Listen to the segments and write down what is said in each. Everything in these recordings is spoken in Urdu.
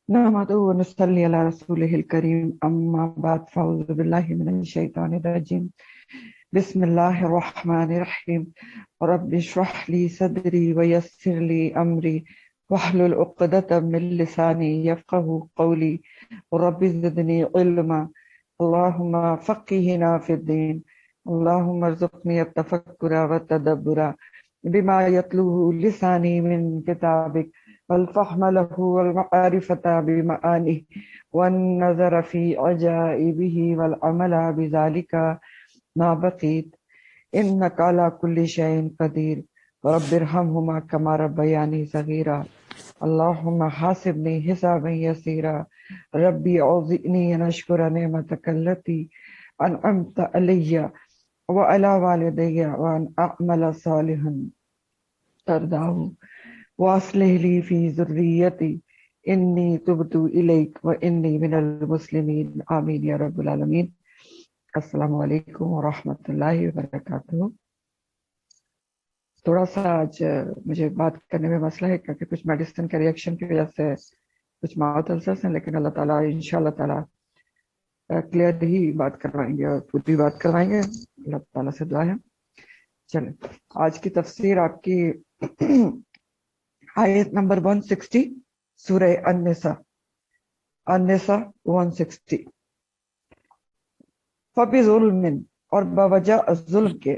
نحمده ونصلي على رسوله الكريم أما بعد فأعوذ بالله من الشيطان الرجيم بسم الله الرحمن الرحيم رب اشرح لي صدري ويسر لي أمري واحلل عقدة من لساني يفقه قولي رب زدني علما اللهم فقهنا في الدين اللهم ارزقني التفكر والتدبر بما يتلوه لساني من كتابك والفهم له والمعرفة بمعانيه والنظر في عجائبه والعمل بذلك ما بقيت إنك على كل شيء قدير رب ارحمهما كما ربياني صغيرا اللهم حاسبني حسابا يسيرا ربي أوزئني أن أشكر نعمتك التي أنعمت علي وعلى والدي وأن أعمل صالحا ترضاه واصلح لي في ذريتي انی تبت الیک وانی من المسلمین آمین یا رب العالمین۔ السلام علیکم ورحمۃ اللہ وبرکاتہ۔ تھوڑا سا آج مجھے بات کرنے میں مسئلہ ہے کیونکہ کچھ میڈیسن کے ریئیکشن کی وجہ سے کچھ ماؤتھ السرز ہیں، لیکن اللہ تعالیٰ انشاءاللہ تعالیٰ کلیئر ہی بات کروائیں گے اور پوری بات کروائیں گے، اللہ تعالیٰ سے دعا ہے۔ چلیں آج کی تفسیر آپ کی آیت نمبر 160 سورہ النساء 160۔ فَبِظُلْمٍ اور بوجہ ظلم کے،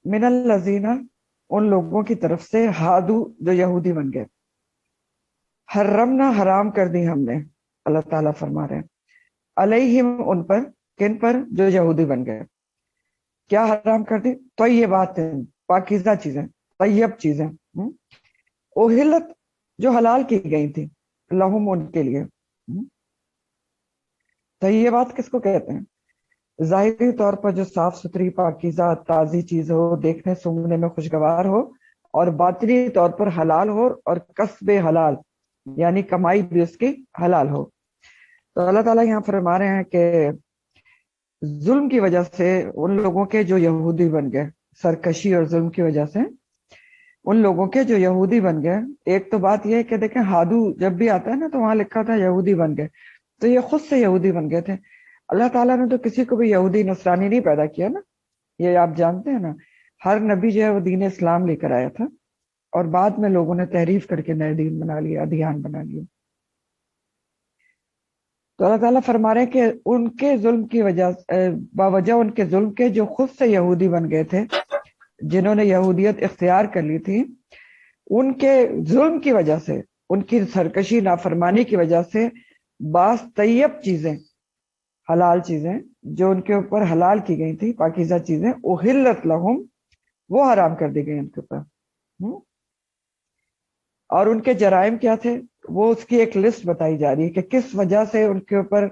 من الذین ان لوگوں کی طرف سے، ہادو جو یہودی بن گئے، حرمنا حرام کر دی ہم نے، اللہ تعالیٰ فرما رہے ہیں، علیہم ان پر، کن پر؟ جو یہودی بن گئے۔ کیا حرام کر دی؟ طیبات پاکیزہ چیزیں، طیب چیزیں، اوہلت جو حلال کی گئی تھی، لہم ان کے لیے۔ طیبات کس کو کہتے ہیں؟ ظاہری طور پر جو صاف ستھری پاکیزہ تازی چیز ہو، دیکھنے سونگنے میں خوشگوار ہو، اور باطنی طور پر حلال ہو، اور کسب حلال یعنی کمائی بھی اس کی حلال ہو۔ تو اللہ تعالیٰ یہاں فرما رہے ہیں کہ ظلم کی وجہ سے ان لوگوں کے جو یہودی بن گئے، سرکشی اور ظلم کی وجہ سے ان لوگوں کے جو یہودی بن گئے۔ ایک تو بات یہ ہے کہ دیکھیں ہادو جب بھی آتا ہے نا تو وہاں لکھا تھا یہودی بن گئے، تو یہ خود سے یہودی بن گئے تھے۔ اللہ تعالیٰ نے تو کسی کو بھی یہودی نصرانی نہیں پیدا کیا نا، یہ آپ جانتے ہیں نا۔ ہر نبی جو ہے وہ دین اسلام لے کر آیا تھا، اور بعد میں لوگوں نے تحریف کر کے نئے دین بنا لیا، ادھیان بنا لیا۔ تو اللہ تعالیٰ فرما رہے ہیں کہ ان کے ظلم کی وجہ باوجہ ان کے ظلم کے، جو خود سے یہودی بن گئے تھے، جنہوں نے یہودیت اختیار کر لی تھی، ان کے ظلم کی وجہ سے، ان کی سرکشی نافرمانی کی وجہ سے، بعض طیب چیزیں، حلال چیزیں جو ان کے اوپر حلال کی گئی تھی، پاکیزہ چیزیں، احلت لہم وہ حرام کر دی گئی ان کے اوپر۔ اور ان کے جرائم کیا تھے، وہ اس کی ایک لسٹ بتائی جا رہی ہے کہ کس وجہ سے ان کے اوپر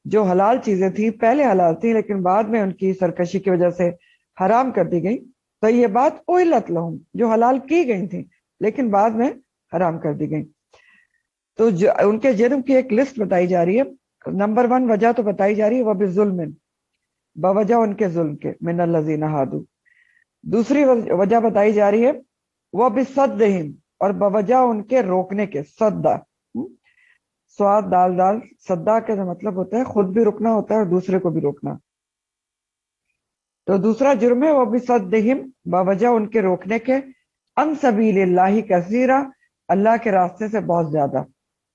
جو حلال چیزیں تھیں، پہلے حلال تھیں لیکن بعد میں ان کی سرکشی کی وجہ سے حرام کر دی گئی۔ تو یہ بات احلت لہم جو حلال کی گئی تھیں لیکن بعد میں حرام کر دی گئی۔ تو ان کے جرم کی ایک لسٹ بتائی جا رہی ہے۔ نمبر 1 وجہ تو بتائی جا رہی ہے وَبِظُلْمٍ بوجہ ان کے ظلم کے، من الذین ہادو۔ دوسری وجہ بتائی جا رہی ہے وَبِصَدِّهِمْ اور بوجہ ان کے روکنے کے، صدہ، سواد دال دال، صدہ کا مطلب ہوتا ہے خود بھی رکنا ہوتا ہے اور دوسرے کو بھی روکنا۔ تو دوسرا جرم ہے وَبِصَدِّهِمْ بوجہ ان کے روکنے کے، عن سبیل اللہ کثیرا اللہ کے راستے سے بہت زیادہ،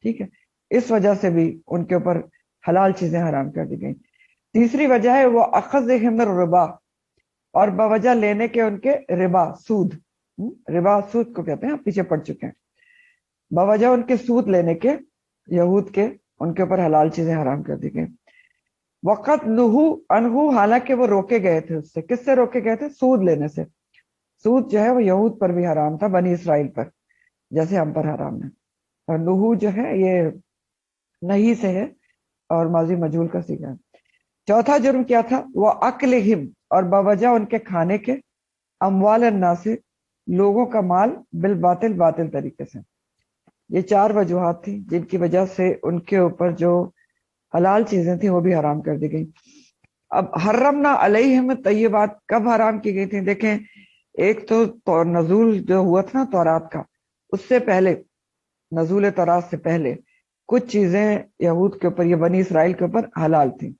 ٹھیک ہے، اس وجہ سے بھی ان کے اوپر حلال چیزیں حرام کر دی گئیں۔ تیسری وجہ ہے وہ اخذہم الربا اور بوجہ لینے کے ان کے ربا، سود، ربا سود کو کہتے ہیں، آپ پیچھے پڑ چکے ہیں۔ بوجہ ان کے سود لینے کے، یہود کے، ان کے اوپر حلال چیزیں حرام کر دی گئیں۔ وقت نہو انہو حالانکہ وہ روکے گئے تھے اس سے، کس سے روکے گئے تھے؟ سود لینے سے۔ سود جو ہے وہ یہود پر بھی حرام تھا، بنی اسرائیل پر، جیسے ہم پر حرام ہے۔ اور نہو جو ہے یہ نہیں سے ہے اور ماضی مجہول کا صیغہ ہے۔ چوتھا جرم کیا تھا؟ وہ اکلہم اور بوجہ ان کے کھانے کے، اموال الناس لوگوں کا مال، بالباطل باطل طریقے سے۔ یہ 4 وجوہات تھیں جن کی وجہ سے ان کے اوپر جو حلال چیزیں تھیں وہ بھی حرام کر دی گئیں۔ اب حرمنا علیہم طیبات کب حرام کی گئی تھیں؟ دیکھیں، ایک تو نزول جو ہوا تھا نا تورات کا، اس سے پہلے، نزول تورات سے پہلے کچھ چیزیں یہود کے اوپر، یہ بنی اسرائیل کے اوپر حلال تھیں.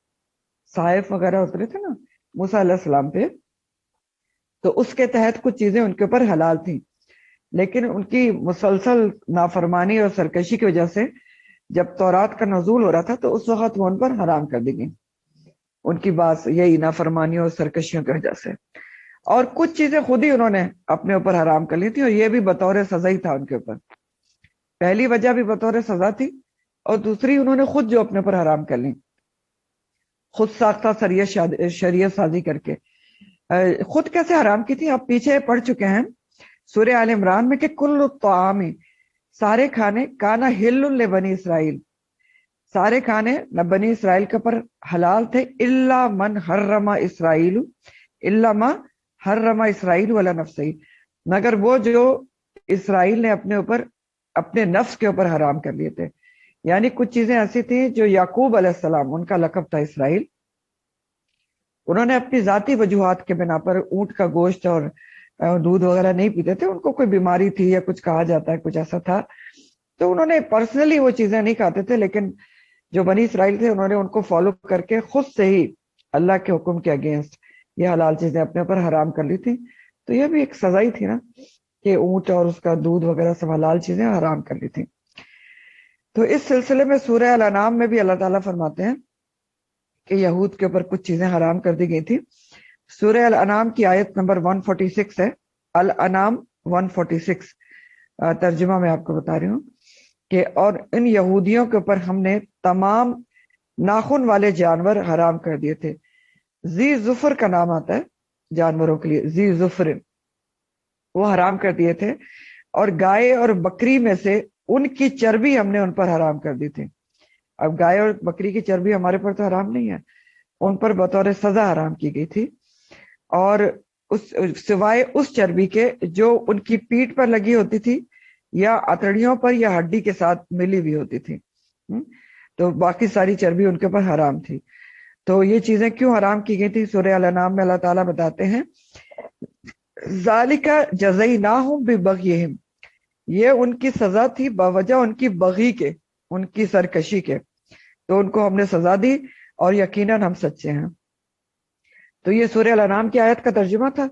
صحائف وغیرہ اترے تھے نا موسیٰ علیہ السلام پہ، تو اس کے تحت کچھ چیزیں ان کے اوپر حلال تھیں، لیکن ان کی مسلسل نافرمانی اور سرکشی کی وجہ سے جب تورات کا نزول ہو رہا تھا تو اس وقت وہ ان پر حرام کر دی گئی، ان کی بات یہی نافرمانیوں اور سرکشیوں کی وجہ سے. اور کچھ چیزیں خود ہی انہوں نے اپنے اوپر حرام کر لی تھی، اور یہ بھی بطور سزا ہی تھا ان کے اوپر. پہلی وجہ بھی بطور سزا تھی، اور دوسری انہوں نے خود جو اپنے اوپر حرام کر لی، خود ساختہ شریعت سازی کر کے. خود کیسے حرام کی تھی آپ پیچھے پڑھ چکے ہیں سورہ آل عمران میں کہ کل الطعام، سارے کھانے، کانا حل لبنی اسرائیل، سارے کھانے بنی اسرائیل کے پر حلال تھے، الا من حرم اسرائیل، الا ما حرم اسرائیل علی نفسہ، مگر وہ جو اسرائیل نے اپنے اوپر، اپنے نفس کے اوپر حرام کر لیے تھے. یعنی کچھ چیزیں ایسی تھیں جو یعقوب علیہ السلام، ان کا لقب تھا اسرائیل، انہوں نے اپنی ذاتی وجوہات کے بنا پر اونٹ کا گوشت اور دودھ وغیرہ نہیں پیتے تھے، ان کو کوئی بیماری تھی یا کچھ کہا جاتا ہے کچھ ایسا تھا، تو انہوں نے پرسنلی وہ چیزیں نہیں کھاتے تھے، لیکن جو بنی اسرائیل تھے انہوں نے ان کو فالو کر کے خود سے ہی اللہ کے حکم کے اگینسٹ یہ حلال چیزیں اپنے اوپر حرام کر لی تھی. تو یہ بھی ایک سزا ہی تھی نا کہ اونٹ اور اس کا دودھ وغیرہ سب حلال چیزیں حرام کر لی تھی. تو اس سلسلے میں سورہ الانعام میں بھی اللہ تعالیٰ فرماتے ہیں کہ یہود کے اوپر کچھ چیزیں حرام کر دی گئی تھی. سورہ الانعام کی آیت نمبر 146 ہے، الانعام 146، ترجمہ میں آپ کو بتا رہی ہوں کہ اور ان یہودیوں کے اوپر ہم نے تمام ناخن والے جانور حرام کر دیے تھے. ذی ظفر کا نام آتا ہے جانوروں کے لیے، ذی ظفر، وہ حرام کر دیے تھے. اور گائے اور بکری میں سے ان کی چربی ہم نے ان پر حرام کر دی تھی. اب گائے اور بکری کی چربی ہمارے پر تو حرام نہیں ہے، ان پر بطور سزا حرام کی گئی تھی، اور اس سوائے اس چربی کے جو ان کی پیٹھ پر لگی ہوتی تھی یا اتڑیوں پر یا ہڈی کے ساتھ ملی ہوئی ہوتی تھی، تو باقی ساری چربی ان کے اوپر حرام تھی. تو یہ چیزیں کیوں حرام کی گئی تھی؟ سورہ الانعام میں اللہ تعالیٰ بتاتے ہیں ذالک جزیناہم ببغیہم، یہ ان کی سزا تھی بوجہ ان کی بغی کے، ان کی سرکشی کے، تو ان کو ہم نے سزا دی اور یقیناً ہم سچے ہیں. تو یہ سورہ الانعام کی آیت کا ترجمہ تھا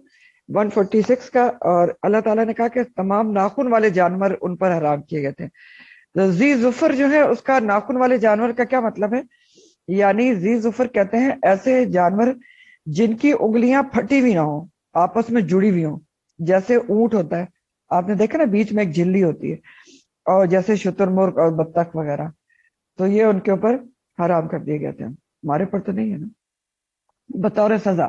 146 کا، اور اللہ تعالیٰ نے کہا کہ تمام ناخن والے جانور ان پر حرام کیے گئے تھے. ذی ظفر جو ہے اس کا ناخن والے جانور کا کیا مطلب ہے؟ یعنی ذی ظفر کہتے ہیں ایسے جانور جن کی انگلیاں پھٹی ہوئی نہ ہوں، آپس میں جڑی ہوئی ہوں، جیسے اونٹ ہوتا ہے، آپ نے دیکھا نا بیچ میں ایک جھلی ہوتی ہے، اور جیسے شتر مرغ اور بطخ وغیرہ، تو یہ ان کے اوپر حرام کر دیے گئے تھے. ہمارے پر تو نہیں ہے نا، بطور سزا.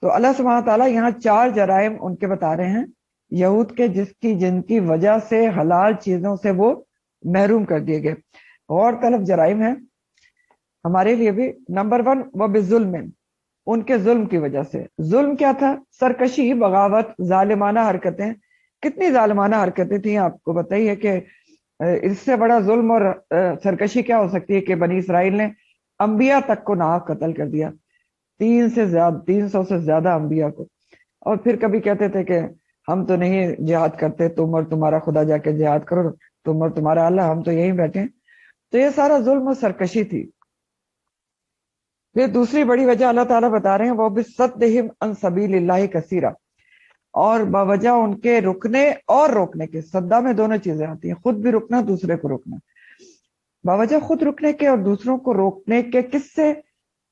تو اللہ سبحانہ تعالیٰ یہاں 4 جرائم ان کے بتا رہے ہیں یہود کے، جن کی وجہ سے حلال چیزوں سے وہ محروم کر دیے گئے. غور طلب جرائم ہیں ہمارے لیے بھی. نمبر 1 وہ بظلم، ان کے ظلم کی وجہ سے. ظلم کیا تھا؟ سرکشی، بغاوت، ظالمانہ حرکتیں. کتنی ظالمانہ حرکتیں تھیں آپ کو بتائیے کہ اس سے بڑا ظلم اور سرکشی کیا ہو سکتی ہے کہ بنی اسرائیل نے انبیاء تک کو ناحق قتل کر دیا، 300 سے زیادہ انبیاء کو. اور پھر کبھی کہتے تھے کہ ہم تو نہیں جہاد کرتے، تم اور تمہارا خدا جا کے جہاد کرو، تم اور تمہارا اللہ، ہم تو یہیں بیٹھے ہیں. تو یہ سارا ظلم اور سرکشی تھی. پھر دوسری بڑی وجہ اللہ تعالیٰ بتا رہے ہیں وہ بصدہم عن سبیل اللہ کثیرا، اور باوجہ ان کے رکنے اور روکنے کے. صدہ میں دونوں چیزیں آتی ہیں، خود بھی رکنا، دوسرے کو روکنا. باوجہ خود رکنے کے اور دوسروں کو روکنے کے. کس سے؟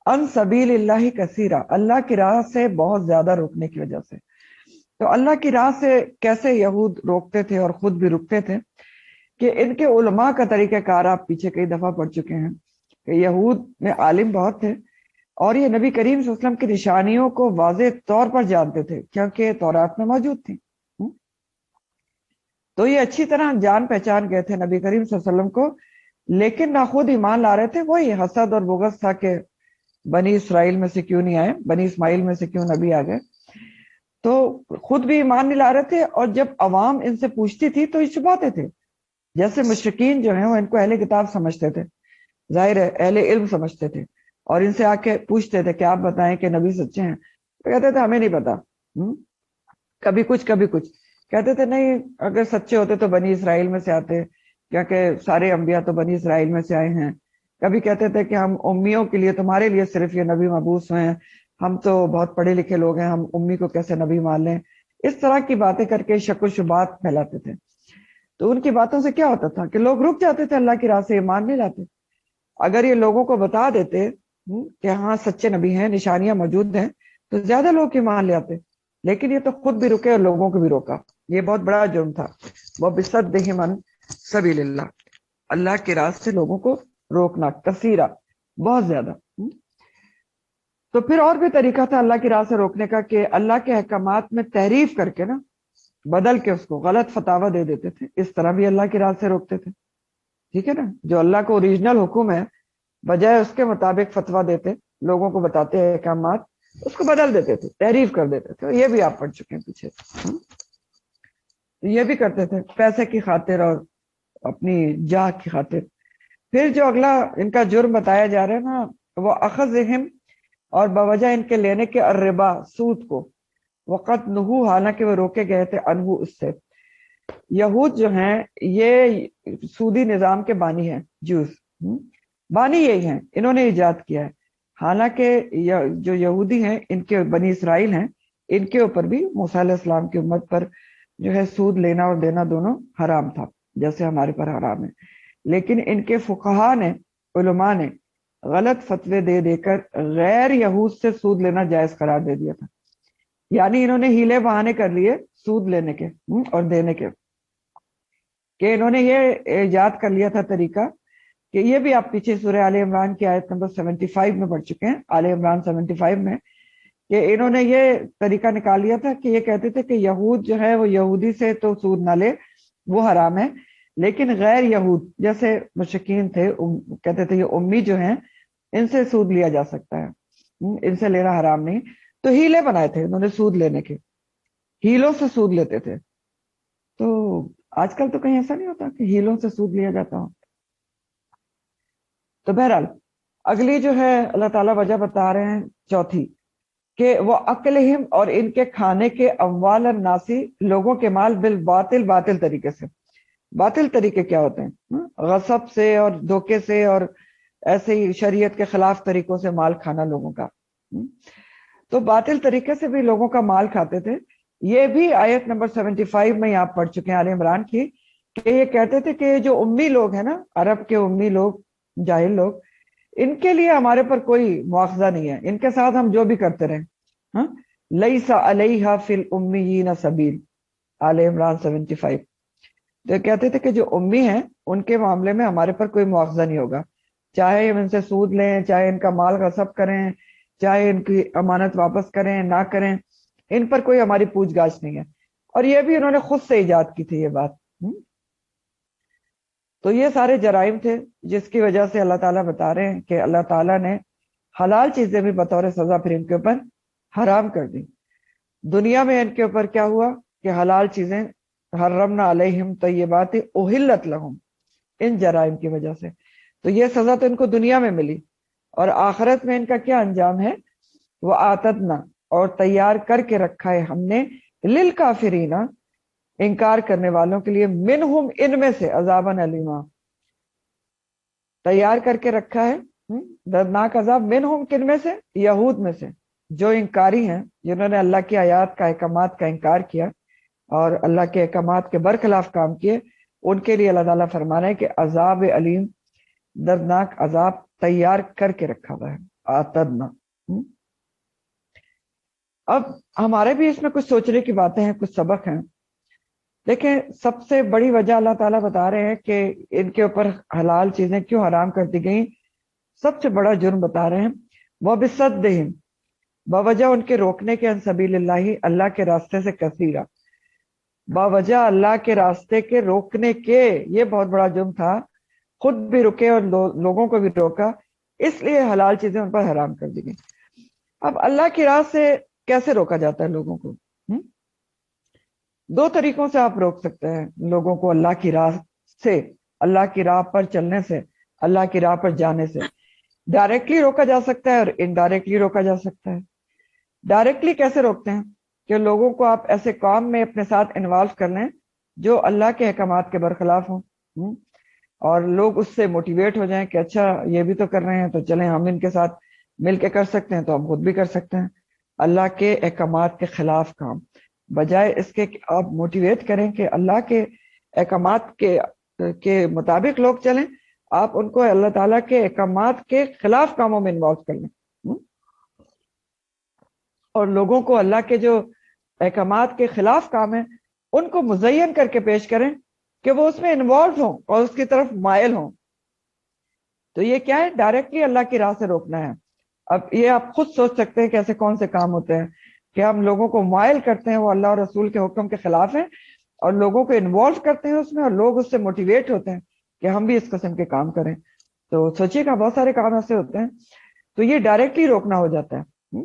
عن سبیل اللہ کثیرا، اللہ کی راہ سے بہت زیادہ روکنے کی وجہ سے. تو اللہ کی راہ سے کیسے یہود روکتے تھے اور خود بھی رکتے تھے؟ کہ ان کے علماء کا طریقہ کار آپ پیچھے کئی دفعہ پڑھ چکے ہیں کہ یہود میں عالم بہت تھے، اور یہ نبی کریم صلی اللہ علیہ وسلم کی نشانیوں کو واضح طور پر جانتے تھے کیونکہ تورات میں موجود تھی. تو یہ اچھی طرح جان پہچان گئے تھے نبی کریم صلی اللہ علیہ وسلم کو، لیکن نہ خود ایمان لا رہے تھے. وہی حسد اور بغض تھا کہ بنی اسرائیل میں سے کیوں نہیں آئے، بنی اسماعیل میں سے کیوں نبی آ گئے. تو خود بھی ایمان نہیں لا رہے تھے، اور جب عوام ان سے پوچھتی تھی تو یہ چھپاتے تھے. جیسے مشرکین جو ہیں وہ ان کو اہل کتاب سمجھتے تھے، ظاہر ہے اہل علم سمجھتے تھے، اور ان سے آ کے پوچھتے تھے کہ آپ بتائیں کہ نبی سچے ہیں. تو کہتے تھے ہمیں نہیں پتا. کبھی کچھ کبھی کچھ کہتے تھے نہیں، اگر سچے ہوتے تو بنی اسرائیل میں سے آتے، کیونکہ سارے انبیاء تو بنی اسرائیل میں سے آئے ہیں. کبھی کہتے تھے کہ ہم امیوں کے لیے، تمہارے لیے صرف یہ نبی مبعوث ہوئے ہیں، ہم تو بہت پڑھے لکھے لوگ ہیں، ہم امی کو کیسے نبی مان لیں. اس طرح کی باتیں کر کے شک و شبہات پھیلاتے تھے. تو ان کی باتوں سے کیا ہوتا تھا کہ لوگ رک جاتے تھے، اللہ کی راہ سے ایمان نہیں لاتے. اگر یہ لوگوں کو بتا دیتے کہ ہاں سچے نبی ہیں، نشانیاں موجود ہیں، تو زیادہ لوگ ایمان لے آتے. لیکن یہ تو خود بھی رکے اور لوگوں کو بھی روکا. یہ بہت بڑا جرم تھا. وہ بصدہم عن سبیل اللہ، اللہ کے راستے لوگوں کو روکنا، کثیرہ، بہت زیادہ. تو پھر اور بھی طریقہ تھا اللہ کی راہ سے روکنے کا کہ اللہ کے احکامات میں تحریف کر کے نا، بدل کے اس کو غلط فتاوی دے دیتے تھے. اس طرح بھی اللہ کی راہ سے روکتے تھے. ٹھیک ہے نا، جو اللہ کو اوریجنل حکم ہے، بجائے اس کے مطابق فتویٰ دیتے، لوگوں کو بتاتے ہیں احکامات، اس کو بدل دیتے تھے، تحریف کر دیتے تھے. یہ بھی آپ پڑھ چکے ہیں پیچھے. یہ بھی کرتے تھے پیسے کی خاطر اور اپنی جاہ کی خاطر. پھر جو اگلا ان کا جرم بتایا جا رہا ہے نا، وہ اخذہم، اور بوجہ ان کے لینے کے الربا، سود کو، وقت نہو، حالانکہ وہ روکے گئے تھے، انہو، اس سے. یہود جو ہیں یہ سودی نظام کے بانی ہیں، جوز بانی یہی ہیں، انہوں نے ایجاد کیا ہے. حالانکہ جو یہودی ہیں، ان کے بنی اسرائیل ہیں، ان کے اوپر بھی موسیٰ علیہ السلام کی امت پر جو ہے سود لینا اور دینا دونوں حرام تھا، جیسے ہمارے پر حرام ہے. لیکن ان کے فقہا نے، علماء نے غلط فتوے دے دے کر غیر یہود سے سود لینا جائز قرار دے دیا تھا. یعنی انہوں نے ہیلے بہانے کر لیے سود لینے کے اور دینے کے، کہ انہوں نے یہ ایجاد کر لیا تھا طریقہ کہ یہ بھی آپ پیچھے سورہ آل عمران کی آیت نمبر 75 میں پڑھ چکے ہیں، آل عمران 75 میں، کہ انہوں نے یہ طریقہ نکال لیا تھا کہ یہ کہتے تھے کہ یہود جو ہے وہ یہودی سے تو سود نہ لے، وہ حرام ہے، لیکن غیر یہود جیسے مشرکین تھے، کہتے تھے یہ امی جو ہیں، ان سے سود لیا جا سکتا ہے، ان سے لینا حرام نہیں. تو ہیلے بنائے تھے انہوں نے سود لینے کے، ہیلوں سے سود لیتے تھے. تو آج کل تو کہیں ایسا نہیں ہوتا کہ ہیلوں سے سود لیا جاتا ہو. تو بہرحال اگلی جو ہے اللہ تعالیٰ وجہ بتا رہے ہیں چوتھی، کہ وہ اکلہم، اور ان کے کھانے کے، اموال الناسی، لوگوں کے مال، بالباطل، باطل طریقے سے. باطل طریقے کیا ہوتے ہیں؟ غصب سے اور دھوکے سے اور ایسے ہی شریعت کے خلاف طریقوں سے مال کھانا لوگوں کا. تو باطل طریقے سے بھی لوگوں کا مال کھاتے تھے. یہ بھی آیت نمبر 75 میں آپ پڑھ چکے ہیں آل عمران کی، کہ یہ کہتے تھے کہ جو امی لوگ ہیں نا، عرب کے امی لوگ، جاہل لوگ، ان کے لیے ہمارے پر کوئی مواخذہ نہیں ہے، ان کے ساتھ ہم جو بھی کرتے رہیں. ہاں، لیس علیہا فی الامیین سبیل، آل عمران 75. تو کہتے تھے کہ جو امی ہیں ان کے معاملے میں ہمارے پر کوئی مواخذہ نہیں ہوگا، چاہے ہم ان سے سود لیں، چاہے ان کا مال غصب کریں، چاہے ان کی امانت واپس کریں نہ کریں، ان پر کوئی ہماری پوچھ گاچھ نہیں ہے. اور یہ بھی انہوں نے خود سے ایجاد کی تھی یہ بات. تو یہ سارے جرائم تھے جس کی وجہ سے اللہ تعالیٰ بتا رہے ہیں کہ اللہ تعالیٰ نے حلال چیزیں بھی بطور سزا پھر ان کے اوپر حرام کر دی. دنیا میں ان کے اوپر کیا ہوا کہ حلال چیزیں، حرمنا علیہم طیبات احلت لہم، ان جرائم کی وجہ سے. تو یہ سزا تو ان کو دنیا میں ملی، اور آخرت میں ان کا کیا انجام ہے؟ وہ آتدنا، اور تیار کر کے رکھا ہے ہم نے، للکافرین، انکار کرنے والوں کے لیے، منہم، ان میں سے، عذاباً علیما، تیار کر کے رکھا ہے دردناک عذاب، منہم، کن میں سے؟ یہود میں سے، جو انکاری ہیں، جنہوں نے اللہ کی آیات کا، احکامات کا انکار کیا اور اللہ کے احکامات کے برخلاف کام کیے. ان کے لیے اللہ تعالیٰ فرما رہے ہیں کہ عذاب علیم، دردناک عذاب تیار کر کے رکھا ہوا ہے، آتدنا. اب ہمارے بھی اس میں کچھ سوچنے کی باتیں ہیں، کچھ سبق ہیں. دیکھیں، سب سے بڑی وجہ اللہ تعالیٰ بتا رہے ہیں کہ ان کے اوپر حلال چیزیں کیوں حرام کر دی گئیں. سب سے بڑا جرم بتا رہے ہیں، وہ بصدہم، باوجہ ان کے روکنے کے، عن سبیل اللہ، اللہ کے راستے سے، کثیرہ، باوجہ اللہ کے راستے کے روکنے کے. یہ بہت بڑا جرم تھا، خود بھی رکے اور لوگوں کو بھی روکا، اس لیے حلال چیزیں ان پر حرام کر دی گئی. اب اللہ کی راہ سے کیسے روکا جاتا ہے لوگوں کو؟ دو طریقوں سے آپ روک سکتے ہیں لوگوں کو اللہ کی راہ سے، اللہ کی راہ پر چلنے سے، اللہ کی راہ پر جانے سے. ڈائریکٹلی روکا جا سکتا ہے اور انڈائریکٹلی روکا جا سکتا ہے. ڈائریکٹلی کیسے روکتے ہیں؟ کہ لوگوں کو آپ ایسے کام میں اپنے ساتھ انوالو کر لیں جو اللہ کے احکامات کے برخلاف ہوں. اور لوگ اس سے موٹیویٹ ہو جائیں کہ اچھا یہ بھی تو کر رہے ہیں تو چلیں ہم ان کے ساتھ مل کے کر سکتے ہیں تو ہم خود بھی کر سکتے ہیں. اللہ کے احکامات کے خلاف کام، بجائے اس کے کہ آپ موٹیویٹ کریں کہ اللہ کے احکامات کے مطابق لوگ چلیں، آپ ان کو اللہ تعالیٰ کے احکامات کے خلاف کاموں میں انوالو کر لیں اور لوگوں کو اللہ کے جو احکامات کے خلاف کام ہیں ان کو مزین کر کے پیش کریں کہ وہ اس میں انوالو ہوں اور اس کی طرف مائل ہوں. تو یہ کیا ہے؟ ڈائریکٹلی اللہ کی راہ سے روکنا ہے. اب یہ آپ خود سوچ سکتے ہیں کہ ایسے کون سے کام ہوتے ہیں کہ ہم لوگوں کو مائل کرتے ہیں وہ اللہ اور رسول کے حکم کے خلاف ہیں، اور لوگوں کو انوالو کرتے ہیں اس میں، اور لوگ اس سے موٹیویٹ ہوتے ہیں کہ ہم بھی اس قسم کے کام کریں. تو سوچیے گا بہت سارے کام ایسے ہوتے ہیں. تو یہ ڈائریکٹلی روکنا ہو جاتا ہے،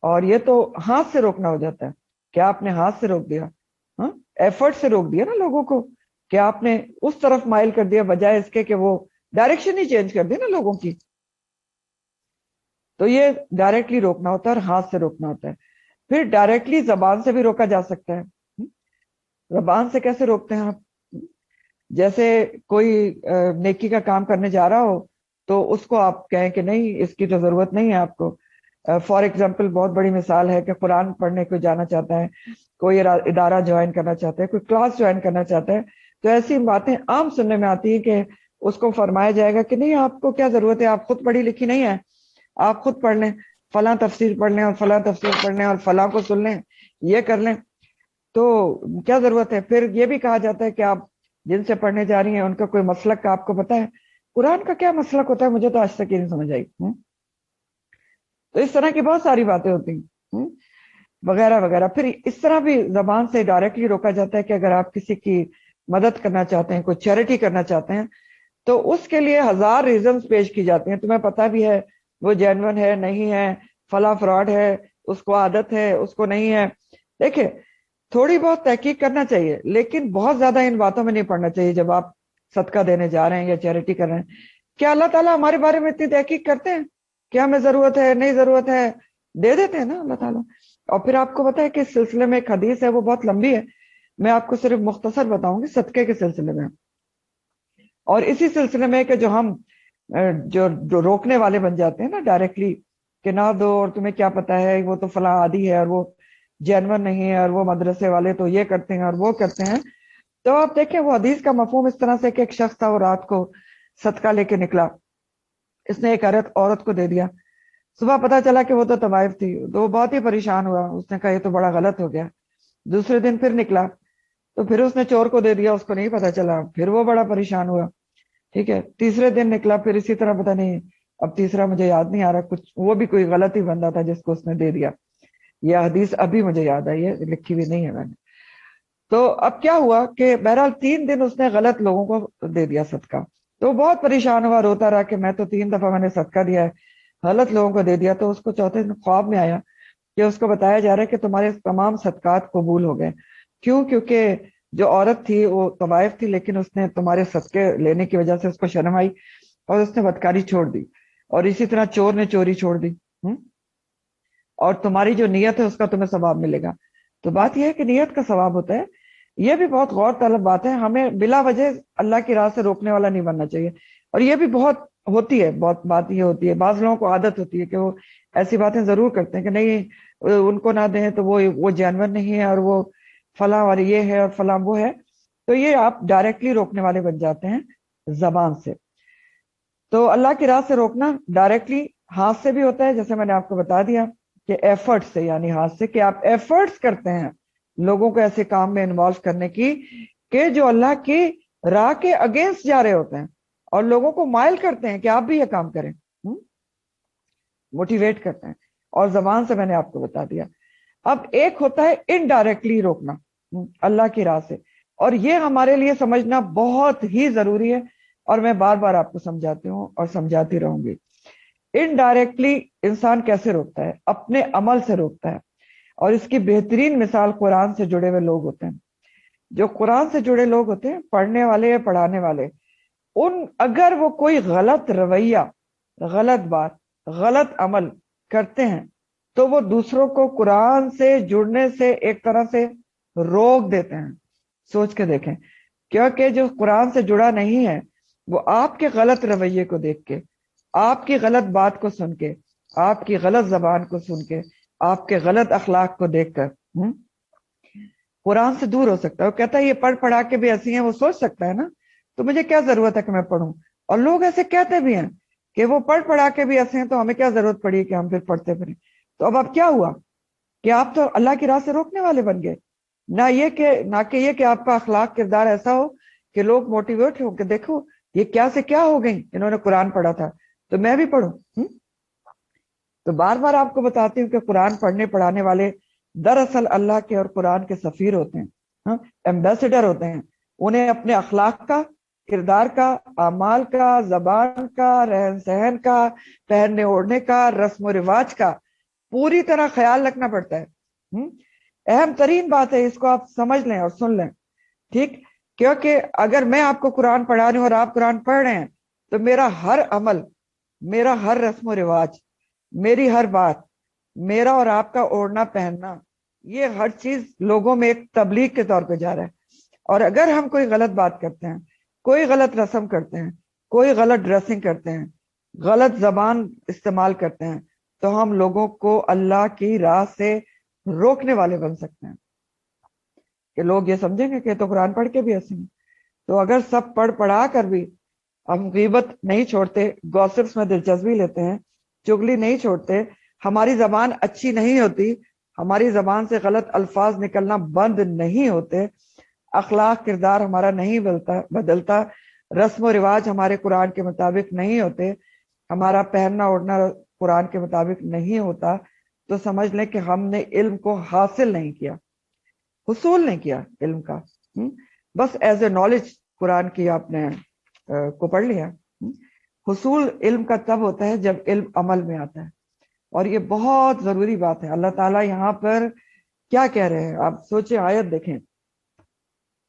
اور یہ تو ہاتھ سے روکنا ہو جاتا ہے کہ آپ نے ہاتھ سے روک دیا، ایفرٹ سے روک دیا نا لوگوں کو، کہ آپ نے اس طرف مائل کر دیا بجائے اس کے کہ وہ ڈائریکشن ہی چینج کر دی نا لوگوں کی. تو یہ ڈائریکٹلی روکنا ہوتا ہے اور ہاتھ سے روکنا ہوتا ہے. پھر ڈائریکٹلی زبان سے بھی روکا جا سکتا ہے. زبان سے کیسے روکتے ہیں آپ؟ جیسے کوئی نیکی کا کام کرنے جا رہا ہو تو اس کو آپ کہیں کہ نہیں اس کی تو ضرورت نہیں ہے آپ کو. فار ایگزامپل بہت بڑی مثال ہے کہ قرآن پڑھنے کو جانا چاہتا ہے، کوئی ادارہ جوائن کرنا چاہتا ہے، کوئی کلاس جوائن کرنا چاہتا ہے، تو ایسی باتیں عام سننے میں آتی ہیں کہ اس کو فرمایا جائے گا کہ نہیں آپ کو کیا ضرورت ہے، آپ خود پڑھی لکھی نہیں ہے، آپ خود پڑھ لیں، فلاں تفسیر پڑھ لیں اور فلاں تفسیر پڑھ لیں اور فلاں کو سن لیں، یہ کر لیں، تو کیا ضرورت ہے. پھر یہ بھی کہا جاتا ہے کہ آپ جن سے پڑھنے جا رہی ہیں ان کا کوئی مسلک کا آپ کو پتا ہے. قرآن کا کیا مسلک ہوتا ہے مجھے تو آج تک یہ نہیں سمجھ آئی. تو اس طرح کی بہت ساری باتیں ہوتی ہیں وغیرہ وغیرہ. پھر اس طرح بھی زبان سے ڈائریکٹلی روکا جاتا ہے کہ اگر آپ کسی کی مدد کرنا چاہتے ہیں، کوئی چیریٹی کرنا چاہتے ہیں، تو اس کے لیے ہزار ریزنز پیش کی جاتی ہیں. تمہیں پتہ بھی ہے وہ جینون ہے نہیں ہے، فلاں فراڈ ہے، اس کو عادت ہے، اس کو نہیں ہے. دیکھیں تھوڑی بہت تحقیق کرنا چاہیے لیکن بہت زیادہ ان باتوں میں نہیں پڑنا چاہیے. جب آپ صدقہ دینے جا رہے ہیں یا چیریٹی کر رہے ہیں، کیا اللہ تعالیٰ ہمارے بارے میں اتنی تحقیق کرتے ہیں کہ ہمیں ضرورت ہے نہیں ضرورت ہے؟ دے دیتے ہیں نا اللہ تعالیٰ. اور پھر آپ کو پتا ہے کہ اس سلسلے میں ایک حدیث ہے، وہ بہت لمبی ہے، میں آپ کو صرف مختصر بتاؤں گی صدقے کے سلسلے میں. اور اسی سلسلے میں کہ جو ہم جو روکنے والے بن جاتے ہیں نا ڈائریکٹلی کہ نہ دو، اور تمہیں کیا پتا ہے وہ تو فلاں عادی ہے اور وہ جینون نہیں ہے اور وہ مدرسے والے تو یہ کرتے ہیں اور وہ کرتے ہیں. تو آپ دیکھیں وہ حدیث کا مفہوم اس طرح سے کہ ایک شخص تھا وہ رات کو صدقہ لے کے نکلا، اس نے ایک عورت کو دے دیا. صبح پتا چلا کہ وہ تو طوائف تھی، تو وہ بہت ہی پریشان ہوا، اس نے کہا یہ تو بڑا غلط ہو گیا. دوسرے دن پھر نکلا تو پھر اس نے چور کو دے دیا، اس کو نہیں پتا چلا، پھر وہ بڑا پریشان ہوا. ٹھیک ہے، تیسرے دن نکلا پھر اسی طرح، پتا نہیں اب تیسرا مجھے یاد نہیں آ رہا، کچھ وہ بھی کوئی غلط ہی بندہ تھا جس کو اس نے دے دیا. یہ حدیث ابھی مجھے یاد آئی ہے، لکھی ہوئی نہیں ہے میں نے. تو اب کیا ہوا کہ بہرحال 3 دن اس نے غلط لوگوں کو دے دیا صدقہ. تو بہت پریشان ہوا، روتا رہا کہ میں تو 3 دفعہ میں نے صدقہ دیا ہے، غلط لوگوں کو دے دیا. تو اس کو چوتھے دن خواب میں آیا کہ اس کو بتایا جا رہا ہے کہ تمہارے تمام صدقات قبول ہو گئے. کیوں؟ کیونکہ جو عورت تھی وہ طوائف تھی لیکن اس نے تمہارے صدقے لینے کی وجہ سے اس کو شرم آئی اور اس نے بدکاری چھوڑ دی. اور اسی طرح چور نے چوری چھوڑ دی، اور تمہاری جو نیت ہے اس کا تمہیں ثواب ملے گا. تو بات یہ ہے کہ نیت کا ثواب ہوتا ہے. یہ بھی بہت غور طلب بات ہے، ہمیں بلا وجہ اللہ کی راہ سے روکنے والا نہیں بننا چاہیے. اور یہ بھی بہت ہوتی ہے، بہت بات یہ ہوتی ہے، بعض لوگوں کو عادت ہوتی ہے کہ وہ ایسی باتیں ضرور کرتے ہیں کہ نہیں ان کو نہ دیں تو وہ جانور نہیں ہے اور وہ فلاں اور یہ ہے اور فلاں وہ ہے. تو یہ آپ ڈائریکٹلی روکنے والے بن جاتے ہیں زبان سے. تو اللہ کی راہ سے روکنا ڈائریکٹلی ہاتھ سے بھی ہوتا ہے، جیسے میں نے آپ کو بتا دیا کہ ایفرٹ سے، یعنی ہاتھ سے، کہ آپ ایفرٹس کرتے ہیں لوگوں کو ایسے کام میں انوالو کرنے کی کہ جو اللہ کی راہ کے اگینسٹ جا رہے ہوتے ہیں، اور لوگوں کو مائل کرتے ہیں کہ آپ بھی یہ کام کریں، موٹیویٹ کرتے ہیں. اور زبان سے میں نے آپ کو بتا دیا. اب ایک ہوتا ہے انڈائریکٹلی روکنا اللہ کی راہ سے، اور یہ ہمارے لیے سمجھنا بہت ہی ضروری ہے، اور میں بار بار آپ کو سمجھاتی ہوں اور سمجھاتی رہوں گی. انڈائریکٹلی انسان کیسے روکتا ہے؟ اپنے عمل سے روکتا ہے. اور اس کی بہترین مثال قرآن سے جڑے ہوئے لوگ ہوتے ہیں. جو قرآن سے جڑے لوگ ہوتے ہیں، پڑھنے والے یا پڑھانے والے، اگر وہ کوئی غلط رویہ، غلط بات، غلط عمل کرتے ہیں تو وہ دوسروں کو قرآن سے جڑنے سے ایک طرح سے روک دیتے ہیں. سوچ کے دیکھیں، کیونکہ جو قرآن سے جڑا نہیں ہے وہ آپ کے غلط رویے کو دیکھ کے، آپ کی غلط بات کو سن کے، آپ کی غلط زبان کو سن کے، آپ کے غلط اخلاق کو دیکھ کر قرآن سے دور ہو سکتا ہے. وہ کہتا ہے یہ پڑھ پڑھا کے بھی ایسی ہیں، وہ سوچ سکتا ہے نا تو مجھے کیا ضرورت ہے کہ میں پڑھوں. اور لوگ ایسے کہتے بھی ہیں کہ وہ پڑھ پڑھا کے بھی ایسے ہیں تو ہمیں کیا ضرورت پڑی کہ ہم پھر پڑھتے پھریں. اب کیا ہوا کہ آپ تو اللہ کی راہ سے روکنے والے بن گئے. نہ کہ آپ کا اخلاق کردار ایسا ہو کہ لوگ موٹیویٹ ہو کہ دیکھو یہ کیا سے کیا ہو گئی، انہوں نے قرآن پڑھا تھا تو میں بھی پڑھوں. تو بار بار آپ کو بتاتی ہوں کہ قرآن پڑھنے پڑھانے والے دراصل اللہ کے اور قرآن کے سفیر ہوتے ہیں، ایمبیسڈر ہوتے ہیں. انہیں اپنے اخلاق کا، کردار کا، اعمال کا، زبان کا، رہن سہن کا، پہننے اوڑھنے کا، رسم و رواج کا پوری طرح خیال رکھنا پڑتا ہے. اہم ترین بات ہے، اس کو آپ سمجھ لیں اور سن لیں، ٹھیک؟ کیونکہ اگر میں آپ کو قرآن پڑھا رہی ہوں اور آپ قرآن پڑھ رہے ہیں تو میرا ہر عمل، میرا ہر رسم و رواج، میری ہر بات، میرا اور آپ کا اوڑھنا پہننا، یہ ہر چیز لوگوں میں ایک تبلیغ کے طور پہ جا رہا ہے. اور اگر ہم کوئی غلط بات کرتے ہیں، کوئی غلط رسم کرتے ہیں، کوئی غلط ڈریسنگ کرتے ہیں، غلط زبان استعمال کرتے ہیں تو ہم لوگوں کو اللہ کی راہ سے روکنے والے بن سکتے ہیں کہ لوگ یہ سمجھیں گے کہ تو قرآن پڑھ کے بھی ایسے ہیں. تو اگر سب پڑھ پڑھا کر بھی ہم غیبت نہیں چھوڑتے، گوسپس میں دلچسپی لیتے ہیں، چگلی نہیں چھوڑتے، ہماری زبان اچھی نہیں ہوتی، ہماری زبان سے غلط الفاظ نکلنا بند نہیں ہوتے، اخلاق کردار ہمارا نہیں بدلتا، رسم و رواج ہمارے قرآن کے مطابق نہیں ہوتے، ہمارا پہننا اوڑھنا قرآن کے مطابق نہیں ہوتا، تو سمجھ لیں کہ ہم نے علم کو حاصل نہیں کیا، حصول نہیں کیا علم کا. بس ایز اے نالج قرآن کی آپ نے کو پڑھ لیا. حصول علم کا تب ہوتا ہے جب علم عمل میں آتا ہے. اور یہ بہت ضروری بات ہے. اللہ تعالیٰ یہاں پر کیا کہہ رہے ہیں آپ سوچیں، آیت دیکھیں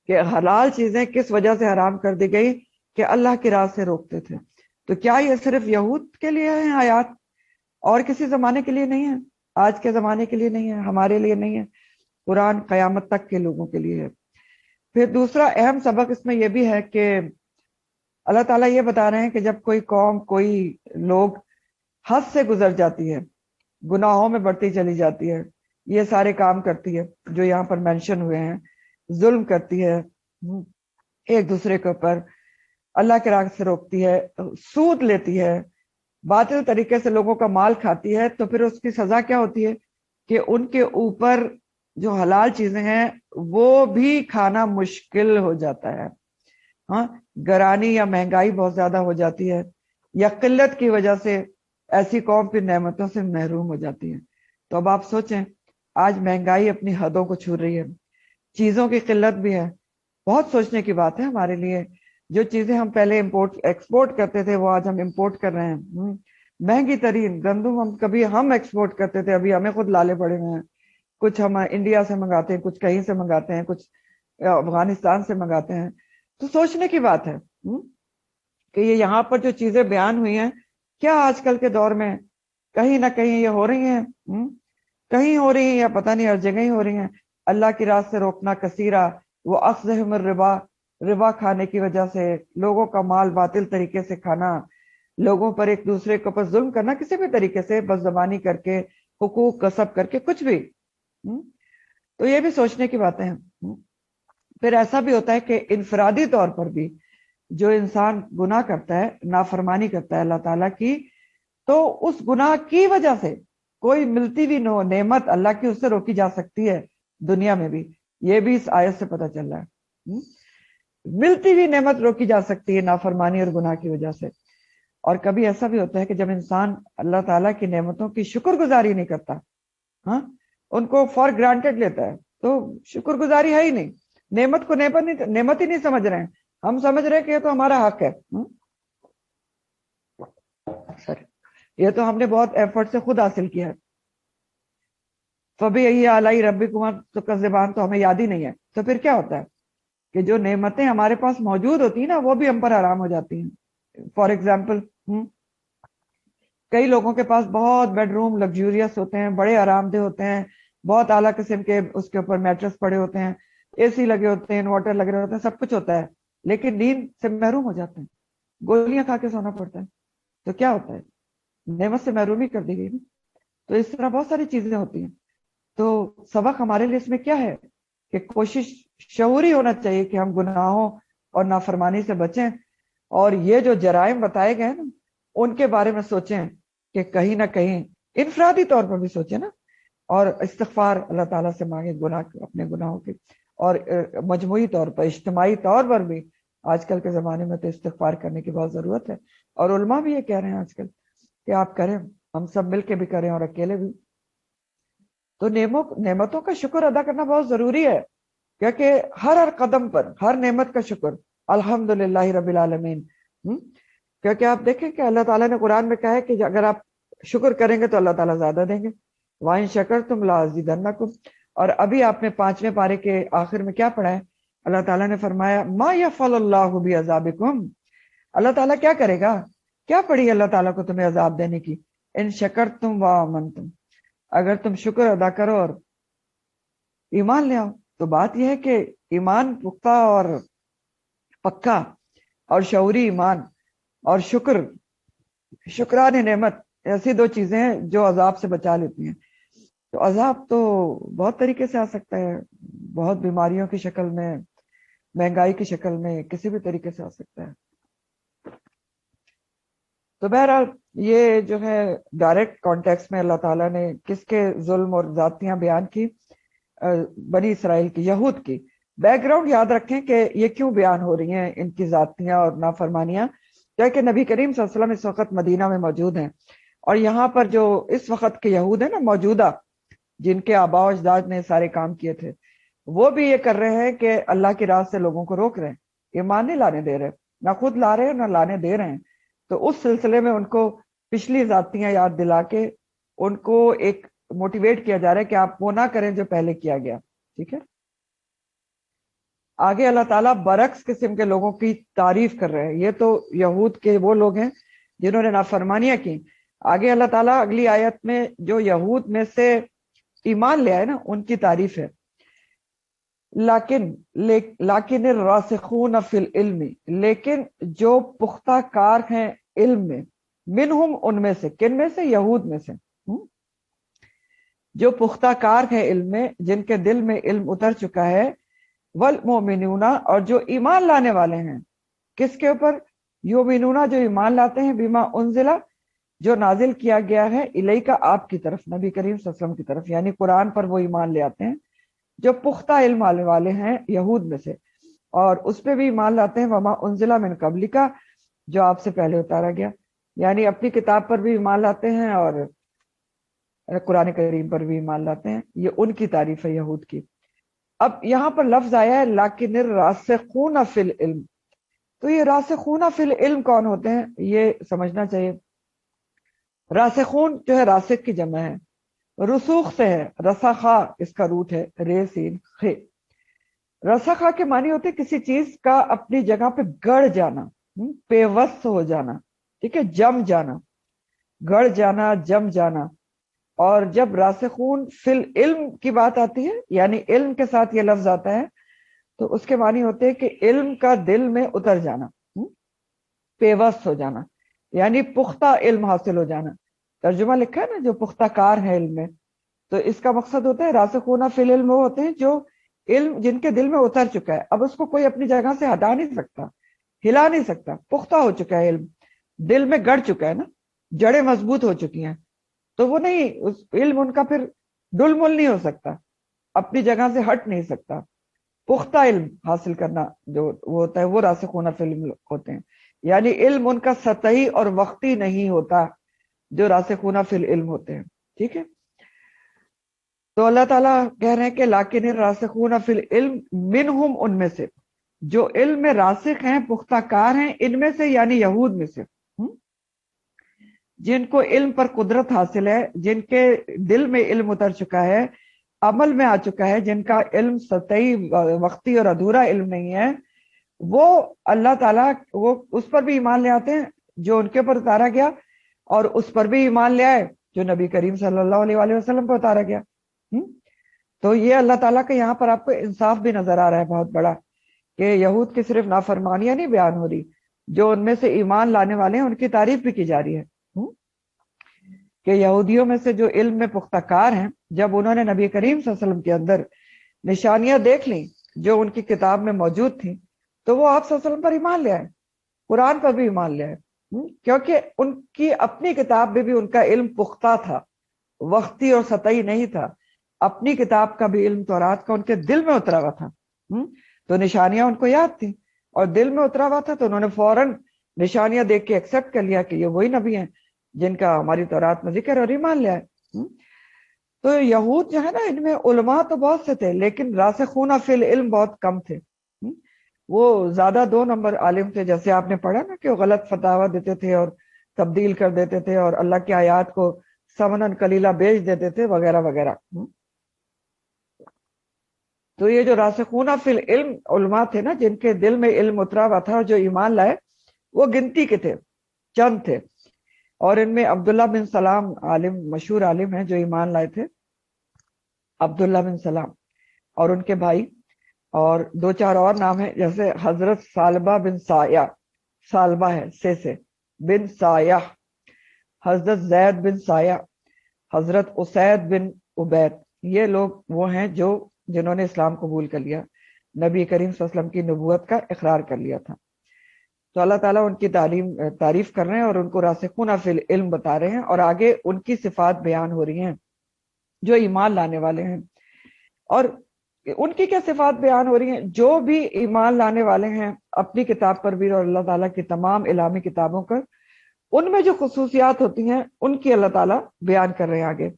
کہ حلال چیزیں کس وجہ سے حرام کر دی گئی کہ اللہ کی راہ سے روکتے تھے. تو کیا یہ صرف یہود کے لیے ہیں آیات، اور کسی زمانے کے لیے نہیں ہے؟ آج کے زمانے کے لیے نہیں ہے، ہمارے لیے نہیں ہے، قرآن قیامت تک کے لوگوں کے لیے ہے. پھر دوسرا اہم سبق اس میں یہ بھی ہے کہ اللہ تعالیٰ یہ بتا رہے ہیں کہ جب کوئی قوم، کوئی لوگ حد سے گزر جاتی ہے، گناہوں میں بڑھتی چلی جاتی ہے، یہ سارے کام کرتی ہے جو یہاں پر مینشن ہوئے ہیں، ظلم کرتی ہے ایک دوسرے کے اوپر، اللہ کے راہ سے روکتی ہے، سود لیتی ہے، باطل طریقے سے لوگوں کا مال کھاتی ہے، تو پھر اس کی سزا کیا ہوتی ہے کہ ان کے اوپر جو حلال چیزیں ہیں وہ بھی کھانا مشکل ہو جاتا ہے. ہاں، گرانی یا مہنگائی بہت زیادہ ہو جاتی ہے، یا قلت کی وجہ سے ایسی قوم پھر نعمتوں سے محروم ہو جاتی ہے. تو اب آپ سوچیں، آج مہنگائی اپنی حدوں کو چھو رہی ہے، چیزوں کی قلت بھی ہے. بہت سوچنے کی بات ہے ہمارے لیے. جو چیزیں ہم پہلے ایکسپورٹ کرتے تھے وہ آج ہم امپورٹ کر رہے ہیں. مہنگی ترین گندم ہم ایکسپورٹ کرتے تھے، ابھی ہمیں خود لالے پڑے ہوئے ہیں. کچھ ہم انڈیا سے منگاتے ہیں، کچھ کہیں سے منگاتے ہیں، کچھ افغانستان سے منگاتے ہیں. تو سوچنے کی بات ہے کہ یہ یہاں پر جو چیزیں بیان ہوئی ہیں، کیا آج کل کے دور میں کہیں نہ کہیں یہ ہو رہی ہیں، کہیں ہو رہی ہیں یا پتہ نہیں ہر جگہ ہی ہو رہی ہیں. اللہ کی راہ سے روکنا کثیرہ، وہ اخذہم الربا، ربا کھانے کی وجہ سے لوگوں کا مال باطل طریقے سے کھانا، لوگوں پر ایک دوسرے کے اوپر ظلم کرنا کسی بھی طریقے سے، بد زبانی کر کے، حقوق غصب کر کے، کچھ بھی. تو یہ بھی سوچنے کی باتیں ہیں. پھر ایسا بھی ہوتا ہے کہ انفرادی طور پر بھی جو انسان گناہ کرتا ہے، نافرمانی کرتا ہے اللہ تعالیٰ کی، تو اس گناہ کی وجہ سے کوئی ملتی بھی نعمت اللہ کی اس سے روکی جا سکتی ہے دنیا میں بھی. یہ بھی اس آیت سے پتہ چل رہا ہے. ملتی بھی نعمت روکی جا سکتی ہے نافرمانی اور گناہ کی وجہ سے. اور کبھی ایسا بھی ہوتا ہے کہ جب انسان اللہ تعالیٰ کی نعمتوں کی شکر گزاری نہیں کرتا، ہاں، ان کو فار گرانٹیڈ لیتا ہے، تو شکر گزاری ہے ہی نہیں، نعمت کو نعمت ہی نہیں سمجھ رہے ہیں. ہم سمجھ رہے ہیں کہ یہ تو ہمارا حق ہے، یہ تو ہم نے بہت ایفرٹ سے خود حاصل کیا ہے. فَبِأَيِّ آلَاءِ رَبِّكُمَا تُكَذِّبَانِ تو ہمیں یاد ہی نہیں ہے. تو پھر کیا ہوتا ہے کہ جو نعمتیں ہمارے پاس موجود ہوتی ہیں نا وہ بھی ہم پر حرام ہو جاتی ہیں. فار ایگزامپل، کئی لوگوں کے پاس بہت بیڈ روم لگزوریس ہوتے ہیں، بڑے آرام دہ ہوتے ہیں، بہت اعلیٰ قسم کے اس کے اوپر میٹرس پڑے ہوتے ہیں، اے سی لگے ہوتے ہیں، انورٹر لگے ہوتے ہیں، سب کچھ ہوتا ہے، لیکن نیند سے محروم ہو جاتے ہیں. گولیاں کھا کے سونا پڑتا ہے، تو کیا ہوتا ہے؟ نعمت سے محرومی کر دی گئی نا۔ تو اس طرح بہت ساری چیزیں ہوتی ہیں۔ تو سبق ہمارے لیے اس میں کیا ہے کہ کوشش شعوری ہونا چاہیے کہ ہم گناہوں اور نافرمانی سے بچیں، اور یہ جو جرائم بتائے گئے نا ان کے بارے میں سوچیں کہ کہیں نہ کہیں انفرادی طور پر بھی سوچیں نا، اور استغفار اللہ تعالیٰ سے مانگے گناہ اپنے گناہوں کے، اور مجموعی طور پر اجتماعی طور پر بھی آج کل کے زمانے میں تو استغفار کرنے کی بہت ضرورت ہے، اور علماء بھی یہ کہہ رہے ہیں آج کل کہ آپ کریں، ہم سب مل کے بھی کریں اور اکیلے بھی۔ تو نعمتوں کا شکر ادا کرنا بہت ضروری ہے، کیونکہ ہر قدم پر ہر نعمت کا شکر الحمدللہ رب العالمین۔ کیونکہ آپ دیکھیں کہ اللہ تعالیٰ نے قرآن میں کہا ہے کہ اگر آپ شکر کریں گے تو اللہ تعالیٰ زیادہ دیں گے، وَإِن شَكَرْتُمْ لَأَزِيدَنَّكُمْ۔ اور ابھی آپ نے 5ویں پارے کے آخر میں کیا پڑھا ہے؟ اللہ تعالیٰ نے فرمایا مَا يَفْعَلُ اللَّهُ بِعَذَابِكُمْ۔ اللہ تعالیٰ کیا کرے گا؟ کیا پڑھی اللہ تعالیٰ کو تمہیں عذاب دینے کی؟ ان شکرتم وآمنتم، اگر تم شکر ادا کرو اور ایمان لے آؤ۔ تو بات یہ ہے کہ ایمان پختہ اور پکا اور شعوری ایمان اور شکران نعمت ایسی دو چیزیں ہیں جو عذاب سے بچا لیتی ہیں۔ تو عذاب تو بہت طریقے سے آ سکتا ہے، بہت بیماریوں کی شکل میں، مہنگائی کی شکل میں، کسی بھی طریقے سے آ سکتا ہے۔ تو بہرحال یہ جو ہے ڈائریکٹ کانٹیکس میں اللہ تعالیٰ نے کس کے ظلم اور زیادتیاں بیان کی؟ بنی اسرائیل کی، یہود کی۔ بیک گراؤنڈ یاد رکھیں کہ یہ کیوں بیان ہو رہی ہیں ان کی زیادتیاں اور نافرمانیاں، کیونکہ نبی کریم صلی اللہ علیہ وسلم اس وقت مدینہ میں موجود ہیں، اور یہاں پر جو اس وقت کے یہود ہیں نا موجودہ، جن کے آباء و اجداد نے سارے کام کیے تھے، وہ بھی یہ کر رہے ہیں کہ اللہ کی راہ سے لوگوں کو روک رہے ہیں، ایمان نہیں لانے دے رہے، نہ خود لا رہے ہیں نہ لانے دے رہے ہیں۔ تو اس سلسلے میں ان کو پچھلی ذاتیاں یاد دلا کے ان کو ایک موٹیویٹ کیا جا رہا ہے کہ آپ وہ نہ کریں جو پہلے کیا گیا، ٹھیک ہے۔ آگے اللہ تعالیٰ برعکس قسم کے لوگوں کی تعریف کر رہے ہیں، یہ تو یہود کے وہ لوگ ہیں جنہوں نے نافرمانیاں کی۔ آگے اللہ تعالیٰ اگلی آیت میں جو یہود میں سے ایمان لے آئے نا ان کی تعریف ہے، لیکن الراسخون فی العلم، لیکن جو پختہ کار ہیں علم میں، منہم ان میں سے، کن میں سے؟ یہود میں سے۔ جو پختہ کار ہیں علم میں، جن کے دل میں علم اتر چکا ہے، والمؤمنون، اور جو ایمان لانے والے ہیں، کس کے اوپر؟ یؤمنون، جو ایمان لاتے ہیں، بما انزلہ، جو نازل کیا گیا ہے، الیکا، آپ کی طرف، نبی کریم صلی اللہ علیہ وسلم کی طرف، یعنی قرآن پر وہ ایمان لے آتے ہیں جو پختہ علم والے ہیں یہود میں سے، اور اس پہ بھی ایمان لاتے ہیں وما انزلہ من قبلکا، جو آپ سے پہلے اتارا گیا، یعنی اپنی کتاب پر بھی ایمان لاتے ہیں اور قرآن کریم پر بھی ایمان لاتے ہیں۔ یہ ان کی تعریف ہے یہود کی۔ اب یہاں پر لفظ آیا ہے لیکن الراسخون فی العلم، تو یہ راسخون فی العلم کون ہوتے ہیں یہ سمجھنا چاہیے۔ راسخون جو ہے راسخ کی جمع ہے، رسوخ سے ہے، رسخا اس کا روٹ ہے، رے سین خے۔ رسخا کے معنی ہوتے کسی چیز کا اپنی جگہ پہ گڑ جانا، پیوست ہو جانا، ٹھیک ہے، جم جانا، گڑ جانا، جم جانا۔ اور جب راسخون فی العلم کی بات آتی ہے، یعنی علم کے ساتھ یہ لفظ آتا ہے، تو اس کے معنی ہوتے ہیں کہ علم کا دل میں اتر جانا، پیوست ہو جانا، یعنی پختہ علم حاصل ہو جانا۔ ترجمہ لکھا ہے نا، جو پختہ کار ہے علم میں، تو اس کا مقصد ہوتا ہے راسخون فی العلم، وہ ہوتے ہیں جو علم جن کے دل میں اتر چکا ہے، اب اس کو کوئی اپنی جگہ سے ہٹا نہیں سکتا، ہلا نہیں سکتا، پختہ ہو چکا ہے علم، دل میں گڑ چکا ہے نا، جڑیں مضبوط ہو چکی ہیں، تو وہ نہیں، اس علم ان کا پھر ڈل مل نہیں ہو سکتا، اپنی جگہ سے ہٹ نہیں سکتا۔ پختہ علم حاصل کرنا جو وہ ہوتا ہے وہ راسخون فی العلم ہوتے ہیں، یعنی علم ان کا سطحی اور وقتی نہیں ہوتا، جو راسخون فی العلم ہوتے ہیں، ٹھیک ہے۔ تو اللہ تعالیٰ کہہ رہے ہیں کہ لیکن الراسخون فی العلم منہم، ان میں سے، جو علم میں راسخ ہیں، پختہ کار ہیں، ان میں سے یعنی یہود میں سے، جن کو علم پر قدرت حاصل ہے، جن کے دل میں علم اتر چکا ہے، عمل میں آ چکا ہے، جن کا علم سطحی وقتی اور ادھورا علم نہیں ہے، وہ اللہ تعالیٰ وہ اس پر بھی ایمان لے آتے ہیں جو ان کے اوپر اتارا گیا، اور اس پر بھی ایمان لے آئے جو نبی کریم صلی اللہ علیہ وآلہ وسلم پر اتارا گیا۔ تو یہ اللہ تعالیٰ کا یہاں پر آپ کو انصاف بھی نظر آ رہا ہے بہت بڑا، کہ یہود کی صرف نافرمانیاں نہیں بیان ہو رہی جو ان میں سے ایمان لانے والے ہیں ان کی تعریف بھی کی جا رہی ہے کہ یہودیوں میں سے جو علم میں پختہ کار ہیں، جب انہوں نے نبی کریم صلی اللہ علیہ وسلم کے اندر نشانیاں دیکھ لیں جو ان کی کتاب میں موجود تھیں، تو وہ آپ صلی اللہ علیہ وسلم پر ایمان لے آئے، قرآن پر بھی ایمان لے آئے، کیونکہ ان کی اپنی کتاب میں بھی ان کا علم پختہ تھا، وقتی اور سطحی نہیں تھا۔ اپنی کتاب کا بھی علم تورات کا ان کے دل میں اترا ہوا تھا، تو نشانیاں ان کو یاد تھیں اور دل میں اترا ہوا تھا، تو انہوں نے فوراً نشانیاں دیکھ کے ایکسپٹ کر لیا کہ یہ وہی نبی ہیں جن کا ہماری تورات میں ذکر اور ایمان لے آئے۔ تو یہود جو ہے نا، ان میں علماء تو بہت سے تھے لیکن راسخون فی العلم بہت کم تھے۔ وہ زیادہ 2 نمبر عالم تھے، جیسے آپ نے پڑھا نا کہ وہ غلط فتاوی دیتے تھے اور تبدیل کر دیتے تھے اور اللہ کی آیات کو ثمناً قلیلا بیچ دیتے تھے وغیرہ وغیرہ۔ تو یہ جو راسخون فی العلم علماء تھے نا، جن کے دل میں علم اترا ہوا تھا اور جو ایمان لائے، وہ گنتی کے تھے، چند تھے۔ اور ان میں عبداللہ بن سلام عالم، مشہور عالم ہیں جو ایمان لائے تھے، عبداللہ بن سلام اور ان کے بھائی، اور 2-4 اور نام ہیں، جیسے حضرت سالبہ بن سایہ، سالبہ ہے سے بن سایہ، حضرت زید بن سایہ، حضرت اسید بن عبید۔ یہ لوگ وہ ہیں جنہوں نے اسلام قبول کر لیا، نبی کریم صلی اللہ علیہ وسلم کی نبوت کا اقرار کر لیا تھا۔ تو اللہ تعالیٰ ان کی تعریف کر رہے ہیں اور ان کو راسخون فی العلم بتا رہے ہیں، اور آگے ان کی صفات بیان ہو رہی ہیں جو ایمان لانے والے ہیں۔ اور ان کی کیا صفات بیان ہو رہی ہیں؟ جو بھی ایمان لانے والے ہیں اپنی کتاب پر بھی اور اللہ تعالیٰ کی تمام الہامی کتابوں پر، ان میں جو خصوصیات ہوتی ہیں ان کی اللہ تعالیٰ بیان کر رہے ہیں آگے،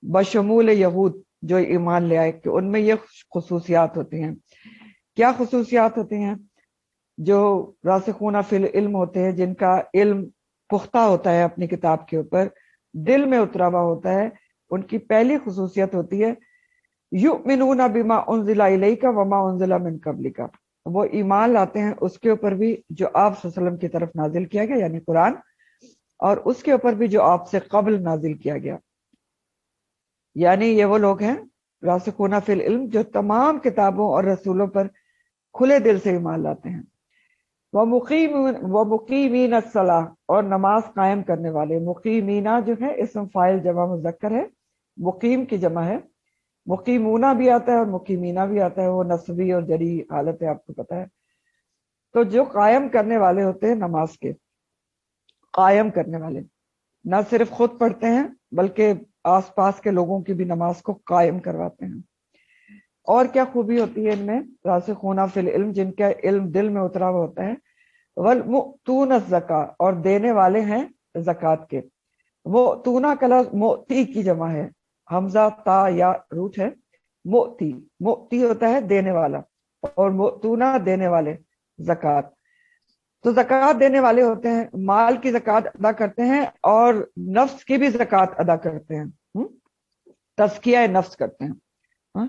بشمول یہود جو ایمان لے آئے، کہ ان میں یہ خصوصیات ہوتی ہیں۔ کیا خصوصیات ہوتی ہیں؟ جو راسخون فی العلم ہوتے ہیں، جن کا علم پختہ ہوتا ہے اپنی کتاب کے اوپر، دل میں اترا ہوا ہوتا ہے، ان کی پہلی خصوصیت ہوتی ہے یؤمنون بما انزل الیک وما انزل من قبلک، وہ ایمان لاتے ہیں اس کے اوپر بھی جو آپ صلی اللہ علیہ وسلم کی طرف نازل کیا گیا یعنی قرآن، اور اس کے اوپر بھی جو آپ سے قبل نازل کیا گیا۔ یعنی یہ وہ لوگ ہیں راسخون فی العلم جو تمام کتابوں اور رسولوں پر کھلے دل سے ایمان لاتے ہیں۔ ومقیمین الصلاۃ، اور نماز قائم کرنے والے۔ مقیمینہ جو ہے اسم فاعل جمع مذکر ہے، مقیم کی جمع ہے، مقیمونہ بھی آتا ہے اور مقیمینہ بھی آتا ہے، وہ نصبی اور جری حالت ہے، آپ کو پتا ہے۔ تو جو قائم کرنے والے ہوتے ہیں نماز کے، قائم کرنے والے نہ صرف خود پڑھتے ہیں بلکہ آس پاس کے لوگوں کی بھی نماز کو قائم کرواتے ہیں۔ اور کیا خوبی ہوتی ہے ان میں؟ راسخون فی العلم، جن کا علم دل میں اترا ہوا ہوتا ہے، والمؤتون الزکاۃ، اور دینے والے ہیں زکوٰۃ کے۔ وہ تونا کا لفظ موتی کی جمع ہے، حمزہ تا یا روٹ ہے، موتی، موتی ہوتا ہے دینے والا، اور موتونا دینے والے زکوٰۃ۔ تو زکوٰۃ دینے والے ہوتے ہیں، مال کی زکوٰۃ ادا کرتے ہیں اور نفس کی بھی زکوٰۃ ادا کرتے ہیں، تزکیہ نفس کرتے ہیں۔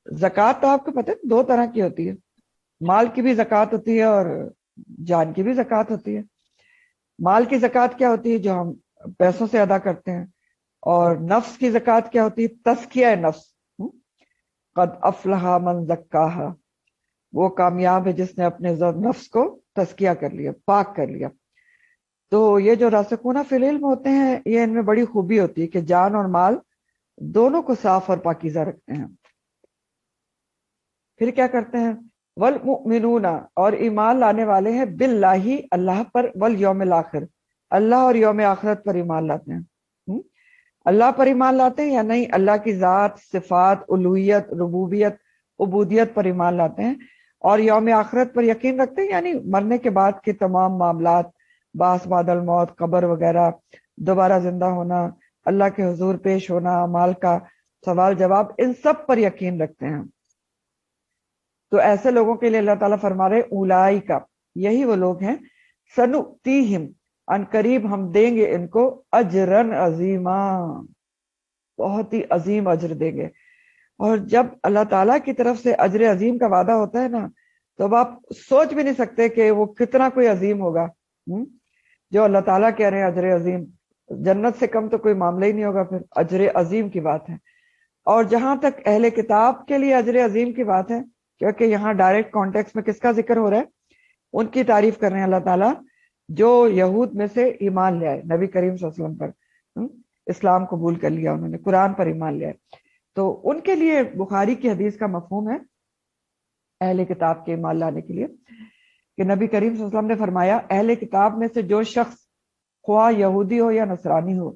زکوٰۃ تو آپ کو پتہ ہے 2 طرح کی ہوتی ہے، مال کی بھی زکوٰۃ ہوتی ہے اور جان کی بھی زکوٰۃ ہوتی ہے۔ مال کی زکوٰۃ کیا ہوتی ہے؟ جو ہم پیسوں سے ادا کرتے ہیں، اور نفس کی زکوٰۃ کیا ہوتی ہے؟ تزکیہ نفس۔ قد افلح من زکاہا، وہ کامیاب ہے جس نے اپنے نفس کو تزکیہ کر لیا، پاک کر لیا۔ تو یہ جو راسخون فی العلم ہوتے ہیں، یہ ان میں بڑی خوبی ہوتی ہے کہ جان اور مال دونوں کو صاف اور پاکیزہ رکھتے ہیں۔ پھر کیا کرتے ہیں؟ والمؤمنون، اور ایمان لانے والے ہیں، باللہ، اللہ پر، والیوم الاخر، اللہ اور یوم آخرت پر ایمان لاتے ہیں۔ اللہ پر ایمان لاتے ہیں یا نہیں؟ اللہ کی ذات، صفات، الوہیت، ربوبیت، عبودیت پر ایمان لاتے ہیں، اور یوم آخرت پر یقین رکھتے ہیں، یعنی مرنے کے بعد کے تمام معاملات، بعث بعد الموت، قبر وغیرہ، دوبارہ زندہ ہونا، اللہ کے حضور پیش ہونا، اعمال کا سوال جواب، ان سب پر یقین رکھتے ہیں۔ تو ایسے لوگوں کے لیے اللہ تعالیٰ فرما رہے اولئک، یہی وہ لوگ ہیں، سنؤتیہم، ان قریب ہم دیں گے ان کو، اجرن عظیما، بہت ہی عظیم اجر دیں گے۔ اور جب اللہ تعالیٰ کی طرف سے اجر عظیم کا وعدہ ہوتا ہے نا، تو اب آپ سوچ بھی نہیں سکتے کہ وہ کتنا کوئی عظیم ہوگا۔ جو اللہ تعالیٰ کہہ رہے ہیں اجر عظیم، جنت سے کم تو کوئی معاملہ ہی نہیں ہوگا، پھر اجر عظیم کی بات ہے۔ اور جہاں تک اہل کتاب کے لیے اجر عظیم کی بات ہے، کیونکہ یہاں ڈائریکٹ کانٹیکس میں کس کا ذکر ہو رہا ہے؟ ان کی تعریف کر رہے ہیں اللہ تعالیٰ جو یہود میں سے ایمان لے آئے نبی کریم صلی اللہ علیہ وسلم پر، اسلام قبول کر لیا انہوں نے، قرآن پر ایمان لے آئے. تو ان کے لیے بخاری کی حدیث کا مفہوم ہے اہل کتاب کے ایمان لانے کے لیے کہ نبی کریم صلی اللہ علیہ وسلم نے فرمایا اہل کتاب میں سے جو شخص خواہ یہودی ہو یا نصرانی ہو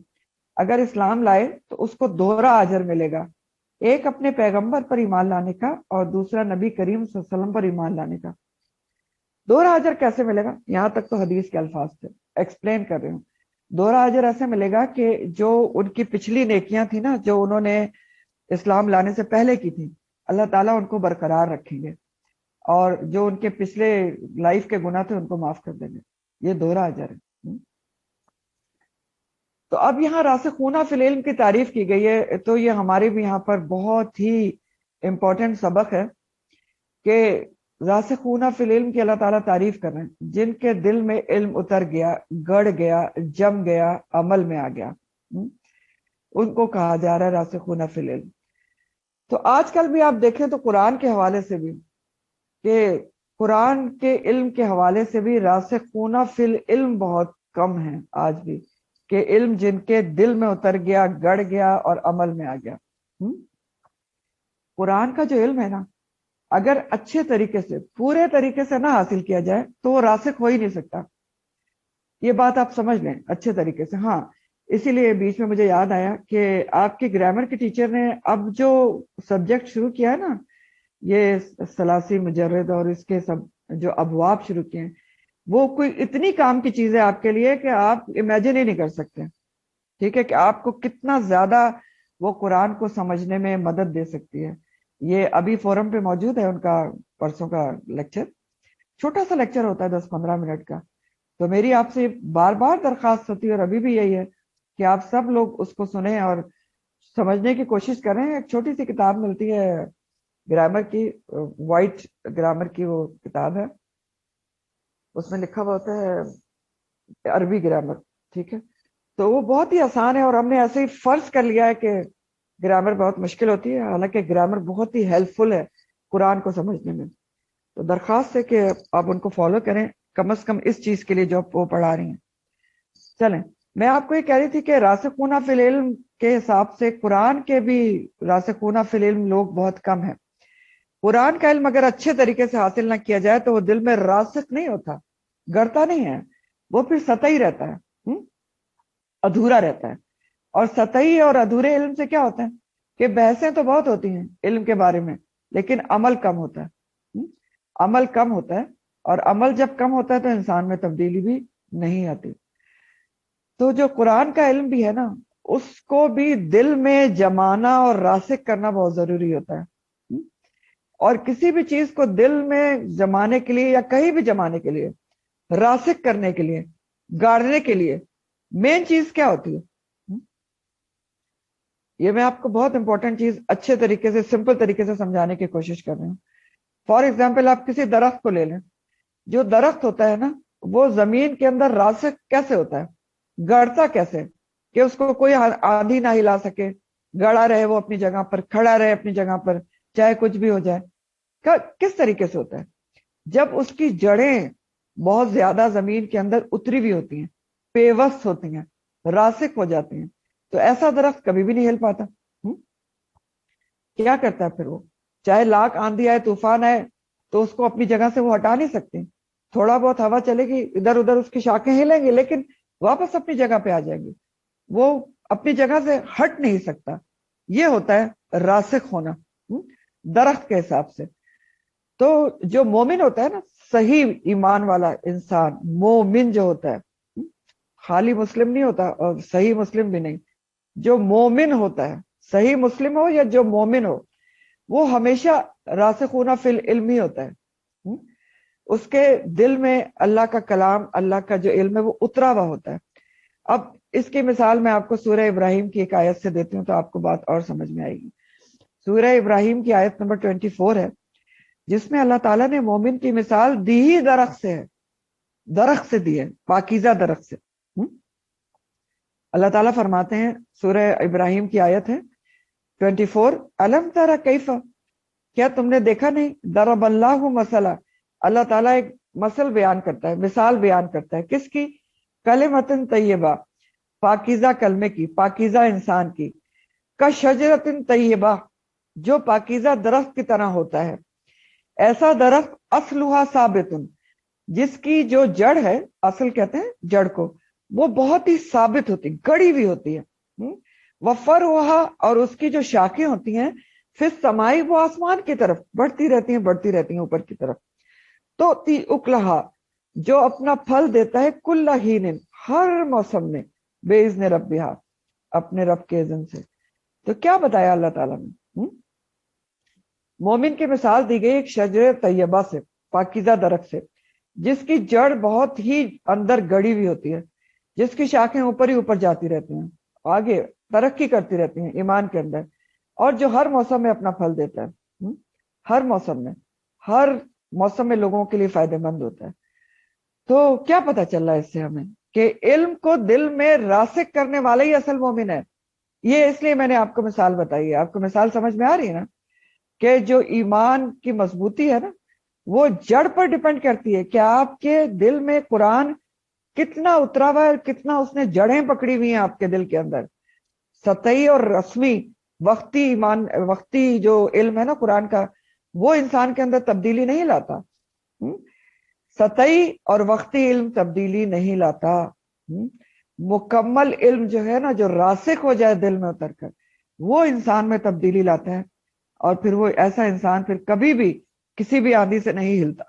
اگر اسلام لائے تو اس کو دوہرا اجر ملے گا، ایک اپنے پیغمبر پر ایمان لانے کا اور دوسرا نبی کریم صلی اللہ علیہ وسلم پر ایمان لانے کا. دوہرا اجر کیسے ملے گا؟ یہاں تک تو حدیث کے الفاظ تھے، ایکسپلین کر رہی ہوں. دوہرا اجر ایسے ملے گا کہ جو ان کی پچھلی نیکیاں تھیں نا، جو انہوں نے اسلام لانے سے پہلے کی تھی، اللہ تعالیٰ ان کو برقرار رکھیں گے، اور جو ان کے پچھلے لائف کے گناہ تھے ان کو معاف کر دیں گے. یہ دوہرا اجر ہے. تو اب یہاں راسخون فی العلم کی تعریف کی گئی ہے، تو یہ ہمارے بھی یہاں پر بہت ہی امپورٹنٹ سبق ہے کہ راسخون فی العلم کی اللہ تعالیٰ تعریف کر رہے ہیں جن کے دل میں علم اتر گیا، گڑ گیا، جم گیا، عمل میں آ گیا، ان کو کہا جا رہا ہے راسخون فی العلم. تو آج کل بھی آپ دیکھیں تو قرآن کے حوالے سے بھی، کہ قرآن کے علم کے حوالے سے بھی راسخون فی العلم بہت کم ہیں آج بھی، کہ علم جن کے دل میں اتر گیا، گڑ گیا اور عمل میں آ گیا. قرآن کا جو علم ہے نا، اگر اچھے طریقے سے، پورے طریقے سے نہ حاصل کیا جائے تو وہ راسخ ہو ہی نہیں سکتا. یہ بات آپ سمجھ لیں اچھے طریقے سے. ہاں، اسی لیے بیچ میں مجھے یاد آیا کہ آپ کے گرامر کے ٹیچر نے اب جو سبجیکٹ شروع کیا ہے نا، یہ ثلاثی مجرد اور اس کے سب جو ابواب شروع کیے ہیں، وہ کوئی اتنی کام کی چیز ہے آپ کے لیے کہ آپ امیجن ہی نہیں کر سکتے. ٹھیک ہے، کہ آپ کو کتنا زیادہ وہ قرآن کو سمجھنے میں مدد دے سکتی ہے. یہ ابھی فورم پہ موجود ہے ان کا پرسوں کا لیکچر، چھوٹا سا لیکچر ہوتا ہے 10-15 منٹ کا. تو میری آپ سے بار بار درخواست ہوتی ہے اور ابھی بھی یہی ہے کہ آپ سب لوگ اس کو سنیں اور سمجھنے کی کوشش کریں. ایک چھوٹی سی کتاب ملتی ہے گرامر کی، وائٹ گرامر کی وہ کتاب ہے، اس میں لکھا ہوا ہوتا ہے عربی گرامر. ٹھیک ہے، تو وہ بہت ہی آسان ہے، اور ہم نے ایسے ہی فرض کر لیا ہے کہ گرامر بہت مشکل ہوتی ہے، حالانکہ گرامر بہت ہی ہیلپ فل ہے قرآن کو سمجھنے میں. تو درخواست ہے کہ آپ ان کو فالو کریں کم از کم اس چیز کے لیے جو آپ وہ پڑھا رہی ہیں. چلیں، میں آپ کو یہ کہہ رہی تھی کہ راسخون فی العلم کے حساب سے قرآن کے بھی راسخون فی العلم لوگ بہت کم ہیں. قرآن کا علم اگر اچھے طریقے سے حاصل نہ کیا جائے تو وہ دل میں راسخ نہیں ہوتا، گڑتا نہیں ہے، وہ پھر سطحی رہتا ہے، ادھورا رہتا ہے. اور سطحی اور ادھورے علم سے کیا ہوتا ہے کہ بحثیں تو بہت ہوتی ہیں علم کے بارے میں، لیکن عمل کم ہوتا ہے. عمل کم ہوتا ہے، اور عمل جب کم ہوتا ہے تو انسان میں تبدیلی بھی نہیں آتی. تو جو قرآن کا علم بھی ہے نا، اس کو بھی دل میں جمانا اور راسخ کرنا بہت ضروری ہوتا ہے. اور کسی بھی چیز کو دل میں جمانے کے لیے یا کہیں بھی جمانے کے لیے، راسخ کرنے کے لیے، گاڑنے کے لیے مین چیز کیا ہوتی ہے؟ یہ میں آپ کو بہت امپورٹنٹ چیز اچھے طریقے سے، سمپل طریقے سے سمجھانے کی کوشش کر رہی ہوں. فار ایگزامپل آپ کسی درخت کو لے لیں. جو درخت ہوتا ہے نا، وہ زمین کے اندر راسخ کیسے ہوتا ہے، گڑتا کیسے کہ اس کو کوئی آندھی نہ ہلا سکے، گڑا رہے وہ اپنی جگہ پر، کھڑا رہے اپنی جگہ پر، چاہے کچھ بھی ہو جائے. کس طریقے سے ہوتا ہے؟ جب اس کی جڑیں بہت زیادہ زمین کے اندر اتری ہوئی ہوتی ہیں، پیوست ہوتی ہیں، راسخ ہو جاتی ہیں. تو ایسا درخت کبھی بھی نہیں ہل پاتا. کیا کرتا ہے پھر وہ؟ چاہے لاکھ آندھی آئے، طوفان آئے، تو اس کو اپنی جگہ سے وہ ہٹا نہیں سکتے. تھوڑا بہت ہوا چلے گی، ادھر ادھر اس کی شاخیں ہلیں گی، لیکن واپس اپنی جگہ پہ آ جائیں گی. وہ اپنی جگہ سے ہٹ نہیں سکتا. یہ ہوتا ہے راسخ ہونا درخت کے حساب سے. تو جو مومن ہوتا ہے نا، صحیح ایمان والا انسان، مومن جو ہوتا ہے، خالی مسلم نہیں ہوتا اور صحیح مسلم بھی نہیں، جو مومن ہوتا ہے، صحیح مسلم ہو یا جو مومن ہو، وہ ہمیشہ راسخون فی العلم ہی ہوتا ہے. اس کے دل میں اللہ کا کلام، اللہ کا جو علم ہے وہ اترا ہوا ہوتا ہے. اب اس کی مثال میں آپ کو سورہ ابراہیم کی ایک آیت سے دیتی ہوں تو آپ کو بات اور سمجھ میں آئے گی. سورہ ابراہیم کی آیت نمبر 24 ہے، جس میں اللہ تعالیٰ نے مومن کی مثال دی ہی درخت سے ہے، درخت سے دی ہے، پاکیزہ درخت سے. اللہ تعالیٰ فرماتے ہیں، سورہ ابراہیم کی آیت ہے 24، الم ترى کیف، کیا تم نے دیکھا نہیں، ضرب اللہ مثلا، اللہ تعالیٰ ایک مسل بیان کرتا ہے، مثال بیان کرتا ہے کس کی؟ کلمتن طیبہ، پاکیزہ کلمے کی، پاکیزہ انسان کی، کا شجرتن طیبہ، جو پاکیزہ درخت کی طرح ہوتا ہے، ایسا درخت اصلها ثابتن، جس کی جو جڑ ہے، اصل کہتے ہیں جڑ کو، وہ بہت ہی ثابت ہوتی، گڑی ہوئی ہوتی ہے، وفرعھا، اور اس کی جو شاخیں ہوتی ہیں، فی السماء، وہ آسمان کی طرف بڑھتی رہتی ہیں، بڑھتی رہتی ہیں اوپر کی طرف، تو تی اکلہا، جو اپنا پھل دیتا ہے، کل حین، ہر موسم میں، بے اذن ربہا، اپنے رب کے اذن سے۔ تو کیا بتایا اللہ تعالیٰ نے؟ مومن کی مثال دی گئی ایک شجر طیبہ سے، پاکیزہ درخت سے، جس کی جڑ بہت ہی اندر گڑی ہوئی ہوتی ہے، جس کی شاخیں اوپر ہی اوپر جاتی رہتی ہیں، آگے ترقی کرتی رہتی ہیں ایمان کے اندر، اور جو ہر موسم میں اپنا پھل دیتا ہے، ہر موسم میں لوگوں کے لیے فائدہ مند ہوتا ہے۔ تو کیا پتا چل رہا ہے اس سے ہمیں کہ علم کو دل میں راسخ کرنے والا ہی اصل مومن ہے۔ یہ اس لیے میں نے آپ کو مثال بتائی ہے، آپ کو مثال سمجھ میں آ رہی ہے نا، کہ جو ایمان کی مضبوطی ہے نا، وہ جڑ پر ڈیپینڈ کرتی ہے کہ آپ کے دل میں قرآن کتنا اترا ہوا ہے، کتنا اس نے جڑیں پکڑی ہوئی ہیں آپ کے دل کے اندر۔ سطحی اور رسمی وقتی ایمان، وقتی جو علم ہے نا قرآن کا، وہ انسان کے اندر تبدیلی نہیں لاتا۔ سطحی اور وقتی علم تبدیلی نہیں لاتا۔ مکمل علم جو ہے نا، جو راسخ ہو جائے دل میں اتر کر، وہ انسان میں تبدیلی لاتا ہے، اور پھر وہ ایسا انسان پھر کبھی بھی کسی بھی آندھی سے نہیں ہلتا،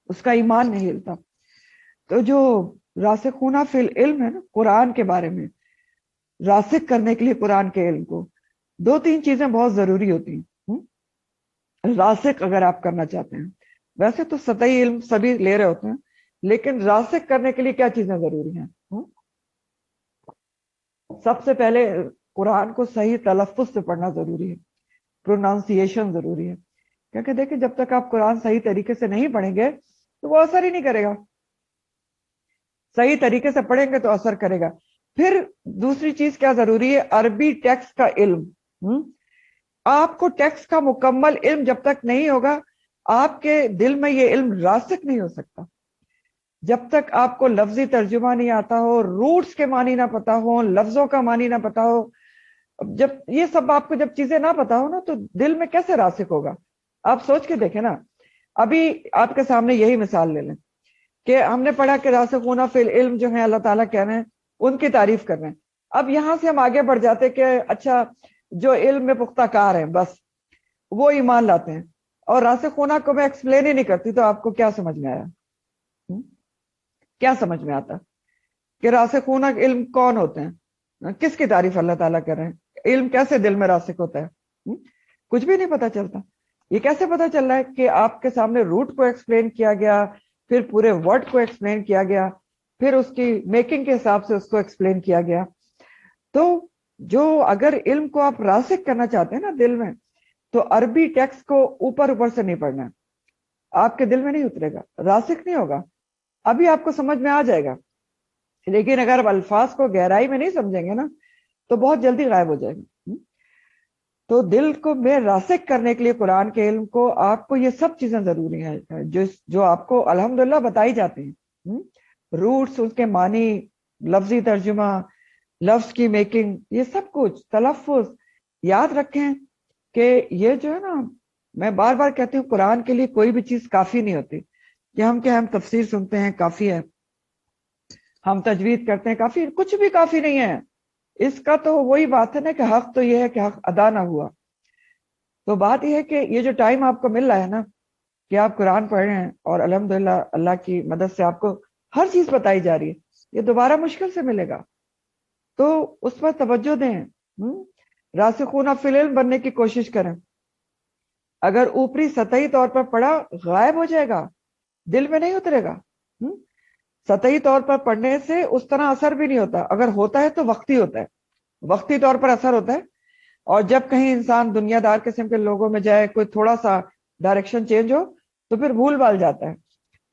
اس کا ایمان نہیں ہلتا۔ تو جو راسخون فی العلم ہے نا، قرآن کے بارے میں راسخ کرنے کے لیے قرآن کے علم کو دو تین چیزیں بہت ضروری ہوتی ہیں۔ راسخ اگر آپ کرنا چاہتے ہیں، ویسے تو سطحی علم سبھی لے رہے ہوتے ہیں، لیکن راسخ کرنے کے لیے کیا چیزیں ضروری ہیں؟ سب سے پہلے قرآن کو صحیح تلفظ سے پڑھنا ضروری ہے، پروناؤنسیشن ضروری ہے، کیونکہ دیکھیں جب تک آپ قرآن صحیح طریقے سے نہیں پڑھیں گے تو وہ اثر ہی نہیں کرے گا۔ صحیح طریقے سے پڑھیں گے تو اثر کرے گا۔ پھر دوسری چیز کیا ضروری ہے؟ عربی ٹیکسٹ کا علم۔ آپ کو ٹیکسٹ کا مکمل علم جب تک نہیں ہوگا، آپ کے دل میں یہ علم راسخ نہیں ہو سکتا۔ جب تک آپ کو لفظی ترجمہ نہیں آتا ہو، روٹس کے معنی نہ پتا ہو، لفظوں کا معنی نہ پتا ہو، جب یہ سب آپ کو جب چیزیں نہ پتا ہو نا، تو دل میں کیسے راسخ ہوگا؟ آپ سوچ کے دیکھیں نا، ابھی آپ کے سامنے یہی مثال لے لیں کہ ہم نے پڑھا کہ راسخون فی العلم جو ہیں اللہ تعالیٰ کہہ رہے ہیں، ان کی تعریف کر رہے ہیں۔ اب یہاں سے ہم آگے بڑھ جاتے کہ اچھا جو علم میں پختہ کار ہیں بس وہ ایمان لاتے ہیں، اور راسخون کو میں ایکسپلین ہی نہیں کرتی، تو آپ کو کیا سمجھ میں آیا؟ کیا سمجھ میں آتا کہ راسخون علم کون ہوتے ہیں؟ کس کی تعریف اللہ تعالیٰ کر رہے ہیں؟ علم کیسے دل میں راسخ ہوتا ہے؟ کچھ بھی نہیں پتا چلتا۔ یہ کیسے پتا چل رہا ہے کہ آپ کے سامنے روٹ کو ایکسپلین کیا گیا، پھر پورے ورڈ کو ایکسپلین کیا گیا، پھر اس کی میکنگ کے حساب سے اس کو ایکسپلین کیا گیا۔ تو جو اگر علم کو آپ راسخ کرنا چاہتے ہیں نا دل میں، تو عربی ٹیکسٹ کو اوپر اوپر سے نہیں پڑھنا، آپ کے دل میں نہیں اترے گا، راسخ نہیں ہوگا۔ ابھی آپ کو سمجھ میں آ جائے گا، لیکن اگر آپ الفاظ کو گہرائی میں نہیں سمجھیں گے نا، تو بہت جلدی غائب ہو جائے گا۔ تو دل کو میں راسخ کرنے کے لیے قرآن کے علم کو آپ کو یہ سب چیزیں ضروری ہیں جو آپ کو الحمدللہ بتائی جاتی ہیں۔ روٹس، اس کے معنی، لفظی ترجمہ، لفظ کی میکنگ، یہ سب کچھ تلفظ یاد رکھیں کہ یہ جو ہے نا، میں بار بار کہتی ہوں قرآن کے لیے کوئی بھی چیز کافی نہیں ہوتی کہ ہم تفسیر سنتے ہیں کافی ہے، ہم تجوید کرتے ہیں کافی، کچھ بھی کافی نہیں ہے۔ اس کا تو وہی بات ہے نا کہ حق تو یہ ہے کہ حق ادا نہ ہوا۔ تو بات یہ ہے کہ یہ جو ٹائم آپ کو مل رہا ہے نا کہ آپ قرآن پڑھ رہے ہیں، اور الحمدللہ اللہ کی مدد سے آپ کو ہر چیز بتائی جا رہی ہے، یہ دوبارہ مشکل سے ملے گا، تو اس پر توجہ دیں۔ راسخون فی العلم بننے کی کوشش کریں۔ اگر اوپری سطحی طور پر پڑھا، غائب ہو جائے گا، دل میں نہیں اترے گا۔ سطحی طور پر پڑھنے سے اس طرح اثر بھی نہیں ہوتا، اگر ہوتا ہے تو وقتی ہوتا ہے، وقتی طور پر اثر ہوتا ہے، اور جب کہیں انسان دنیا دار قسم کے لوگوں میں جائے، کوئی تھوڑا سا ڈائریکشن چینج ہو تو پھر بھول بھال جاتا ہے۔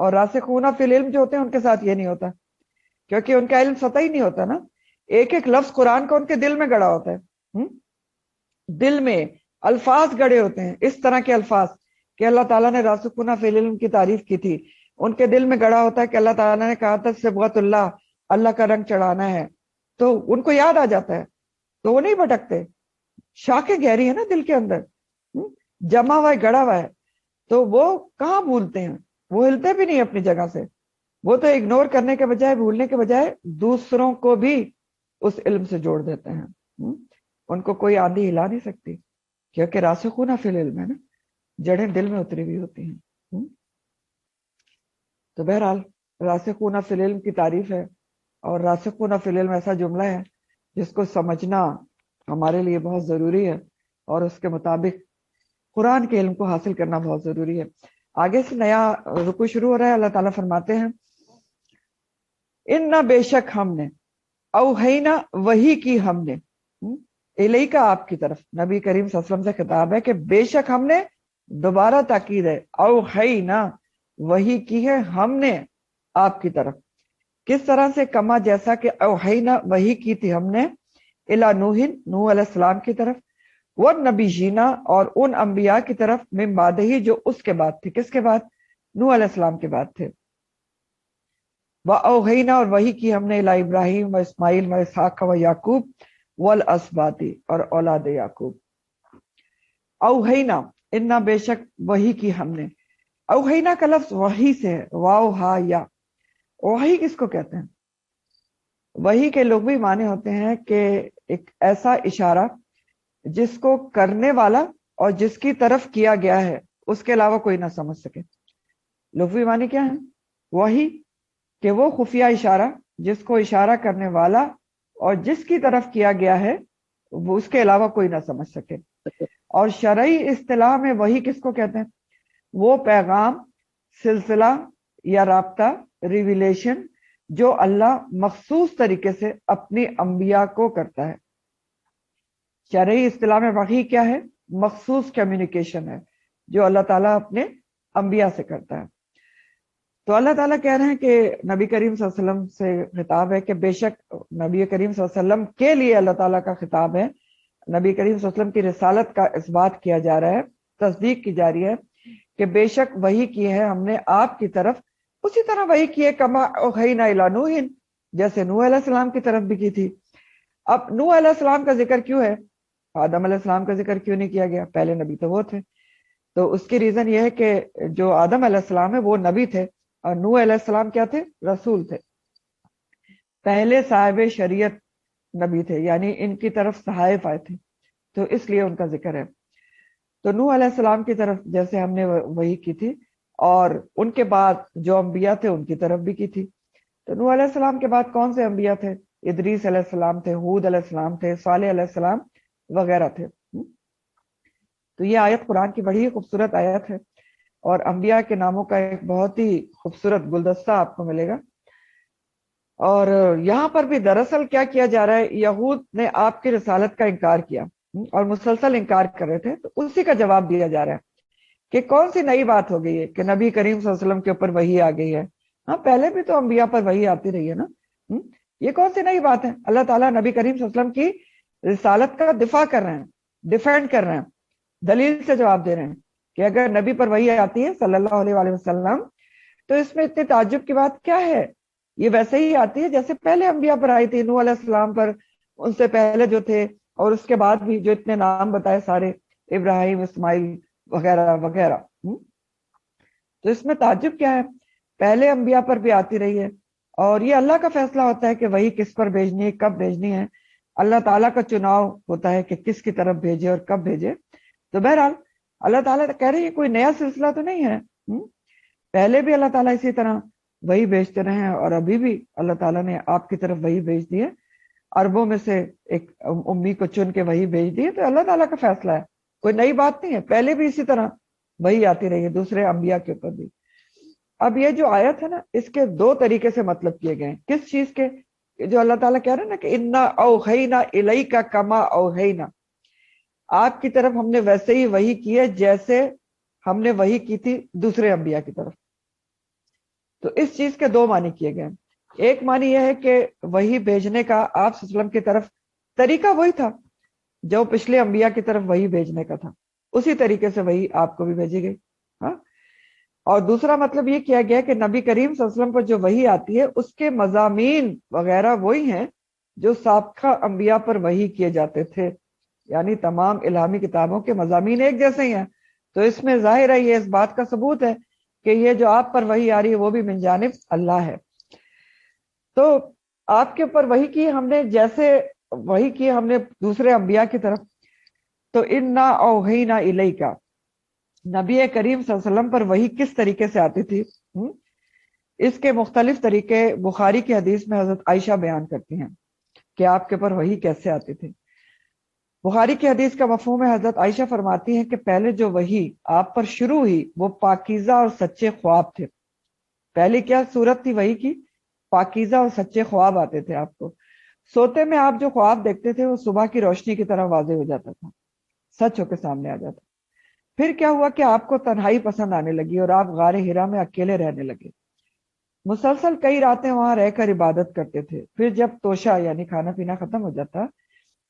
اور راسخون فی العلم جو ہوتے ہیں ان کے ساتھ یہ نہیں ہوتا، کیونکہ ان کا علم سطحی نہیں ہوتا نا، ایک ایک لفظ قرآن کا ان کے دل میں گڑا ہوتا ہے۔ دل میں الفاظ گڑے ہوتے ہیں، اس طرح کے الفاظ کہ اللہ تعالیٰ نے راسخون فی العلم کی تعریف کی تھی، ان کے دل میں گڑا ہوتا ہے کہ اللہ تعالیٰ نے کہا تھا صبغۃ اللہ، اللہ کا رنگ چڑھانا ہے، تو ان کو یاد آ جاتا ہے، تو وہ نہیں بھٹکتے. شاخیں گہری ہے نا دل کے اندر، جمع ہوا ہے، گڑا ہوا ہے، تو وہ کہاں بھولتے ہیں، وہ ہلتے بھی نہیں اپنی جگہ سے. وہ تو اگنور کرنے کے بجائے، بھولنے کے بجائے دوسروں کو بھی اس علم سے جوڑ دیتے ہیں. ان کو کوئی آندھی ہلا نہیں سکتی، کیونکہ راسخون فی العلم ہے نا، جڑیں دل میں اتری ہوئی ہوتی ہیں. تو بہرحال راسخون فی العلم کی تعریف ہے، اور راسخون فی العلم ایسا جملہ ہے جس کو سمجھنا ہمارے لیے بہت ضروری ہے، اور اس کے مطابق قرآن کے علم کو حاصل کرنا بہت ضروری ہے. آگے سے نیا رکو شروع ہو رہا ہے. اللہ تعالیٰ فرماتے ہیں اِنَّا بے شک ہم نے، اوحینا وحی کی ہم نے، الیکا آپ کی طرف، نبی کریم صلی اللہ علیہ وسلم سے خطاب ہے کہ بے شک ہم نے، دوبارہ تاکید ہے، اوحینا وحی کی ہے ہم نے آپ کی طرف. کس طرح سے؟ کما جیسا کہ اوحینا وحی کی تھی ہم نے الی نوح، نوح علیہ السلام کی طرف، والنبیین اور ان انبیاء کی طرف، من بعدہ جو اس کے بعد تھے. کس کے بعد؟ نوح علیہ السلام کے بعد تھے. وَأَوْحَيْنَا اور وحی کی ہم نے الی ابراہیم و اسماعیل و اسحاق و یعقوب والاسباط اور اولاد یعقوب. اوحینا، انا بے شک وحی کی ہم نے. اوحینا کا لفظ وحی سے ہے، واو ہا یا. وحی کس کو کہتے ہیں؟ وحی کے لغوی معنی ہوتے ہیں کہ ایک ایسا اشارہ جس کو کرنے والا اور جس کی طرف کیا گیا ہے اس کے علاوہ کوئی نہ سمجھ سکے. لغوی معنی کیا ہے؟ وحی کہ وہ خفیہ اشارہ جس کو اشارہ کرنے والا اور جس کی طرف کیا گیا ہے وہ اس کے علاوہ کوئی نہ سمجھ سکے. اور شرعی اصطلاح میں وحی کس کو کہتے ہیں؟ وہ پیغام، سلسلہ یا رابطہ، ریویلیشن جو اللہ مخصوص طریقے سے اپنی انبیاء کو کرتا ہے. شرعی اصطلاح میں وحی کیا ہے؟ مخصوص کمیونیکیشن ہے جو اللہ تعالیٰ اپنے انبیاء سے کرتا ہے. تو اللہ تعالیٰ کہہ رہے ہیں کہ نبی کریم صلی اللہ علیہ وسلم سے خطاب ہے کہ بے شک نبی کریم صلی اللہ علیہ وسلم کے لیے اللہ تعالیٰ کا خطاب ہے. نبی کریم صلی اللہ علیہ وسلم کی رسالت کا اس بات کیا جا رہا ہے، تصدیق کی جا رہی ہے کہ بے شک وحی کی ہے ہم نے آپ کی طرف، اسی طرح وحی کی ہے کما اوحینا الی نوح، جیسے نوح علیہ السلام کی طرف بھی کی تھی. اب نوح علیہ السلام کا ذکر کیوں ہے؟ آدم علیہ السلام کا ذکر کیوں نہیں کیا گیا؟ پہلے نبی تو وہ تھے. تو اس کی ریزن یہ ہے کہ جو آدم علیہ السلام ہے وہ نبی تھے، اور نوح علیہ السلام کیا تھے؟ رسول تھے. پہلے صاحب شریعت نبی تھے، یعنی ان کی طرف صحائف آئے تھے، تو اس لیے ان کا ذکر ہے. تو نوح علیہ السلام کی طرف جیسے ہم نے وحی کی تھی، اور ان کے بعد جو انبیاء تھے ان کی طرف بھی کی تھی. تو نوح علیہ السلام کے بعد کون سے انبیاء تھے؟ ادریس علیہ السلام تھے، ہود علیہ السلام تھے، صالح علیہ السلام وغیرہ تھے. تو یہ آیت قرآن کی بڑی خوبصورت آیت ہے، اور انبیاء کے ناموں کا ایک بہت ہی خوبصورت گلدستہ آپ کو ملے گا. اور یہاں پر بھی دراصل کیا کیا جا رہا ہے؟ یہود نے آپ کی رسالت کا انکار کیا اور مسلسل انکار کر رہے تھے، تو اسی کا جواب دیا جا رہا ہے کہ کون سی نئی بات ہو گئی ہے کہ نبی کریم صلی اللہ علیہ وسلم کے اوپر وحی آ گئی ہے. ہاں، پہلے بھی تو انبیاء پر وحی آتی رہی ہے نا. یہ کون سی نئی بات ہے؟ اللہ تعالیٰ نبی کریم صلی اللہ علیہ وسلم کی رسالت کا دفاع کر رہے ہیں، ڈیفینڈ کر رہے ہیں، دلیل سے جواب دے رہے ہیں کہ اگر نبی پر وحی آتی ہے صلی اللہ علیہ وآلہ وسلم تو اس میں اتنے تعجب کی بات کیا ہے؟ یہ ویسے ہی آتی ہے جیسے پہلے انبیاء پر آئی تھی، نوح علیہ السلام پر، ان سے پہلے جو تھے، اور اس کے بعد بھی جو اتنے نام بتائے سارے، ابراہیم، اسماعیل وغیرہ وغیرہ. تو اس میں تعجب کیا ہے؟ پہلے انبیاء پر بھی آتی رہی ہے، اور یہ اللہ کا فیصلہ ہوتا ہے کہ وہی کس پر بھیجنی ہے، کب بھیجنی ہے. اللہ تعالیٰ کا چناؤ ہوتا ہے کہ کس کی طرف بھیجے اور کب بھیجے. تو بہرحال اللہ تعالیٰ کہہ رہے ہیں کوئی نیا سلسلہ تو نہیں ہے. پہلے بھی اللہ تعالیٰ اسی طرح وہی بھیجتے رہے ہیں، اور ابھی بھی اللہ تعالیٰ نے آپ کی طرف وہی بھیج دی ہے. اربوں میں سے ایک امی کو چن کے وہی بھیج دی ہے. تو اللہ تعالیٰ کا فیصلہ ہے، کوئی نئی بات نہیں ہے. پہلے بھی اسی طرح وہی آتی رہی ہے دوسرے انبیاء کے اوپر بھی. اب یہ جو آیت ہے نا، اس کے دو طریقے سے مطلب کیے گئے ہیں. کس چیز کے؟ جو اللہ تعالیٰ کہہ رہے ہیں نا کہ انا اوحینا الیک کما اوحینا، آپ کی طرف ہم نے ویسے ہی وحی کی ہے جیسے ہم نے وحی کی تھی دوسرے انبیاء کی طرف. تو اس چیز کے دو معنی کیے گئے ہیں. ایک معنی یہ ہے کہ وحی بھیجنے کا آپ صلی اللہ علیہ وسلم کی طرف طریقہ وہی تھا جو پچھلے انبیاء کی طرف وحی بھیجنے کا تھا، اسی طریقے سے وحی آپ کو بھی بھیجی گئی. اور دوسرا مطلب یہ کیا گیا کہ نبی کریم صلی اللہ علیہ وسلم پر جو وحی آتی ہے اس کے مضامین وغیرہ وہی ہیں جو سابقہ انبیاء پر وحی کیے جاتے تھے، یعنی تمام الہامی کتابوں کے مضامین ایک جیسے ہی ہیں۔ تو اس میں ظاہر ہے یہ اس بات کا ثبوت ہے کہ یہ جو آپ پر وحی آ رہی ہے وہ بھی من جانب اللہ ہے۔ تو آپ کے اوپر وحی کی ہم نے، جیسے وحی کی ہم نے دوسرے انبیاء کی طرف، تو انا اوحینا الیکا، نبی کریم صلی اللہ علیہ وسلم پر وحی کس طریقے سے آتی تھی؟ اس کے مختلف طریقے بخاری کی حدیث میں حضرت عائشہ بیان کرتی ہیں کہ آپ کے پر وحی کیسے آتی تھی۔ بخاری کی حدیث کا مفہوم ہے، حضرت عائشہ فرماتی ہیں کہ پہلے جو وحی آپ پر شروع ہوئی وہ پاکیزہ اور سچے خواب تھے۔ پہلی کیا صورت تھی وحی کی؟ پاکیزہ اور سچے خواب آتے تھے آپ کو۔ سوتے میں آپ جو خواب دیکھتے تھے وہ صبح کی روشنی کی طرح واضح ہو جاتا تھا، سچ ہو کے سامنے آ جاتا۔ پھر کیا ہوا کہ آپ کو تنہائی پسند آنے لگی اور آپ غار ہرا میں اکیلے رہنے لگے، مسلسل کئی راتیں وہاں رہ کر عبادت کرتے تھے۔ پھر جب توشہ یعنی کھانا پینا ختم ہو جاتا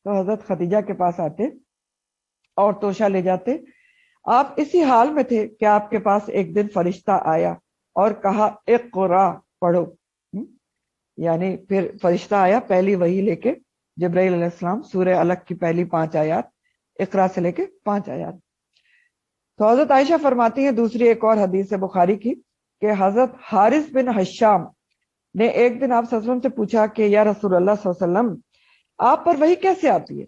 تو حضرت خدیجہ کے پاس آتے اور توشہ لے جاتے۔ آپ اسی حال میں تھے کہ آپ کے پاس ایک دن فرشتہ آیا اور کہا اقرا، پڑھو۔ یعنی پھر فرشتہ آیا پہلی وحی لے کے، جبرائیل علیہ السلام، سورہ علق کی پہلی 5 آیات، اقرا سے لے کے 5 آیات۔ تو حضرت عائشہ فرماتی ہیں دوسری ایک اور حدیث بخاری کی کہ حضرت حارث بن حشام نے ایک دن آپ صلی اللہ علیہ وسلم سے پوچھا کہ یا رسول اللہ صلی اللہ علیہ وسلم آپ پر وحی کیسے آتی ہے؟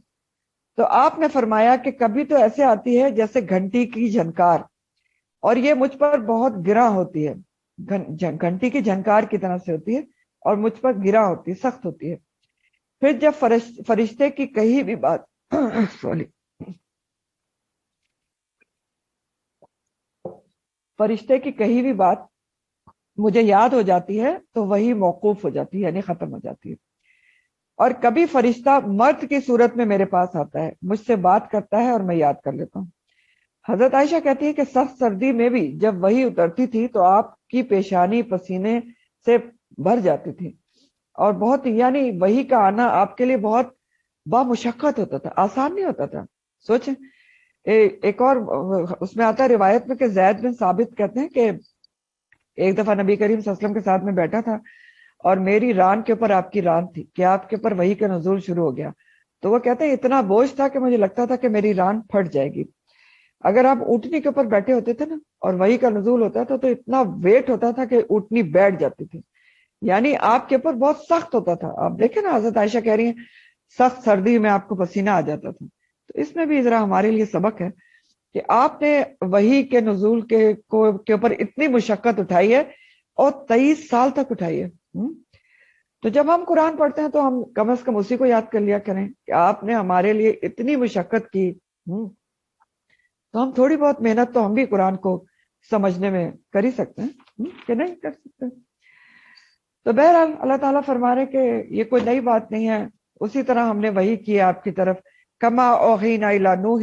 تو آپ نے فرمایا کہ کبھی تو ایسے آتی ہے جیسے گھنٹی کی جھنکار، اور یہ مجھ پر بہت گراں ہوتی ہے، گھنٹی کی جھنکار کی طرح سے ہوتی ہے اور مجھ پر گراں ہوتی ہے، سخت ہوتی ہے۔ پھر جب فرشتے کی کہی بھی بات فرشتے کی کہی بھی بات مجھے یاد ہو جاتی ہے تو وہی موقوف ہو جاتی ہے، یعنی ختم ہو جاتی ہے۔ اور کبھی فرشتہ مرد کی صورت میں میرے پاس آتا ہے، مجھ سے بات کرتا ہے اور میں یاد کر لیتا ہوں۔ حضرت عائشہ کہتی ہے کہ سخت سردی میں بھی جب وہی اترتی تھی تو آپ کی پیشانی پسینے سے بھر جاتی تھی، اور بہت، یعنی وحی کا آنا آپ کے لیے بہت بامشقت ہوتا تھا، آسان نہیں ہوتا تھا۔ سوچیں، ایک اور اس میں آتا ہے روایت میں کہ زید بن ثابت کہتے ہیں کہ ایک دفعہ نبی کریم صلی اللہ علیہ وسلم کے ساتھ میں بیٹھا تھا اور میری ران کے اوپر آپ کی ران تھی کہ آپ کے اوپر وحی کا نزول شروع ہو گیا۔ تو وہ کہتے ہیں اتنا بوجھ تھا کہ مجھے لگتا تھا کہ میری ران پھٹ جائے گی۔ اگر آپ اونٹنی کے اوپر بیٹھے ہوتے تھے نا اور وحی کا نزول ہوتا تھا تو اتنا ویٹ ہوتا تھا کہ اونٹنی بیٹھ جاتی تھی، یعنی آپ کے اوپر بہت سخت ہوتا تھا۔ آپ دیکھیں نا، حضرت عائشہ کہہ رہی ہیں سخت سردی میں آپ کو پسینہ آ جاتا تھا۔ تو اس میں بھی ذرا ہمارے لیے سبق ہے کہ آپ نے وحی کے نزول کے اوپر اتنی مشقت اٹھائی ہے اور 23 سال تک اٹھائی ہے۔ تو جب ہم قرآن پڑھتے ہیں تو ہم کم از کم اسی کو یاد کر لیا کریں کہ آپ نے ہمارے لیے اتنی مشقت کی، تو ہم تھوڑی بہت محنت تو ہم بھی قرآن کو سمجھنے میں کر ہی سکتے ہیں کہ نہیں کر سکتے۔ تو بہرحال اللہ تعالیٰ فرما رہے کہ یہ کوئی نئی بات نہیں ہے، اسی طرح ہم نے وحی کی آپ کی طرف، کما اوحینا الی نوح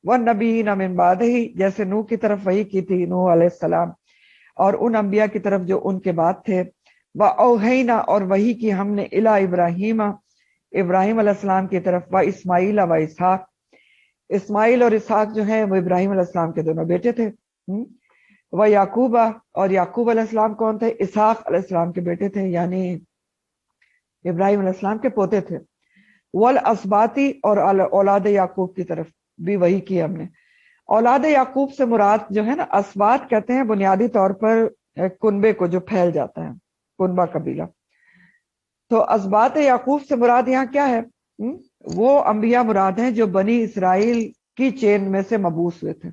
والنبیین من بعدہ، جیسے نوح کی طرف وحی کی تھی نوح علیہ السلام اور ان انبیاء کی طرف جو ان کے بعد تھے، وَأَوْحَيْنَا، اور وحی کی ہم نے الی ابراہیم، ابراہیم علیہ السلام کی طرف، وَإِسْمَاعِيلَ وَإِسْحَاقَ، اسماعیل اور اسحاق جو ہیں وہ ابراہیم علیہ السلام کے دونوں بیٹے تھے۔ وَيَعْقُوبَ، اور یعقوب علیہ السلام کون تھے؟ اسحاق علیہ السلام کے بیٹے تھے، یعنی ابراہیم علیہ السلام کے پوتے تھے۔ والاسباطی، اور اولاد یعقوب کی طرف بھی وحی کی ہم نے۔ اولاد یعقوب سے مراد جو ہے نا، اسباط کہتے ہیں بنیادی طور پر کنبے کو جو پھیل جاتا ہے، کنبہ قبیلہ۔ تو اسباط یعقوب سے مراد یہاں کیا ہے؟ وہ انبیاء مراد ہیں جو بنی اسرائیل کی چین میں سے مبعوث ہوئے تھے،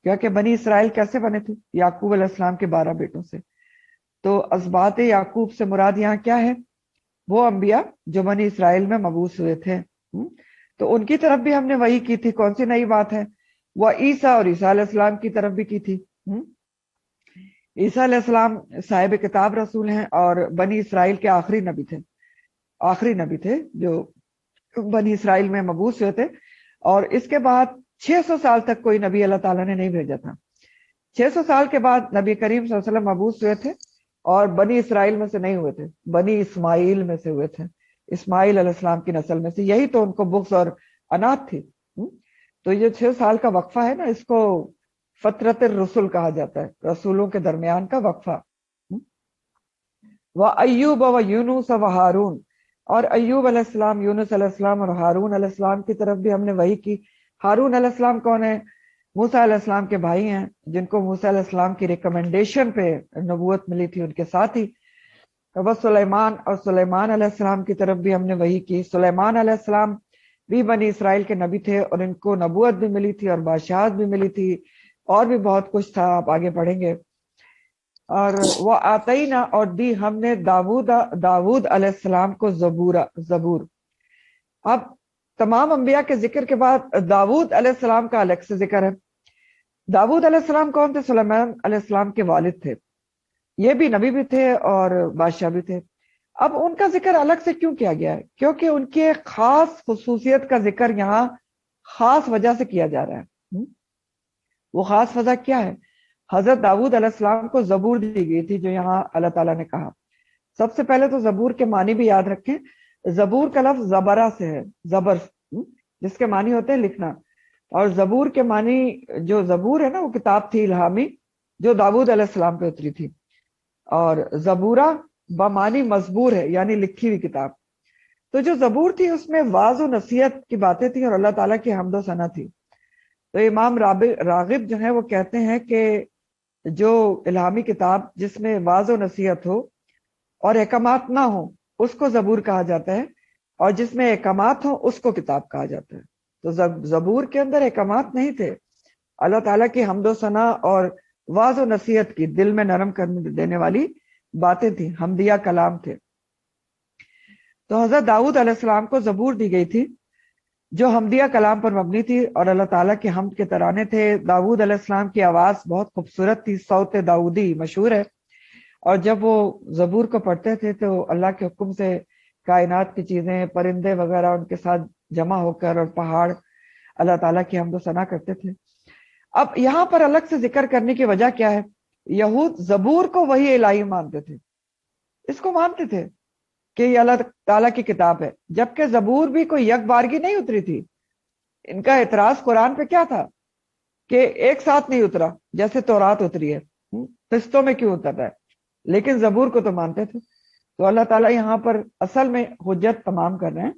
کیونکہ بنی اسرائیل کیسے بنے تھے؟ یعقوب علیہ السلام کے 12 بیٹوں سے۔ تو اسباط یعقوب سے مراد یہاں کیا ہے؟ وہ انبیاء جو بنی اسرائیل میں مبعوث ہوئے تھے۔ تو ان کی طرف بھی ہم نے وحی کی تھی، کون سی نئی بات ہے؟ وہ عیسیٰ، اور عیسیٰ علیہ السلام کی طرف بھی کی تھی۔ عیسیٰ علیہ السلام صاحب کتاب رسول ہیں اور بنی اسرائیل کے آخری نبی تھے جو بنی اسرائیل میں مبعوث ہوئے تھے، اور اس کے بعد 600 سال تک کوئی نبی اللہ تعالیٰ نے نہیں بھیجا تھا۔ 600 سال کے بعد نبی کریم صلی اللہ علیہ وسلم مبعوث ہوئے تھے، اور بنی اسرائیل میں سے نہیں ہوئے تھے، بنی اسماعیل میں سے ہوئے تھے، اسماعیل علیہ السلام کی نسل میں سے۔ یہی تو ان کو بغض اور عناد تھی۔ تو یہ 6 سال کا وقفہ ہے نا، اس کو فترت الرسل کہا جاتا ہے، رسولوں کے درمیان کا وقفہ۔ وَأَيُّوبَ وَيُونُسَ وَهَارُونَ، اور ایوب علیہ السلام، یونس علیہ السلام اور ہارون علیہ السلام کی طرف بھی ہم نے وحی کی۔ ہارون علیہ السلام کون ہے؟ موسیٰ علیہ السلام کے بھائی ہیں، جن کو موسیٰ علیہ السلام کی ریکمنڈیشن پہ نبوت ملی تھی ان کے ساتھ ہی۔ وہ سلیمان، اور سلیمان علیہ السلام کی طرف بھی ہم نے وحی کی۔ سلیمان علیہ السلام بھی بنی اسرائیل کے نبی تھے، اور ان کو نبوت بھی ملی تھی اور بادشاہت بھی ملی تھی، اور بھی بہت کچھ تھا، آپ آگے پڑھیں گے۔ اور وہ آتینا، اور دی ہم نے داود علیہ السلام کو زبور۔ اب تمام انبیاء کے ذکر کے بعد داود علیہ السلام کا الگ سے ذکر ہے۔ داود علیہ السلام کون تھے؟ سلیمان علیہ السلام کے والد تھے، یہ بھی نبی بھی تھے اور بادشاہ بھی تھے۔ اب ان کا ذکر الگ سے کیوں کیا گیا ہے؟ کیونکہ ان کی ایک خاص خصوصیت کا ذکر یہاں خاص وجہ سے کیا جا رہا ہے۔ وہ خاص وجہ کیا ہے؟ حضرت داود علیہ السلام کو زبور دی گئی تھی، جو یہاں اللہ تعالیٰ نے کہا۔ سب سے پہلے تو زبور کے معنی بھی یاد رکھیں۔ زبور کا لفظ زبرہ سے ہے، زبر، جس کے معنی ہوتے ہیں لکھنا۔ اور زبور کے معنی، جو زبور ہے نا، وہ کتاب تھی الہامی جو داود علیہ السلام پہ اتری تھی۔ اور زبورہ بمعنی مزبور ہے، یعنی لکھی ہوئی کتاب۔ تو جو زبور تھی اس میں واعظ و نصیحت کی باتیں تھیں اور اللہ تعالیٰ کی حمد و ثنا تھی۔ تو امام راغب جو ہے وہ کہتے ہیں کہ جو الہامی کتاب جس میں واعظ و نصیحت ہو اور احکامات نہ ہو اس کو زبور کہا جاتا ہے، اور جس میں احکامات ہو اس کو کتاب کہا جاتا ہے۔ تو زبور کے اندر احکامات نہیں تھے، اللہ تعالیٰ کی حمد و ثنا اور واعظ و نصیحت کی، دل میں نرم کرنے دینے والی باتیں تھیں، حمدیہ کلام تھے۔ تو حضرت داؤد علیہ السلام کو زبور دی گئی تھی جو حمدیہ کلام پر مبنی تھی اور اللہ تعالیٰ کے حمد کے ترانے تھے۔ داؤد علیہ السلام کی آواز بہت خوبصورت تھی، صوت داؤدی مشہور ہے، اور جب وہ زبور کو پڑھتے تھے تو اللہ کے حکم سے کائنات کی چیزیں، پرندے وغیرہ ان کے ساتھ جمع ہو کر، اور پہاڑ اللہ تعالیٰ کی حمد و ثنا کرتے تھے۔ اب یہاں پر الگ سے ذکر کرنے کی وجہ کیا ہے؟ یہود زبور کو وحی الہی مانتے تھے، اس کو مانتے تھے کہ یہ اللہ تعالیٰ کی کتاب ہے، جبکہ زبور بھی کوئی یک بارگی نہیں اتری تھی۔ ان کا اعتراض قرآن پہ کیا تھا کہ ایک ساتھ نہیں اترا، جیسے تورات اتری ہے، قسطوں میں کیوں اترتا ہے، لیکن زبور کو تو مانتے تھے۔ تو اللہ تعالیٰ یہاں پر اصل میں حجت تمام کر رہے ہیں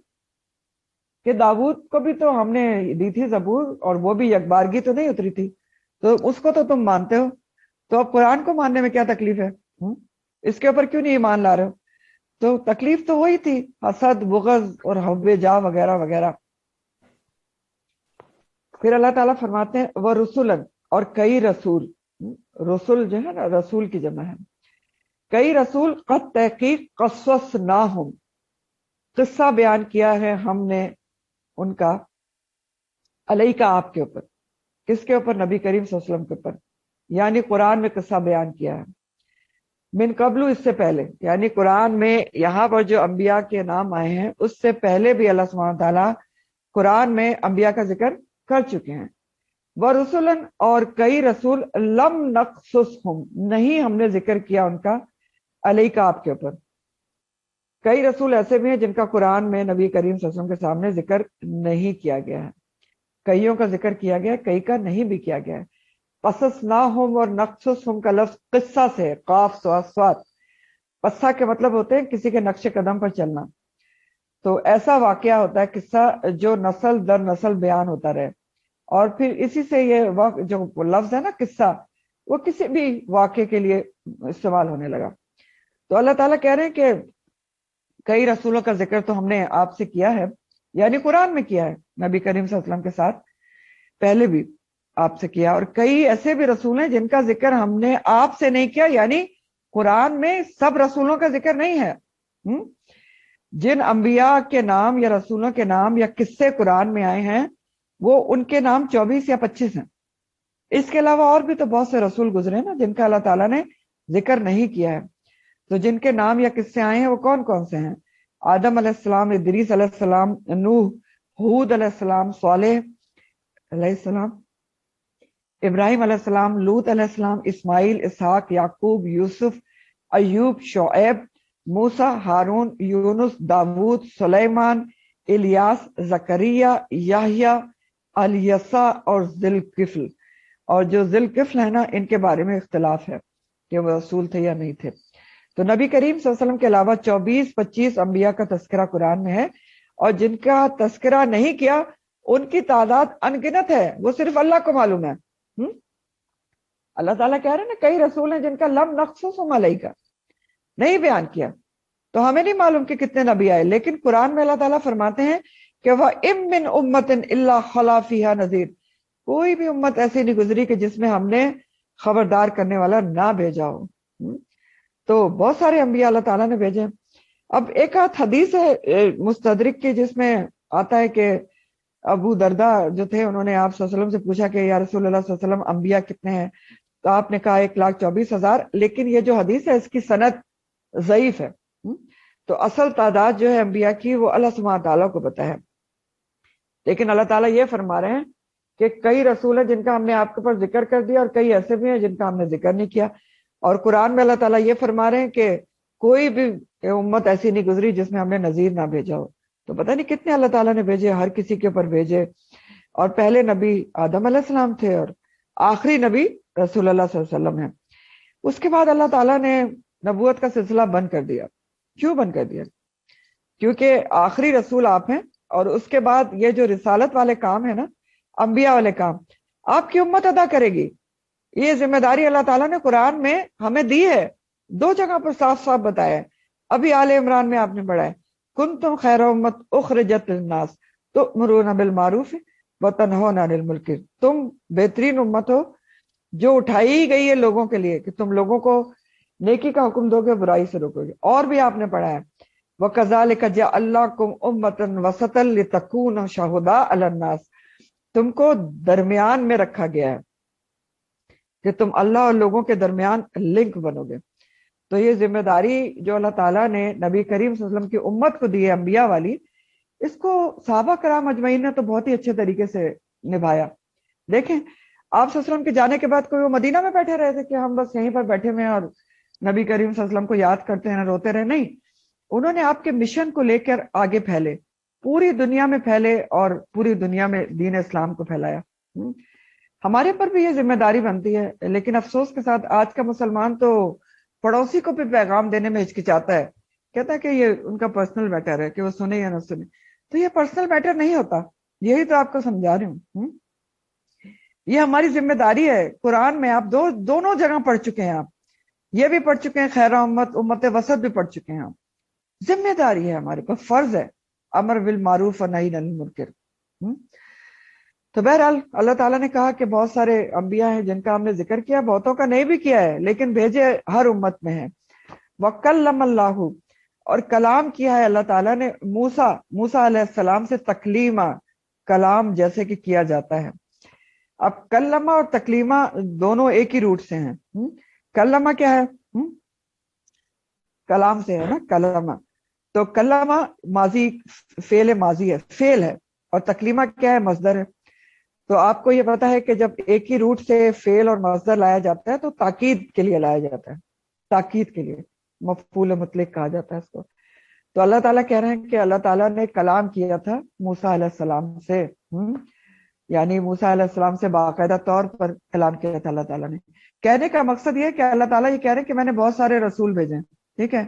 کہ داود کو بھی تو ہم نے دی تھی زبور، اور وہ بھی یک بارگی تو نہیں اتری تھی، تو اس کو تو تم مانتے ہو، تو اب قرآن کو ماننے میں کیا تکلیف ہے؟ اس کے اوپر کیوں نہیں ایمان لا رہے ہو؟ تو تکلیف تو وہی تھی، حسد، بغض اور حب جا وغیرہ وغیرہ۔ پھر اللہ تعالیٰ فرماتے ہیں وہ رسولن، اور کئی رسول، رسول جو ہے نا رسول کی جمع ہے، کئی رسول قد تحقیق قصصناہم، قصہ بیان کیا ہے ہم نے ان کا، علیہ کا آپ کے اوپر، کس کے اوپر؟ نبی کریم صلی اللہ علیہ وسلم کے اوپر، یعنی قرآن میں قصہ بیان کیا ہے، من قبل، اس سے پہلے، یعنی قرآن میں یہاں پر جو انبیاء کے نام آئے ہیں اس سے پہلے بھی اللہ سبحانہ تعالیٰ قرآن میں انبیاء کا ذکر کر چکے ہیں۔ وَرُسُلًا، اور کئی رسول، لم نقصصہم، نہیں ہم نے ذکر کیا ان کا، علیہ کا آپ کے اوپر۔ کئی رسول ایسے بھی ہیں جن کا قرآن میں نبی کریم صلی اللہ علیہ وسلم کے سامنے ذکر نہیں کیا گیا ہے، کئیوں کا ذکر کیا گیا ہے، کئی کا نہیں بھی کیا گیا ہے۔ قصصناہم اور نقصصہم کا لفظ قصہ سے، قاف صاد صاد، قصہ کے مطلب ہوتے ہیں کسی کے نقش قدم پر چلنا۔ تو ایسا واقعہ ہوتا ہے قصہ جو نسل در نسل بیان ہوتا رہے، اور پھر اسی سے یہ جو لفظ ہے نا قصہ، وہ کسی بھی واقعے کے لیے استعمال ہونے لگا۔ تو اللہ تعالیٰ کہہ رہے ہیں کہ کئی رسولوں کا ذکر تو ہم نے آپ سے کیا ہے، یعنی قرآن میں کیا ہے، نبی کریم صلی اللہ علیہ وسلم کے ساتھ پہلے بھی آپ سے کیا، اور کئی ایسے بھی رسول ہیں جن کا ذکر ہم نے آپ سے نہیں کیا، یعنی قرآن میں سب رسولوں کا ذکر نہیں ہے۔ جن انبیاء کے نام یا رسولوں کے نام یا قصے قرآن میں آئے ہیں وہ ان کے نام 24 یا 25 ہیں۔ اس کے علاوہ اور بھی تو بہت سے رسول گزرے نا جن کا اللہ تعالیٰ نے ذکر نہیں کیا ہے۔ تو جن کے نام یا قصے آئے ہیں وہ کون کون سے ہیں؟ آدم علیہ السلام، ادریس علیہ السلام، نوح، ہود علیہ السلام، صالح علیہ السلام، ابراہیم علیہ السلام، لوط علیہ السلام، اسماعیل، اسحاق، یعقوب، یوسف، ایوب، شعیب، موسیٰ، ہارون، یونس، داود، سلیمان، الیاس، زکریا، یحییٰ، الیسع اور ذوالکفل۔ اور جو ذی الکفل ہے نا ان کے بارے میں اختلاف ہے کہ وہ رسول تھے یا نہیں تھے. تو نبی کریم صلی اللہ علیہ وسلم کے علاوہ 24-25 انبیاء کا تذکرہ قرآن میں ہے، اور جن کا تذکرہ نہیں کیا ان کی تعداد انگنت ہے، وہ صرف اللہ کو معلوم ہے. اللہ تعالیٰ کہہ رہے ہیں نا کئی رسول ہیں جن کا لم نقصصہم علیک نہیں بیان کیا، تو ہمیں نہیں معلوم کہ کتنے نبی آئے. لیکن قرآن میں اللہ تعالیٰ فرماتے ہیں کہ وَإِن مِّنْ أُمَّةٍ إِلَّا خَلَا فِيهَا نَذِيرٌ، کوئی بھی امت ایسی نہیں گزری کہ جس میں ہم نے خبردار کرنے والا نہ بھیجا ہو. تو بہت سارے انبیاء اللہ تعالیٰ نے بھیجے. اب ایک آدھ حدیث ہے مستدرک کی جس میں آتا ہے کہ ابو دردہ جو تھے انہوں نے آپ صلی اللہ علیہ وسلم سے پوچھا کہ یا رسول اللہ صلی اللہ علیہ وسلم انبیاء کتنے ہیں؟ تو آپ نے کہا 1,24,000. لیکن یہ جو حدیث ہے اس کی سند ضعیف ہے. تو اصل تعداد جو ہے انبیاء کی وہ اللہ سبحانہ تعالیٰ کو پتہ ہے. لیکن اللہ تعالیٰ یہ فرما رہے ہیں کہ کئی رسول ہیں جن کا ہم نے آپ کے اوپر ذکر کر دیا، اور کئی ایسے بھی ہیں جن کا ہم نے ذکر نہیں کیا. اور قرآن میں اللہ تعالیٰ یہ فرما رہے ہیں کہ کوئی بھی امت ایسی نہیں گزری جس میں ہم نے نذیر نہ بھیجا ہو. تو پتہ نہیں کتنے اللہ تعالیٰ نے بھیجے، ہر کسی کے اوپر بھیجے. اور پہلے نبی آدم علیہ السلام تھے اور آخری نبی رسول اللہ صلی اللہ علیہ وسلم ہے. اس کے بعد اللہ تعالیٰ نے نبوت کا سلسلہ بند کر دیا. کیوں بند کر دیا؟ کیونکہ آخری رسول آپ ہیں، اور اس کے بعد یہ جو رسالت والے کام ہے نا، انبیاء والے کام آپ کی امت ادا کرے گی. یہ ذمہ داری اللہ تعالیٰ نے قرآن میں ہمیں دی ہے، 2 جگہ پر صاف صاف بتایا ہے. ابھی آل عمران میں آپ نے پڑھا ہے کنتم خیر امت اخرجت للناس تؤمرون بالمعروف وتنہون عن المنکر، تم بہترین امت ہو جو اٹھائی گئی ہے لوگوں کے لیے کہ تم لوگوں کو نیکی کا حکم دو گے، برائی سے روکو گے. اور بھی آپ نے پڑھا ہے وَكَذَلِكَ جَعَلْنَاكُمْ أُمَّةً وَسَطًا لِتَكُونُوا شُهَدَاءَ عَلَى النَّاسِ، تم کو درمیان میں رکھا گیا ہے کہ تم اللہ اور لوگوں کے درمیان لنک بنو گے. تو یہ ذمہ داری جو اللہ تعالیٰ نے نبی کریم صلی اللہ علیہ وسلم کی امت کو دی ہے انبیاء والی، اس کو صحابہ کرام اجمعین نے تو بہت ہی اچھے طریقے سے نبھایا. دیکھیں آپ صلی اللہ علیہ وسلم کے جانے کے بعد کوئی وہ مدینہ میں بیٹھے رہے تھے کہ ہم بس یہیں پر بیٹھے ہوئے ہیں اور نبی کریم صلی اللہ علیہ وسلم کو یاد کرتے ہیں روتے رہے؟ نہیں، انہوں نے آپ کے مشن کو لے کر آگے پھیلے، پوری دنیا میں پھیلے اور پوری دنیا میں دین اسلام کو پھیلایا. ہمارے پر بھی یہ ذمہ داری بنتی ہے. لیکن افسوس کے ساتھ آج کا مسلمان تو پڑوسی کو بھی پیغام دینے میں ہچکچاتا ہے، کہتا ہے کہ یہ ان کا پرسنل میٹر ہے کہ وہ سنے یا نہ سنے. تو یہ پرسنل میٹر نہیں ہوتا، یہی تو آپ کو سمجھا رہی ہوں. یہ ہماری ذمہ داری ہے. قرآن میں آپ دونوں جگہ پڑھ چکے ہیں، آپ یہ بھی پڑھ چکے ہیں، خیر امت امت وسط بھی پڑھ چکے ہیں. آپ ذمہ داری ہے، ہمارے پر فرض ہے امر بالمعروف و نہی عن المنکر. تو بہرحال اللہ تعالیٰ نے کہا کہ بہت سارے انبیاء ہیں جن کا ہم نے ذکر کیا، بہتوں کا نہیں بھی کیا ہے لیکن بھیجے ہر امت میں ہیں. وَكَلَّمَ اللَّهُ، اور کلام کیا ہے اللہ تعالیٰ نے موسیٰ علیہ السلام سے تکلیمہ، کلام جیسے کہ کیا جاتا ہے. اب کلمہ اور تکلیمہ دونوں ایک ہی روٹ سے ہیں. کلمہ کیا ہے؟ کلام سے ہے نا کلمہ. تو کلمہ ماضی، فعل ماضی ہے، فعل ہے. اور تکلیمہ کیا ہے؟ مصدر ہے. تو آپ کو یہ پتا ہے کہ جب ایک ہی روٹ سے فعل اور مصدر لایا جاتا ہے تو تاکید کے لیے لایا جاتا ہے، تاکید کے لیے مفعول مطلق کہا جاتا ہے اس کو. تو اللہ تعالیٰ کہہ رہے ہیں کہ اللہ تعالیٰ نے کلام کیا تھا موسیٰ علیہ السلام سے، یعنی موسیٰ علیہ السلام سے باقاعدہ طور پر کلام کیا تھا اللہ تعالیٰ نے. کہنے کا مقصد یہ ہے کہ اللہ تعالیٰ یہ کہہ رہے ہیں کہ میں نے بہت سارے رسول بھیجے ہیں، ٹھیک ہے،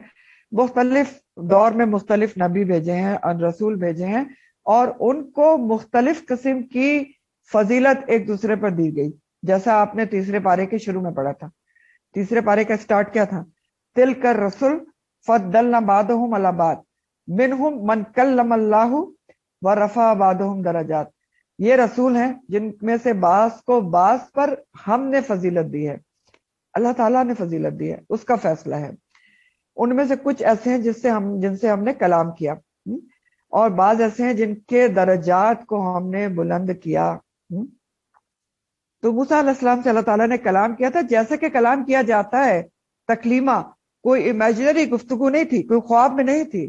مختلف دور میں مختلف نبی بھیجے ہیں اور رسول بھیجے ہیں، اور ان کو مختلف قسم کی فضیلت ایک دوسرے پر دی گئی. جیسا آپ نے تیسرے پارے کے شروع میں پڑھا تھا. تیسرے پارے کا سٹارٹ کیا تھا؟ تِلْكَ الرُّسُلُ فَضَّلْنَا بَعْضَهُمْ عَلَىٰ بَعْضٍ مِّنْهُمْ مَنْ كَلَّمَ اللَّهُ وَرَفَعَ بَعْضَهُمْ دَرَجَاتٍ. یہ رسول ہیں جن میں سے بعض کو بعض پر ہم نے فضیلت دی ہے، اللہ تعالیٰ نے فضیلت دی ہے، اس کا فیصلہ ہے. ان میں سے کچھ ایسے ہیں جن سے ہم نے کلام کیا، اور بعض ایسے ہیں جن کے درجات کو ہم نے بلند کیا. تو موسیٰ علیہ السلام سے اللہ تعالیٰ نے کلام کیا تھا جیسے کہ کلام کیا جاتا ہے. تکلیمہ کوئی امیجنری گفتگو نہیں تھی، کوئی خواب میں نہیں تھی،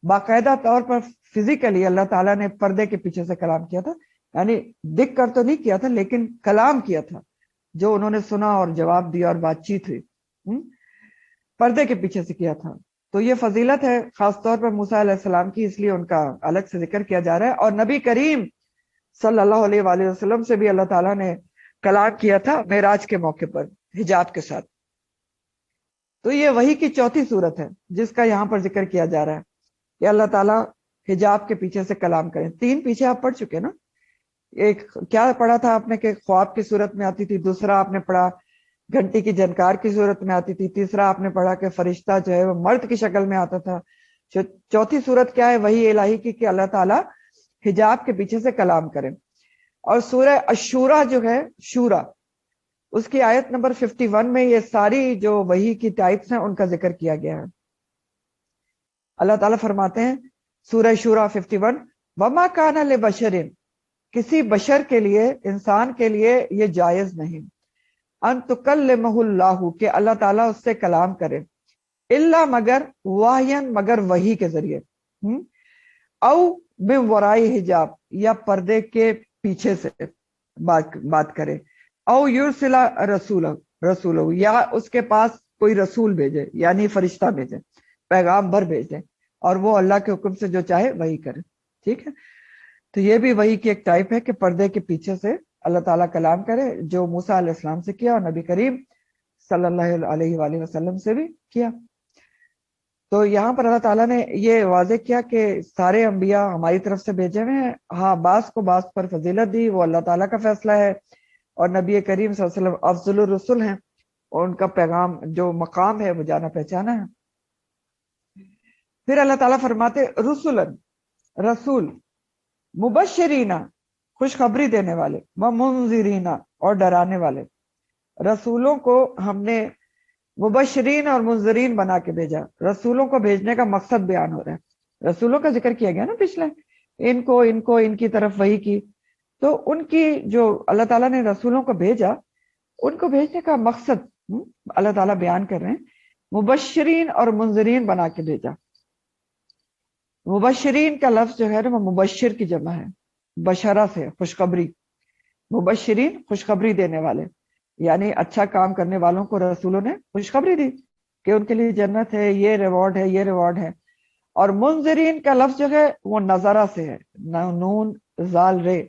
باقاعدہ طور پر فزیکلی اللہ تعالیٰ نے پردے کے پیچھے سے کلام کیا تھا. یعنی دکھ کر تو نہیں کیا تھا لیکن کلام کیا تھا، جو انہوں نے سنا اور جواب دیا اور بات چیت ہوئی، پردے کے پیچھے سے کیا تھا. تو یہ فضیلت ہے خاص طور پر موسیٰ علیہ السلام کی، اس لیے ان کا الگ سے ذکر کیا جا رہا ہے. اور نبی کریم صلی اللہ علیہ وآلہ وسلم سے بھی اللہ تعالیٰ نے کلام کیا تھا معراج کے موقع پر حجاب کے ساتھ. تو یہ وحی کی چوتھی صورت ہے جس کا یہاں پر ذکر کیا جا رہا ہے کہ اللہ تعالیٰ حجاب کے پیچھے سے کلام کریں. 3 پیچھے آپ پڑھ چکے نا. ایک کیا پڑھا تھا آپ نے کہ خواب کی صورت میں آتی تھی, دوسرا آپ نے پڑھا گھنٹی کی جھنکار کی صورت میں آتی تھی, تیسرا آپ نے پڑھا کہ فرشتہ جو ہے وہ مرد کی شکل میں آتا تھا. چوتھی صورت کیا ہے؟ وحی الہی کی کہ اللہ تعالیٰ حجاب کے پیچھے سے کلام کریں. اور سورہ الشورى جو ہے, شورا, اس کی آیت نمبر 51 میں یہ ساری جو وحی کی ٹائپس ہیں ان کا ذکر کیا گیا ہے. اللہ تعالیٰ فرماتے ہیں سورہ شورا 51, وما کان لبشر, کسی بشر کے لیے, انسان کے لیے یہ جائز نہیں, ان تکلمہ اللہ, کہ اللہ تعالیٰ اس سے کلام کرے, الا مگر واہین, مگر وحی کے ذریعے, او من ورائی حجاب, یا پردے کے پیچھے سے بات کرے, او یرسل رسول, یا اس کے پاس کوئی رسول بھیجے, یعنی فرشتہ بھیجے, پیغام بھر بھیجے, اور وہ اللہ کے حکم سے جو چاہے وہی کرے. ٹھیک ہے, تو یہ بھی وحی کی ایک ٹائپ ہے کہ پردے کے پیچھے سے اللہ تعالیٰ کلام کرے, جو موسیٰ علیہ السلام سے کیا اور نبی کریم صلی اللہ علیہ وآلہ وسلم سے بھی کیا. تو یہاں پر اللہ تعالیٰ نے یہ واضح کیا کہ سارے انبیاء ہماری طرف سے بھیجے ہوئے ہیں. ہاں, بعض کو بعض پر فضیلت دی, وہ اللہ تعالیٰ کا فیصلہ ہے, اور نبی کریم صلی اللہ علیہ وسلم افضل الرسل ہیں, اور ان کا پیغام جو مقام ہے وہ جانا پہچانا ہے. پھر اللہ تعالیٰ فرماتے رسولن, رسول, مبشرین, خوشخبری دینے والے, ومنذرین, اور ڈرانے والے. رسولوں کو ہم نے مبشرین اور منذرین بنا کے بھیجا. رسولوں کو بھیجنے کا مقصد بیان ہو رہا ہے, رسولوں کا ذکر کیا گیا نا پچھلے, ان کی طرف وحی کی, تو ان کی جو اللہ تعالیٰ نے رسولوں کو بھیجا, ان کو بھیجنے کا مقصد اللہ تعالیٰ بیان کر رہے ہیں. مبشرین اور منذرین بنا کے بھیجا. مبشرین کا لفظ جو ہے نا وہ مبشر کی جمع ہے, بشرہ سے, خوشخبری. مبشرین خوشخبری دینے والے, یعنی اچھا کام کرنے والوں کو رسولوں نے خوشخبری دی کہ ان کے لیے جنت ہے, یہ ریوارڈ ہے, یہ ریوارڈ ہے. اور منذرین کا لفظ جو ہے وہ نظرہ سے ہے, نون زال رے,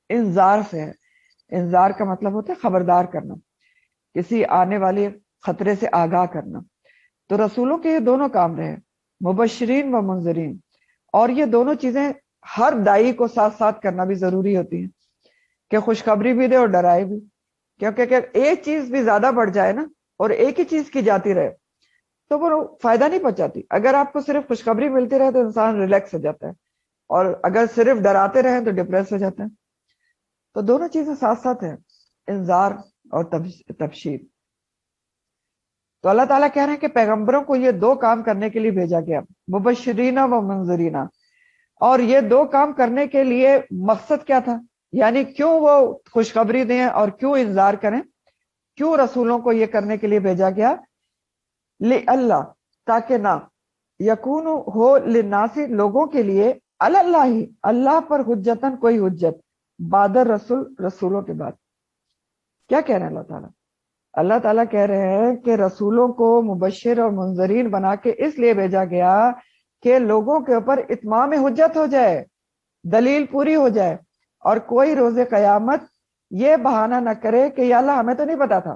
انذار سے ہے. انذار کا مطلب ہوتا ہے خبردار کرنا, کسی آنے والے خطرے سے آگاہ کرنا. تو رسولوں کے یہ دونوں کام رہے, مبشرین و منذرین. اور یہ دونوں چیزیں ہر دائی کو ساتھ ساتھ کرنا بھی ضروری ہوتی ہیں, کہ خوشخبری بھی دے اور ڈرائے بھی. کیونکہ اگر ایک چیز بھی زیادہ بڑھ جائے نا, اور ایک ہی چیز کی جاتی رہے, تو وہ فائدہ نہیں پہنچاتی. اگر آپ کو صرف خوشخبری ملتی رہے تو انسان ریلیکس ہو جاتا ہے, اور اگر صرف ڈراتے رہیں تو ڈپریس ہو جاتا ہے. تو دونوں چیزیں ساتھ ساتھ ہیں, انذار اور تبشیر. تو اللہ تعالیٰ کہہ رہے ہیں کہ پیغمبروں کو یہ 2 کام کرنے کے لیے بھیجا گیا, مبشرین و منذرین. اور یہ 2 کام کرنے کے لیے مقصد کیا تھا, یعنی کیوں وہ خوشخبری دیں اور کیوں انذار کریں, کیوں رسولوں کو یہ کرنے کے لیے بھیجا گیا؟ اللہ, تاکہ نہ, یکون ہو للناس, لوگوں کے لیے, اللہ, اللہ پر حجتن, کوئی حجت, بعد رسول, رسولوں کے بعد. کیا کہہ رہے ہیں اللہ تعالیٰ؟ اللہ تعالیٰ کہہ رہے ہیں کہ رسولوں کو مبشر اور منذرین بنا کے اس لیے بھیجا گیا کہ لوگوں کے اوپر اتمام حجت ہو جائے, دلیل پوری ہو جائے, اور کوئی روز قیامت یہ بہانہ نہ کرے کہ یا اللہ ہمیں تو نہیں پتا تھا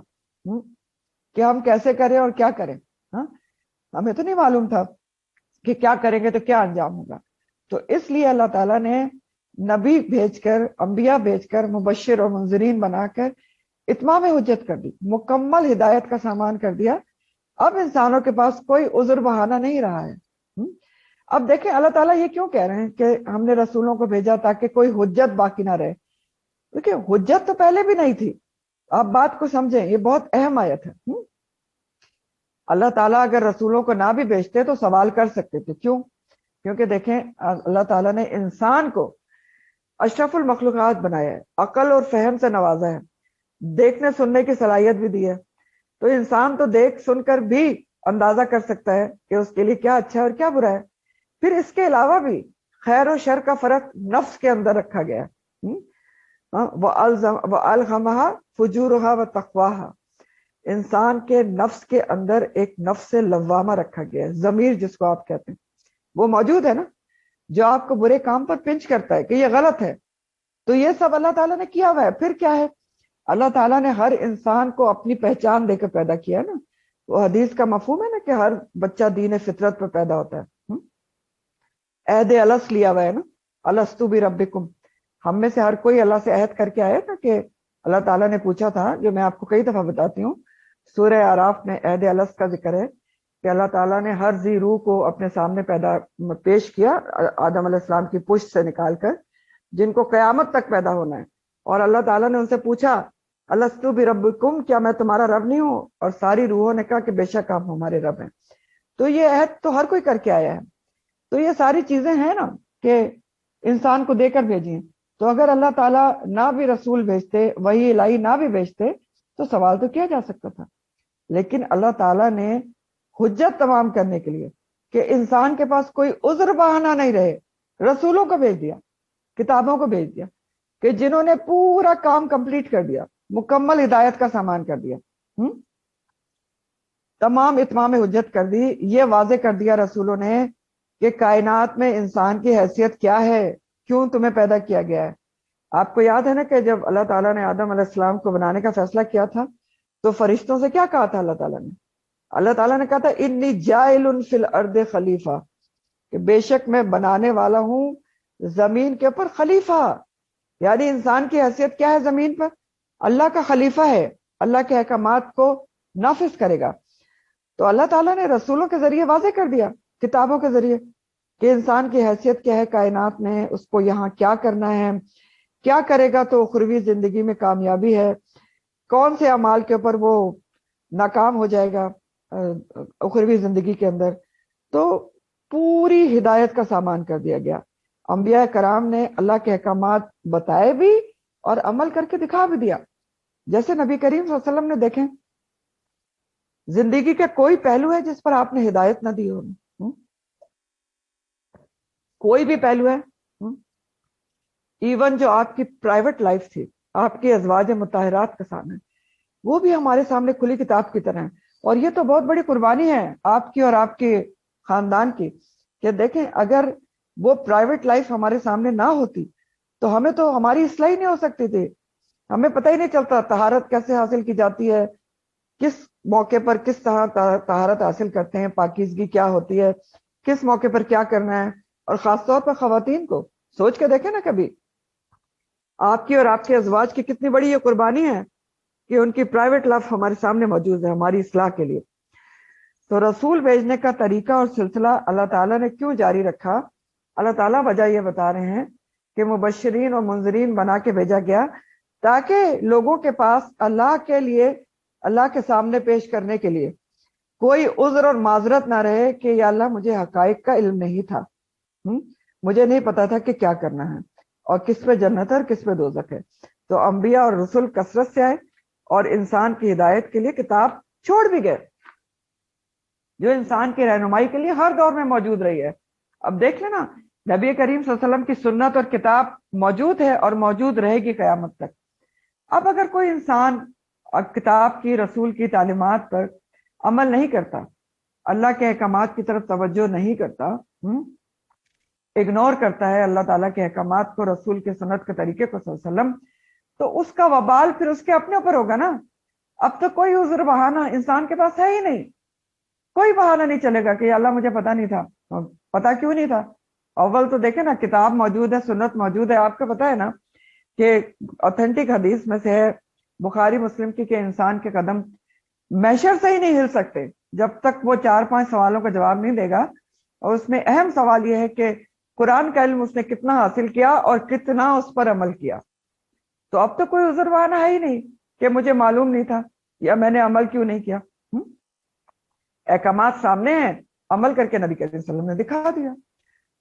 کہ ہم کیسے کریں اور کیا کریں, ہمیں تو نہیں معلوم تھا کہ کیا کریں گے تو کیا انجام ہوگا. تو اس لیے اللہ تعالیٰ نے نبی بھیج کر, انبیاء بھیج کر, مبشر اور منذرین بنا کر اتمام حجت کر دی, مکمل ہدایت کا سامان کر دیا. اب انسانوں کے پاس کوئی عذر بہانہ نہیں رہا ہے. اب دیکھیں اللہ تعالیٰ یہ کیوں کہہ رہے ہیں کہ ہم نے رسولوں کو بھیجا تاکہ کوئی حجت باقی نہ رہے. دیکھیں حجت تو پہلے بھی نہیں تھی, آپ بات کو سمجھیں, یہ بہت اہم آیت ہے. اللہ تعالیٰ اگر رسولوں کو نہ بھی بھیجتے تو سوال کر سکتے تھے. کیوں؟ کیونکہ دیکھیں اللہ تعالیٰ نے انسان کو اشرف المخلوقات بنایا ہے, عقل اور فہم سے نوازا ہے, دیکھنے سننے کی صلاحیت بھی دی ہے. تو انسان تو دیکھ سن کر بھی اندازہ کر سکتا ہے کہ اس کے لیے کیا اچھا ہے اور کیا برا ہے. پھر اس کے علاوہ بھی خیر و شر کا فرق نفس کے اندر رکھا گیا ہے. وَأَلْهَمَهَا فُجُورُهَا وَتَقْوَاهَا, انسان کے نفس کے اندر ایک نفس لوامہ رکھا گیا ہے, ضمیر جس کو آپ کہتے ہیں, وہ موجود ہے نا, جو آپ کو برے کام پر پنچ کرتا ہے کہ یہ غلط ہے. تو یہ سب اللہ تعالیٰ نے کیا ہوا ہے. پھر کیا ہے اللہ تعالیٰ نے ہر انسان کو اپنی پہچان دے کر پیدا کیا نا. وہ حدیث کا مفہوم ہے نا کہ ہر بچہ دین فطرت پہ پیدا ہوتا ہے. عہد الس لیا ہوا ہے نا, الستو بربکم. ہم میں سے ہر کوئی اللہ سے عہد کر کے آیا تھا کہ اللہ تعالیٰ نے پوچھا تھا, جو میں آپ کو کئی دفعہ بتاتی ہوں, سورہ اعراف میں عہد الس کا ذکر ہے کہ اللہ تعالیٰ نے ہر ذی روح کو اپنے سامنے پیش کیا آدم علیہ السلام کی پشت سے نکال کر, جن کو قیامت تک پیدا ہونا ہے. اور اللہ تعالیٰ نے ان سے پوچھا الستو بربکم, کیا میں تمہارا رب نہیں ہوں؟ اور ساری روحوں نے کہا کہ بے شک آپ ہمارے رب ہیں. تو یہ عہد تو ہر کوئی کر کے آیا ہے. تو یہ ساری چیزیں ہیں نا کہ انسان کو دے کر بھیجی ہیں. تو اگر اللہ تعالیٰ نہ بھی رسول بھیجتے, وحی الہی نہ بھی بھیجتے, تو سوال تو کیا جا سکتا تھا. لیکن اللہ تعالیٰ نے حجت تمام کرنے کے لیے کہ انسان کے پاس کوئی عذر بہانہ نہیں رہے, رسولوں کو بھیج دیا, کتابوں کو بھیج دیا, کہ جنہوں نے پورا کام کمپلیٹ کر دیا, مکمل ہدایت کا سامان کر دیا, تمام اتمام حجت کر دی. یہ واضح کر دیا رسولوں نے کہ کائنات میں انسان کی حیثیت کیا ہے, کیوں تمہیں پیدا کیا گیا ہے. آپ کو یاد ہے نا کہ جب اللہ تعالیٰ نے آدم علیہ السلام کو بنانے کا فیصلہ کیا تھا, تو فرشتوں سے کیا کہا تھا اللہ تعالیٰ نے؟ اللہ تعالیٰ نے کہا تھا انی جائل فی الارض خلیفہ, کہ بے شک میں بنانے والا ہوں زمین کے اوپر خلیفہ. یعنی انسان کی حیثیت کیا ہے زمین پر؟ اللہ کا خلیفہ ہے, اللہ کے احکامات کو نافذ کرے گا. تو اللہ تعالیٰ نے رسولوں کے ذریعے واضح کر دیا, کتابوں کے ذریعے, کہ انسان کی حیثیت کیا ہے کائنات میں, اس کو یہاں کیا کرنا ہے, کیا کرے گا تو اخروی زندگی میں کامیابی ہے, کون سے اعمال کے اوپر وہ ناکام ہو جائے گا اخروی زندگی کے اندر. تو پوری ہدایت کا سامان کر دیا گیا. انبیاء کرام نے اللہ کے احکامات بتائے بھی اور عمل کر کے دکھا بھی دیا. جیسے نبی کریم صلی اللہ علیہ وسلم نے, دیکھیں زندگی کا کوئی پہلو ہے جس پر آپ نے ہدایت نہ دی ہو؟ کوئی بھی پہلو ہے؟ ایون جو آپ کی پرائیویٹ لائف تھی, آپ کی ازواج مطہرات کا سامنے, وہ بھی ہمارے سامنے کھلی کتاب کی طرح ہے. اور یہ تو بہت بڑی قربانی ہے آپ کی اور آپ کے خاندان کی, کہ دیکھیں اگر وہ پرائیویٹ لائف ہمارے سامنے نہ ہوتی تو ہمیں تو ہماری اصلاح ہی نہیں ہو سکتی تھی. ہمیں پتہ ہی نہیں چلتا طہارت کیسے حاصل کی جاتی ہے, کس موقع پر کس طرح طہارت حاصل کرتے ہیں, پاکیزگی کیا ہوتی ہے, کس موقع پر کیا کرنا ہے. اور خاص طور پر خواتین کو سوچ کے دیکھیں نا کبھی, آپ کی اور آپ کے ازواج کی کتنی بڑی یہ قربانی ہے کہ ان کی پرائیویٹ لائف ہمارے سامنے موجود ہے ہماری اصلاح کے لیے. تو رسول بھیجنے کا طریقہ اور سلسلہ اللہ تعالیٰ نے کیوں جاری رکھا؟ اللہ تعالیٰ وجہ یہ بتا رہے ہیں کہ مبشرین اور منذرین بنا کے بھیجا گیا تاکہ لوگوں کے پاس اللہ کے لیے, اللہ کے سامنے پیش کرنے کے لیے کوئی عذر اور معذرت نہ رہے کہ یا اللہ مجھے حقائق کا علم نہیں تھا, مجھے نہیں پتا تھا کہ کیا کرنا ہے اور کس پہ جنت ہے اور کس پہ دوزخ ہے. تو انبیاء اور رسول کثرت سے آئے اور انسان کی ہدایت کے لیے کتاب چھوڑ بھی گئے, جو انسان کی رہنمائی کے لیے ہر دور میں موجود رہی ہے. اب دیکھ لینا نبی کریم صلی اللہ علیہ وسلم کی سنت اور کتاب موجود ہے اور موجود رہے گی قیامت تک. اب اگر کوئی انسان کتاب کی, رسول کی تعلیمات پر عمل نہیں کرتا, اللہ کے احکامات کی طرف توجہ نہیں کرتا, اگنور کرتا ہے اللہ تعالیٰ کے احکامات کو, رسول کے سنت کے طریقے کو صلی اللہ علیہ وسلم, تو اس کا وبال پھر اس کے اپنے اوپر ہوگا نا. اب تو کوئی عذر بہانہ انسان کے پاس ہے ہی نہیں, کوئی بہانہ نہیں چلے گا کہ یا اللہ مجھے پتا نہیں تھا. پتا کیوں نہیں تھا؟ اول تو دیکھیں نا, کتاب موجود ہے, سنت موجود ہے. آپ کو پتا ہے نا کہ اوتھینٹک حدیث میں سے ہے بخاری مسلم کی کہ انسان کے قدم محشر سے ہی نہیں ہل سکتے جب تک وہ 4-5 سوالوں کا جواب نہیں دے گا. اور اس میں اہم سوال یہ ہے کہ قرآن کا علم اس نے کتنا حاصل کیا اور کتنا اس پر عمل کیا. تو اب تو کوئی عذر بہانہ ہے ہی نہیں کہ مجھے معلوم نہیں تھا یا میں نے عمل کیوں نہیں کیا. احکامات سامنے ہیں, عمل کر کے نبی کریم صلی اللہ علیہ وسلم نے دکھا دیا.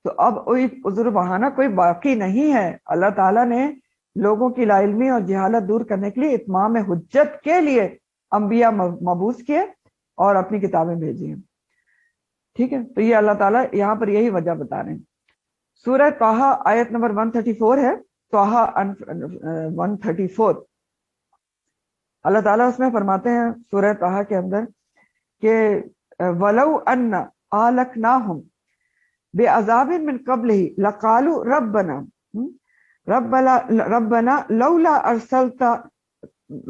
تو اب کوئی عذر بہانہ کوئی باقی نہیں ہے. اللہ تعالیٰ نے لوگوں کی لا علمی اور جہالت دور کرنے کے لیے اتمام حجت کے لیے انبیاء مبعوث کیے اور اپنی کتابیں بھیجی ہیں. ٹھیک ہے, تو یہ اللہ تعالیٰ یہاں پر یہی وجہ بتا رہے ہیں. سورہ طٰہٰ آیت نمبر 134 ہے, طٰہٰ 134. اللہ تعالیٰ اس میں فرماتے ہیں سورہ طٰہٰ کے اندر کہ وَلَوْ أَنَّ أَهْلَكْنَاهُمْ بِعَذَابٍ مِّن قَبْلِهِ لَقَالُوا رَبَّنَا لَوْلَا أَرْسَلْتَ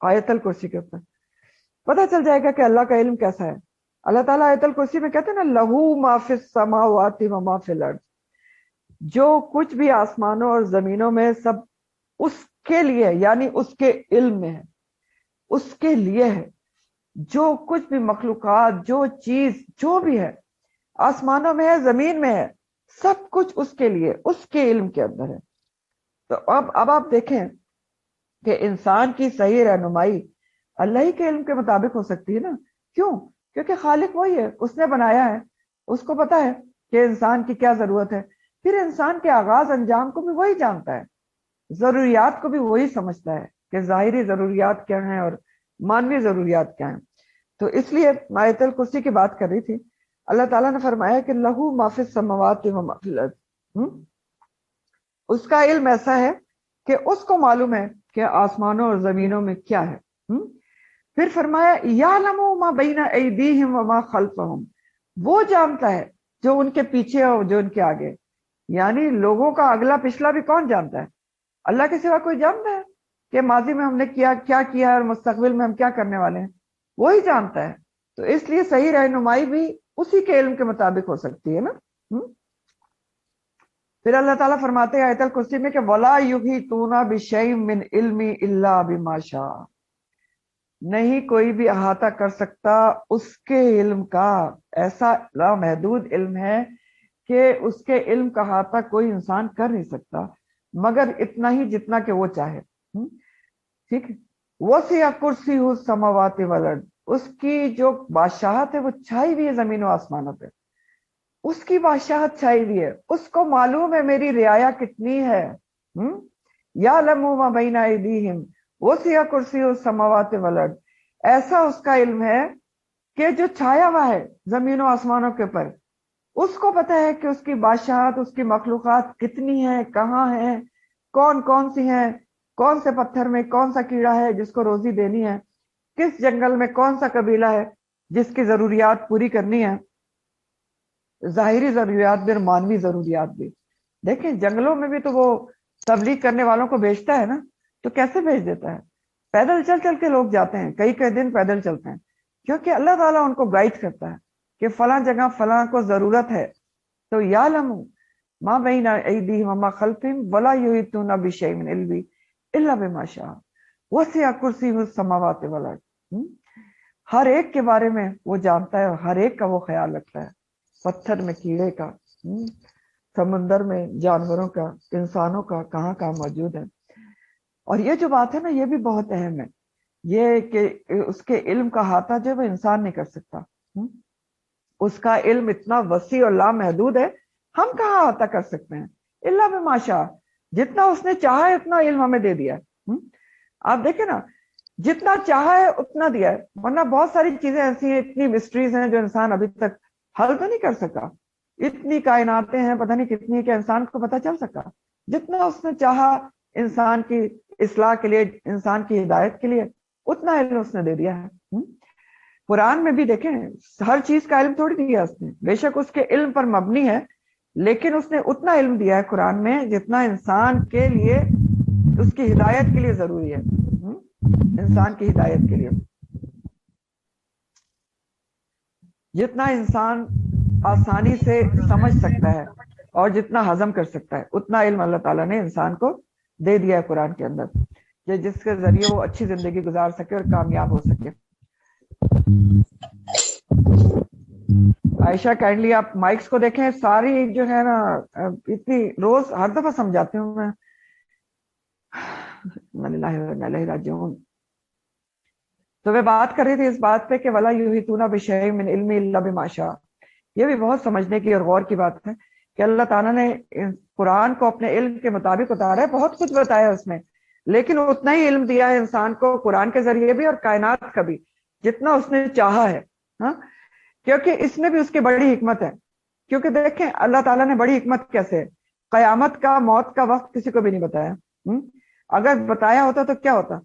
آیت الکرسی کے اوپر پتہ چل جائے گا کہ اللہ کا علم کیسا ہے. اللہ تعالیٰ آیت الکرسی میں کہتے ہیں نا لہو ما فی السماوات و ما فی الارض، جو کچھ بھی آسمانوں اور زمینوں میں سب اس کے لیے، یعنی اس کے علم میں ہے، اس کے لیے ہے. جو کچھ بھی مخلوقات، جو چیز جو بھی ہے آسمانوں میں ہے، زمین میں ہے، سب کچھ اس کے لیے، اس کے علم کے اندر ہے. تو اب آپ دیکھیں کہ انسان کی صحیح رہنمائی اللہ ہی کے علم کے مطابق ہو سکتی ہے نا. کیوں؟ کیونکہ خالق وہی ہے، اس نے بنایا ہے، اس کو پتا ہے کہ انسان کی کیا ضرورت ہے. پھر انسان کے آغاز انجام کو بھی وہی جانتا ہے، ضروریات کو بھی وہی سمجھتا ہے کہ ظاہری ضروریات کیا ہیں اور مانوی ضروریات کیا ہیں. تو اس لیے آیت الکرسی کی بات کر رہی تھی. اللہ تعالیٰ نے فرمایا کہ لہو ما فی السماوات و ما فی الارض، اس کا علم ایسا ہے کہ اس کو معلوم ہے کہ آسمانوں اور زمینوں میں کیا ہے. پھر فرمایا یعلم ما بین ایدیہم وما خلفہم، وہ جانتا ہے جو ان کے پیچھے اور جو ان کے آگے. یعنی لوگوں کا اگلا پچھلا بھی کون جانتا ہے؟ اللہ کے سوا کوئی جانتا ہے کہ ماضی میں ہم نے کیا کیا اور مستقبل میں ہم کیا کرنے والے ہیں؟ وہی جانتا ہے. تو اس لیے صحیح رہنمائی بھی اسی کے علم کے مطابق ہو سکتی ہے نا. پھر اللہ تعالیٰ فرماتے ہیں آیت الکرسی میں کہ وَلَا يُحِيطُونَ بِشَيْءٍ مِّنْ عِلْمِهِ إِلَّا بِمَا شَاءَ، نہیں کوئی بھی احاطہ کر سکتا اس کے علم کا. ایسا لامحدود علم ہے کہ اس کے علم کا احاطہ کوئی انسان کر نہیں سکتا مگر اتنا ہی جتنا کہ وہ چاہے. ٹھیک ہے. وَسِعَ كُرْسِيُّهُ السَّمَاوَاتِ وَالْأَرْضِ، اس کی جو بادشاہت ہے وہ چھائی ہوئی ہے زمین و آسمانوں پہ. اس کی بادشاہت چھائی ہوئی ہے، اس کو معلوم ہے میری رعایا کتنی ہے. یعلم ما بین ایدیہم وسع کرسیہ السماوات والارض، ایسا اس کا علم ہے کہ جو چھایا ہوا ہے زمین و آسمانوں کے اوپر، اس کو پتہ ہے کہ اس کی بادشاہت، اس کی مخلوقات کتنی ہیں، کہاں ہیں، کون کون سی ہیں، کون سے پتھر میں کون سا کیڑا ہے جس کو روزی دینی ہے، کس جنگل میں کون سا قبیلہ ہے جس کی ضروریات پوری کرنی ہے، ظاہری ضروریات بھی اور مانوی ضروریات بھی. دیکھیں جنگلوں میں بھی تو وہ تبلیغ کرنے والوں کو بھیجتا ہے نا، تو کیسے بھیج دیتا ہے؟ پیدل چل چل کے لوگ جاتے ہیں، کئی کئی دن پیدل چلتے ہیں، کیونکہ اللہ تعالیٰ ان کو گائیڈ کرتا ہے کہ فلاں جگہ فلاں کو ضرورت ہے. تو یعلم ما بین ایدیہم وما خلفہم ولا یحیطون بشیء من علمہ الا بما شاء وسع کرسیہ السماوات والارض. ہر ایک کے بارے میں وہ جانتا ہے اور ہر ایک کا وہ خیال رکھتا ہے. پتھر میں کیڑے کا، سمندر میں جانوروں کا، انسانوں کا کہاں کہاں موجود ہے. اور یہ جو بات ہے نا یہ بھی بہت اہم ہے، یہ کہ اس کے علم کا احاطہ جو ہے وہ انسان نہیں کر سکتا. اس کا علم اتنا وسیع اور لامحدود ہے، ہم کہاں احاطہ کر سکتے ہیں؟ الا بما شاء، جتنا اس نے چاہا ہے اتنا علم ہمیں دے دیا ہے. آپ دیکھیں نا جتنا چاہا ہے اتنا دیا ہے، ورنہ بہت ساری چیزیں ایسی ہیں، اتنی مسٹریز ہیں جو انسان ابھی تک حل تو نہیں کر سکا. اتنی کائناتیں ہیں پتہ نہیں کتنی کہ انسان کو پتہ چل سکا. جتنا اس نے چاہا انسان کی اصلاح کے لیے، انسان کی ہدایت کے لیے، اتنا علم اس نے دے دیا ہے. قرآن میں بھی دیکھیں ہر چیز کا علم تھوڑی دیا اس نے، بے شک اس کے علم پر مبنی ہے، لیکن اس نے اتنا علم دیا ہے قرآن میں جتنا انسان کے لیے، اس کی ہدایت کے لیے ضروری ہے. انسان کی ہدایت کے لیے جتنا انسان آسانی سے سمجھ سکتا ہے اور جتنا ہضم کر سکتا ہے اتنا علم اللہ تعالیٰ نے انسان کو دے دیا ہے قرآن کے اندر، کہ جس کے ذریعے وہ اچھی زندگی گزار سکے اور کامیاب ہو سکے. عائشہ کائنڈلی آپ مائکس کو دیکھیں، ساری جو ہے نا اتنی روز ہر دفعہ سمجھاتی ہوں میں. تو وہ بات کر رہی تھی اس بات پہ کہ وَلَا يُحِيطُونَ بِشَيْءٍ مِّنْ عِلْمِهِ إِلَّا بِمَا شَاءَ. یہ بھی بہت سمجھنے کی اور غور کی بات ہے کہ اللہ تعالیٰ نے قرآن کو اپنے علم کے مطابق اتارا ہے، بہت کچھ بتایا اس میں، لیکن اتنا ہی علم دیا ہے انسان کو قرآن کے ذریعے بھی اور کائنات کا بھی، جتنا اس نے چاہا ہے. کیونکہ اس میں بھی اس کی بڑی حکمت ہے. کیونکہ دیکھیں اللہ تعالیٰ نے بڑی حکمت کیسے، قیامت کا، موت کا وقت کسی کو بھی نہیں بتایا. اگر بتایا ہوتا تو کیا ہوتا؟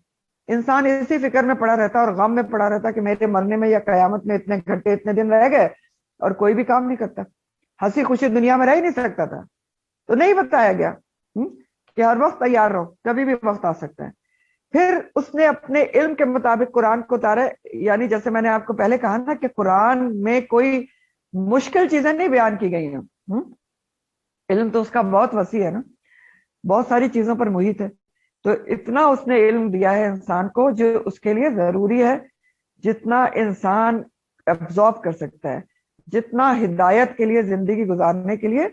انسان اسی فکر میں پڑا رہتا اور غم میں پڑا رہتا کہ میرے مرنے میں یا قیامت میں اتنے گھنٹے اتنے دن رہ گئے، اور کوئی بھی کام نہیں کرتا، ہنسی خوشی دنیا میں رہ ہی نہیں سکتا تھا. تو نہیں بتایا گیا کہ ہر وقت تیار رہو، کبھی بھی وقت آ سکتا ہے. پھر اس نے اپنے علم کے مطابق قرآن کو اتارا. یعنی جیسے میں نے آپ کو پہلے کہا نا کہ قرآن میں کوئی مشکل چیزیں نہیں بیان کی گئی ہیں. علم تو اس کا بہت وسیع ہے نا, بہت ساری چیزوں پر محیط ہے. تو اتنا اس نے علم دیا ہے انسان کو جو اس کے لیے ضروری ہے, جتنا انسان ابزارب کر سکتا ہے, جتنا ہدایت کے لیے, زندگی گزارنے کے لیے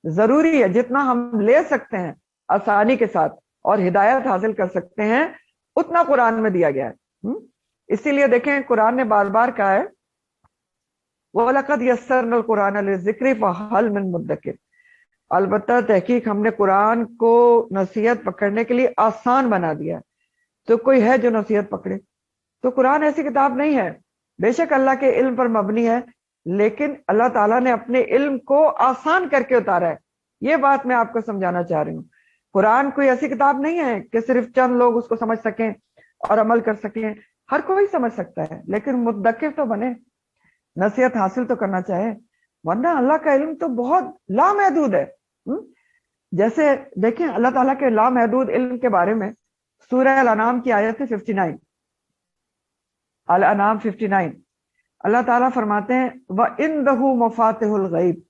ضروری ہے, جتنا ہم لے سکتے ہیں آسانی کے ساتھ اور ہدایت حاصل کر سکتے ہیں, اتنا قرآن میں دیا گیا ہے. اسی لیے دیکھیں قرآن نے بار بار کہا ہے وَلَقَدْ يَسَّرْنَا الْقُرْآنَ لِلذِّكْرِ فَهَلْ مِن مُدَّكِرٍ, البتہ تحقیق ہم نے قرآن کو نصیحت پکڑنے کے لیے آسان بنا دیا. تو کوئی ہے جو نصیحت پکڑے؟ تو قرآن ایسی کتاب نہیں ہے, بے شک اللہ کے علم پر مبنی ہے, لیکن اللہ تعالیٰ نے اپنے علم کو آسان کر کے اتارا ہے. یہ بات میں آپ کو سمجھانا چاہ رہی ہوں. قرآن کوئی ایسی کتاب نہیں ہے کہ صرف چند لوگ اس کو سمجھ سکیں اور عمل کر سکیں. ہر کوئی سمجھ سکتا ہے, لیکن مدکر تو بنے, نصیحت حاصل تو کرنا چاہے, ورنہ اللہ کا علم تو بہت لامحدود ہے. جیسے دیکھیں اللہ تعالیٰ کے لامحدود علم کے بارے میں سورہ الانعام کی آیت ہے 59, الانعام 59, اللہ تعالیٰ فرماتے ہیں وَإِنْدَهُ مَفَاتِحُ الْغَيْبِ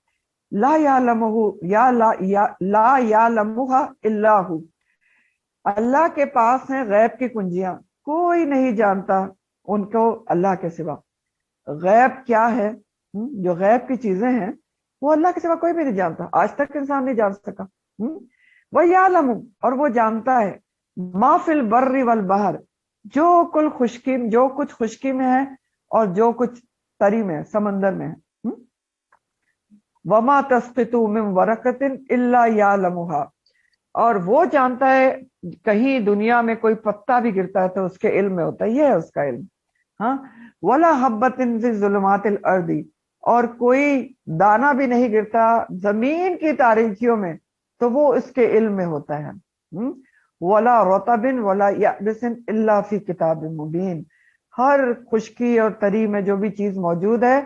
لَا يَعْلَمُهَا لَا يَعْلَمُهَا إِلَّا هُ, اللہ کے پاس ہیں غیب کی کنجیاں, کوئی نہیں جانتا ان کو اللہ کے سوا. غیب کیا ہے؟ جو غیب کی چیزیں ہیں وہ اللہ کے سوا کوئی بھی نہیں جانتا, آج تک انسان نہیں جان سکا. وَيَعْلَمُ, اور وہ جانتا ہے مَا فِي الْبَرِّ وَالْبَحْرِ, جو کچھ خشکی میں ہے اور جو کچھ تری میں, سمندر میں ہے. وَمَا تَسْقِطُ مِن وَرَقَةٍ إِلَّا يَعْلَمُهَا, اور وہ جانتا ہے کہیں دنیا میں کوئی پتا بھی گرتا ہے تو اس کے علم میں ہوتا ہے, یہ ہے اس کا علم. ہاں, وَلَا حَبَّةٍ فِي ظُلُمَاتِ الْأَرْضِ, اور کوئی دانہ بھی نہیں گرتا زمین کی تاریکیوں میں تو وہ اس کے علم میں ہوتا ہے. وَلَا رَطَبٍ وَلَا يَأْبِسٍ إِلَّا فِي كِتَابٍ مُبِينٍ, ہر خشکی اور تری میں جو بھی چیز موجود ہے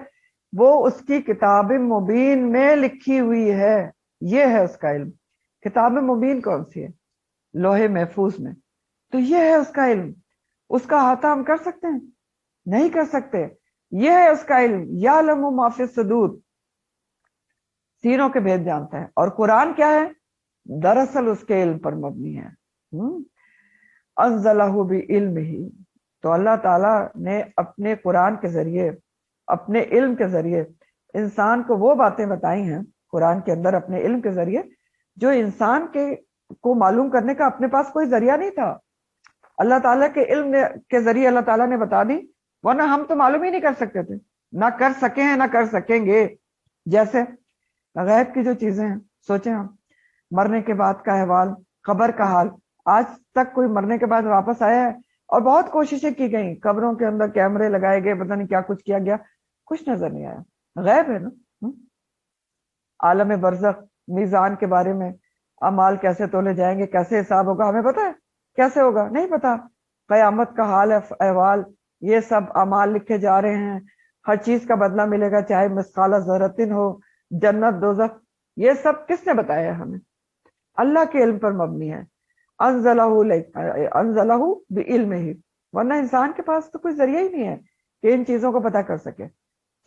وہ اس کی کتاب مبین میں لکھی ہوئی ہے. یہ ہے اس کا علم. کتاب مبین کون سی ہے؟ لوح محفوظ میں. تو یہ ہے اس کا علم. اس کا احاطہ ہم کر سکتے ہیں؟ نہیں کر سکتے. یہ ہے اس کا علم. یعلم ما فی الصدور, سینوں کے بھید جانتا ہے. اور قرآن کیا ہے؟ دراصل اس کے علم پر مبنی ہے. انزلہ بعلمہ, تو اللہ تعالیٰ نے اپنے قرآن کے ذریعے, اپنے علم کے ذریعے انسان کو وہ باتیں بتائی ہیں قرآن کے اندر اپنے علم کے ذریعے جو انسان کو معلوم کرنے کا اپنے پاس کوئی ذریعہ نہیں تھا. اللہ تعالیٰ کے علم کے ذریعے اللہ تعالیٰ نے بتا دی, ورنہ ہم تو معلوم ہی نہیں کر سکتے تھے, نہ کر سکے ہیں نہ کر سکیں گے. جیسے غیب کی جو چیزیں ہیں, سوچیں ہم مرنے کے بعد کا احوال, قبر کا حال, آج تک کوئی مرنے کے بعد واپس آیا ہے؟ اور بہت کوششیں کی گئیں, قبروں کے اندر کیمرے لگائے گئے, پتہ نہیں کیا کچھ کیا گیا, کچھ نظر نہیں آیا. غیب ہے نا. عالم برزخ, میزان کے بارے میں, اعمال کیسے تولے جائیں گے, کیسے حساب ہوگا, ہمیں پتہ ہے کیسے ہوگا؟ نہیں پتا. قیامت کا حال احوال, یہ سب اعمال لکھے جا رہے ہیں, ہر چیز کا بدلہ ملے گا, چاہے مثقال ذرۃ ہو, جنت دوزخ, یہ سب کس نے بتایا ہے ہمیں؟ اللہ کے علم پر مبنی ہے. انزلہ بعلمہ, ورنہ انسان کے پاس تو کوئی ذریعہ ہی نہیں ہے کہ ان چیزوں کو پتہ کر سکے.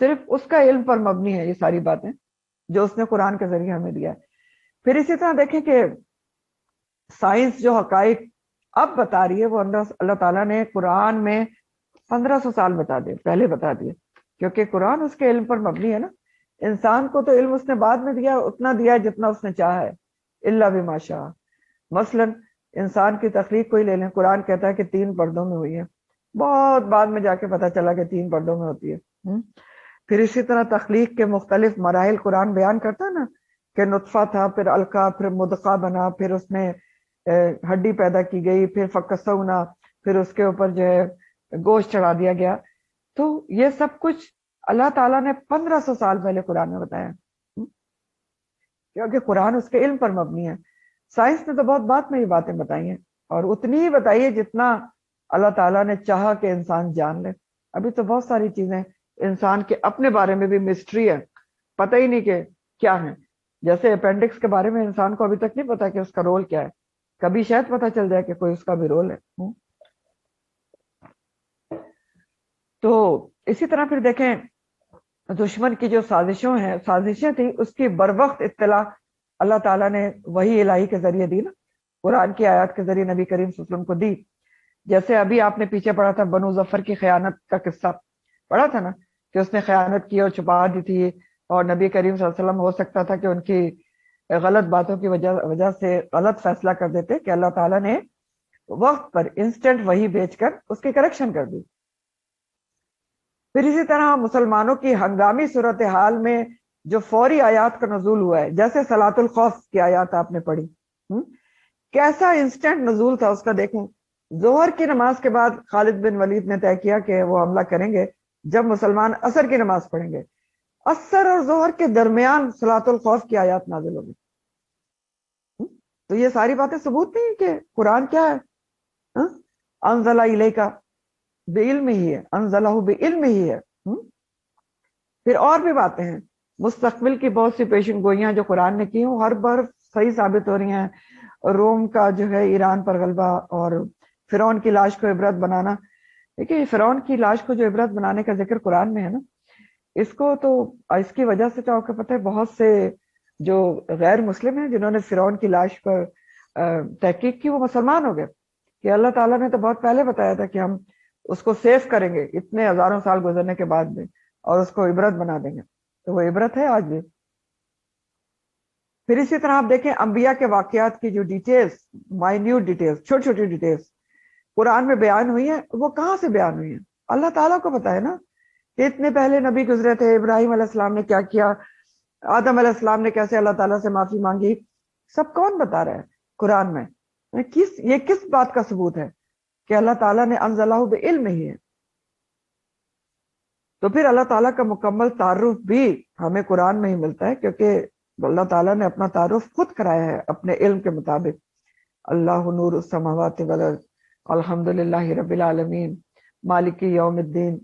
صرف اس کا علم پر مبنی ہے یہ ساری باتیں جو اس نے قرآن کے ذریعے ہمیں دیا ہے. پھر اسی طرح دیکھیں کہ سائنس جو حقائق اب بتا رہی ہے وہ اللہ تعالیٰ نے قرآن میں 1500 سال بتا دیے, پہلے بتا دیے, کیونکہ قرآن اس کے علم پر مبنی ہے نا. انسان کو تو علم اس نے بعد میں دیا, اتنا دیا ہے جتنا اس نے چاہا ہے, الا بما شاء. مثلا انسان کی تخلیق کو ہی لے لیں, قرآن کہتا ہے کہ 3 پردوں میں ہوئی ہے, بہت بعد میں جا کے پتا چلا کہ 3 پردوں میں ہوتی ہے. پھر اسی طرح تخلیق کے مختلف مراحل قرآن بیان کرتا ہے نا, کہ نطفہ تھا, پھر علقہ, پھر مدغہ بنا, پھر اس میں ہڈی پیدا کی گئی, پھر فکسونا, پھر اس کے اوپر جو ہے گوشت چڑھا دیا گیا. تو یہ سب کچھ اللہ تعالیٰ نے 1500 سال پہلے قرآن میں بتایا, کیونکہ قرآن اس کے علم پر مبنی ہے. سائنس نے تو بہت بعد میں یہ باتیں بتائی ہیں, اور اتنی ہی بتائی ہے جتنا اللہ تعالیٰ نے چاہا کہ انسان جان لے. ابھی تو بہت ساری چیزیں انسان کے اپنے بارے میں بھی مسٹری ہے, پتہ ہی نہیں کہ کیا ہے. جیسے اپینڈکس کے بارے میں انسان کو ابھی تک نہیں پتا کہ اس کا رول کیا ہے, کبھی شاید پتہ چل جائے کہ کوئی اس کا بھی رول ہے. تو اسی طرح پھر دیکھیں دشمن کی جو سازشیں تھیں اس کی بروقت اطلاع اللہ تعالیٰ نے وحی الہی کے ذریعے دی نا، قرآن کی آیات کے ذریعے نبی کریم صلی اللہ علیہ وسلم کو دی. جیسے ابھی آپ نے پیچھے پڑھا تھا بنو ظفر کی خیانت کا قصہ پڑھا تھا نا، کہ اس نے خیانت کی اور چھپا دی تھی، اور نبی کریم صلی اللہ علیہ وسلم ہو سکتا تھا کہ ان کی غلط باتوں کی وجہ سے غلط فیصلہ کر دیتے، کہ اللہ تعالیٰ نے وقت پر انسٹنٹ وحی بھیج کر اس کی کریکشن کر دی. پھر اسی طرح مسلمانوں کی ہنگامی صورتحال میں جو فوری آیات کا نزول ہوا ہے، جیسے صلاۃ الخوف کی آیات آپ نے پڑھی، کیسا انسٹنٹ نزول تھا اس کا. دیکھیں ظہر کی نماز کے بعد خالد بن ولید نے طے کیا کہ وہ حملہ کریں گے جب مسلمان عصر کی نماز پڑھیں گے. عصر اور ظہر کے درمیان صلاۃ الخوف کی آیات نازل ہوگی. تو یہ ساری باتیں ثبوت نہیں کہ قرآن کیا ہے، انزل الیک بعلم ہی ہے، انزلہ بعلم ہی ہے. پھر اور بھی باتیں ہیں، مستقبل کی بہت سی پیشن گوئیاں جو قرآن نے کی ہوں ہر بار صحیح ثابت ہو رہی ہیں. روم کا جو ہے ایران پر غلبہ، اور فرعون کی لاش کو عبرت بنانا. دیکھیے فرعون کی لاش کو جو عبرت بنانے کا ذکر قرآن میں ہے نا، اس کو تو اس کی وجہ سے تو آپ کو پتہ ہے بہت سے جو غیر مسلم ہیں جنہوں نے فرعون کی لاش پر تحقیق کی وہ مسلمان ہو گئے، کہ اللہ تعالیٰ نے تو بہت پہلے بتایا تھا کہ ہم اس کو سیف کریں گے اتنے ہزاروں سال گزرنے کے بعد بھی، اور اس کو عبرت بنا دیں گے. تو وہ عبرت ہے آج بھی. پھر اسی طرح آپ دیکھیں انبیاء کے واقعات کی جو ڈیٹیلز، مائنیوٹ ڈیٹیلز، چھوٹی چھوٹی ڈیٹیلز قرآن میں بیان ہوئی ہیں، وہ کہاں سے بیان ہوئی ہیں؟ اللہ تعالیٰ کو پتا ہے نا کہ اتنے پہلے نبی گزرے تھے، ابراہیم علیہ السلام نے کیا کیا، آدم علیہ السلام نے کیسے اللہ تعالیٰ سے معافی مانگی، سب کون بتا رہا ہے قرآن میں؟ یہ کس بات کا ثبوت ہے کہ اللہ تعالیٰ نے انزلہ بعلم ہی ہے؟ تو پھر اللہ تعالیٰ کا مکمل تعارف بھی ہمیں قرآن میں ہی ملتا ہے، کیونکہ اللہ تعالیٰ نے اپنا تعارف خود کرایا ہے اپنے علم کے مطابق. اللہ نور السماوات والارض، الحمد للہ رب العالمین، مالک یوم الدین،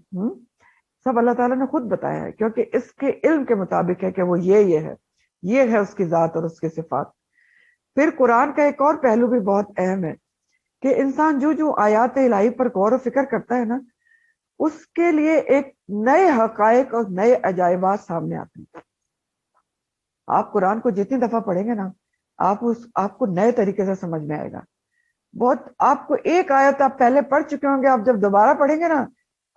سب اللہ تعالیٰ نے خود بتایا ہے، کیونکہ اس کے علم کے مطابق ہے کہ وہ یہ ہے اس کی ذات اور اس کی صفات. پھر قرآن کا ایک اور پہلو بھی بہت اہم ہے کہ انسان جو آیات الہی پر غور و فکر کرتا ہے نا، اس کے لیے ایک نئے حقائق اور نئے عجائبات سامنے آتے ہیں. آپ قرآن کو جتنی دفعہ پڑھیں گے نا، آپ کو نئے طریقے سے سمجھ میں آئے گا. بہت آپ کو ایک آیت آپ پہلے پڑھ چکے ہوں گے، آپ جب دوبارہ پڑھیں گے نا،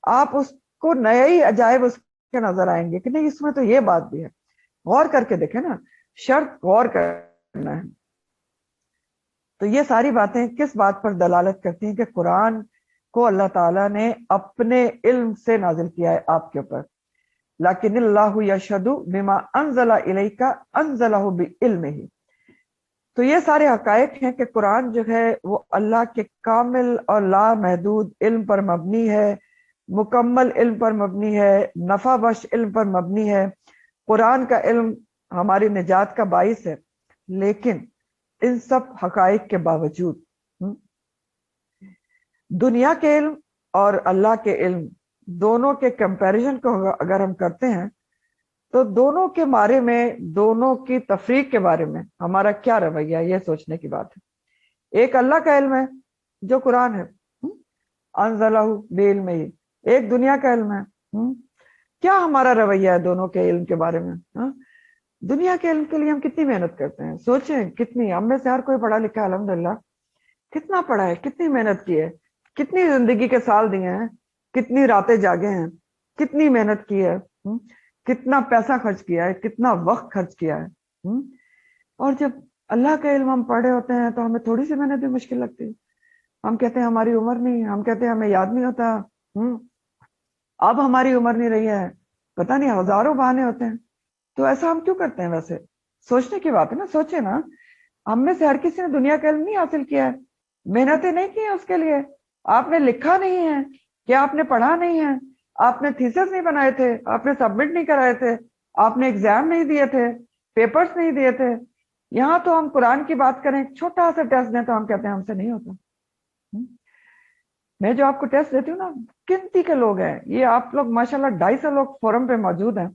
آپ اس کو نئے ہی عجائب اس کے نظر آئیں گے کہ نہیں اس میں تو یہ بات بھی ہے. غور کر کے دیکھیں نا، شرط غور کرنا ہے. تو یہ ساری باتیں کس بات پر دلالت کرتی ہیں کہ قرآن کو اللہ تعالیٰ نے اپنے علم سے نازل کیا ہے آپ کے اوپر. لیکن اللہ یشہد بما انزل الیک انزلہ بعلمہ. تو یہ سارے حقائق ہیں کہ قرآن جو ہے وہ اللہ کے کامل اور لامحدود علم پر مبنی ہے، مکمل علم پر مبنی ہے، نفع بخش علم پر مبنی ہے. قرآن کا علم ہماری نجات کا باعث ہے. لیکن ان سب حقائق کے باوجود دنیا کے علم اور اللہ کے علم دونوں کے کمپیریزن کو اگر ہم کرتے ہیں تو دونوں کے بارے میں، دونوں کی تفریق کے بارے میں ہمارا کیا رویہ ہے، یہ سوچنے کی بات ہے. ایک اللہ کا علم ہے جو قرآن ہے، انزلہ بعلمہ، ایک دنیا کا علم ہے. کیا ہمارا رویہ ہے دونوں کے علم کے بارے میں؟ دنیا کے علم کے لیے ہم کتنی محنت کرتے ہیں، سوچیں کتنی. ہم میں سے ہر کوئی پڑھا لکھا ہے الحمدللہ، کتنا پڑھا ہے، کتنی محنت کی ہے، کتنی زندگی کے سال دیے ہیں، کتنی راتیں جاگے ہیں، کتنی محنت کی ہے، کتنا پیسہ خرچ کیا ہے، کتنا وقت خرچ کیا ہے. اور جب اللہ کا علم ہم پڑھے ہوتے ہیں تو ہمیں تھوڑی سی محنت بھی مشکل لگتی ہے. ہم کہتے ہیں ہماری عمر نہیں، ہم کہتے ہیں ہمیں یاد نہیں ہوتا. اب ہماری عمر نہیں رہی ہے، پتہ نہیں ہزاروں بہانے ہوتے ہیں. تو ایسا ہم کیوں کرتے ہیں؟ ویسے سوچنے کی بات ہے نا. سوچے نا، ہم میں سے ہر کسی نے دنیا کا علم نہیں حاصل کیا ہے، محنتیں نہیں کی ہیں اس کے لیے. آپ نے لکھا نہیں ہے، کیا آپ نے پڑھا نہیں ہے، آپ نے تھیسس نہیں بنائے تھے، آپ نے سبمٹ نہیں کرائے تھے، آپ نے ایگزام نہیں دیے تھے، پیپرز نہیں دیے تھے. یہاں تو ہم قرآن کی بات کریں، چھوٹا سا ٹیسٹ دیں تو ہم کہتے ہیں ہم سے نہیں ہوتا. میں جو آپ کو ٹیسٹ دیتی ہوں نا، گنتی کے لوگ ہیں. یہ آپ لوگ ماشاءاللہ 250 لوگ فورم پہ موجود ہیں.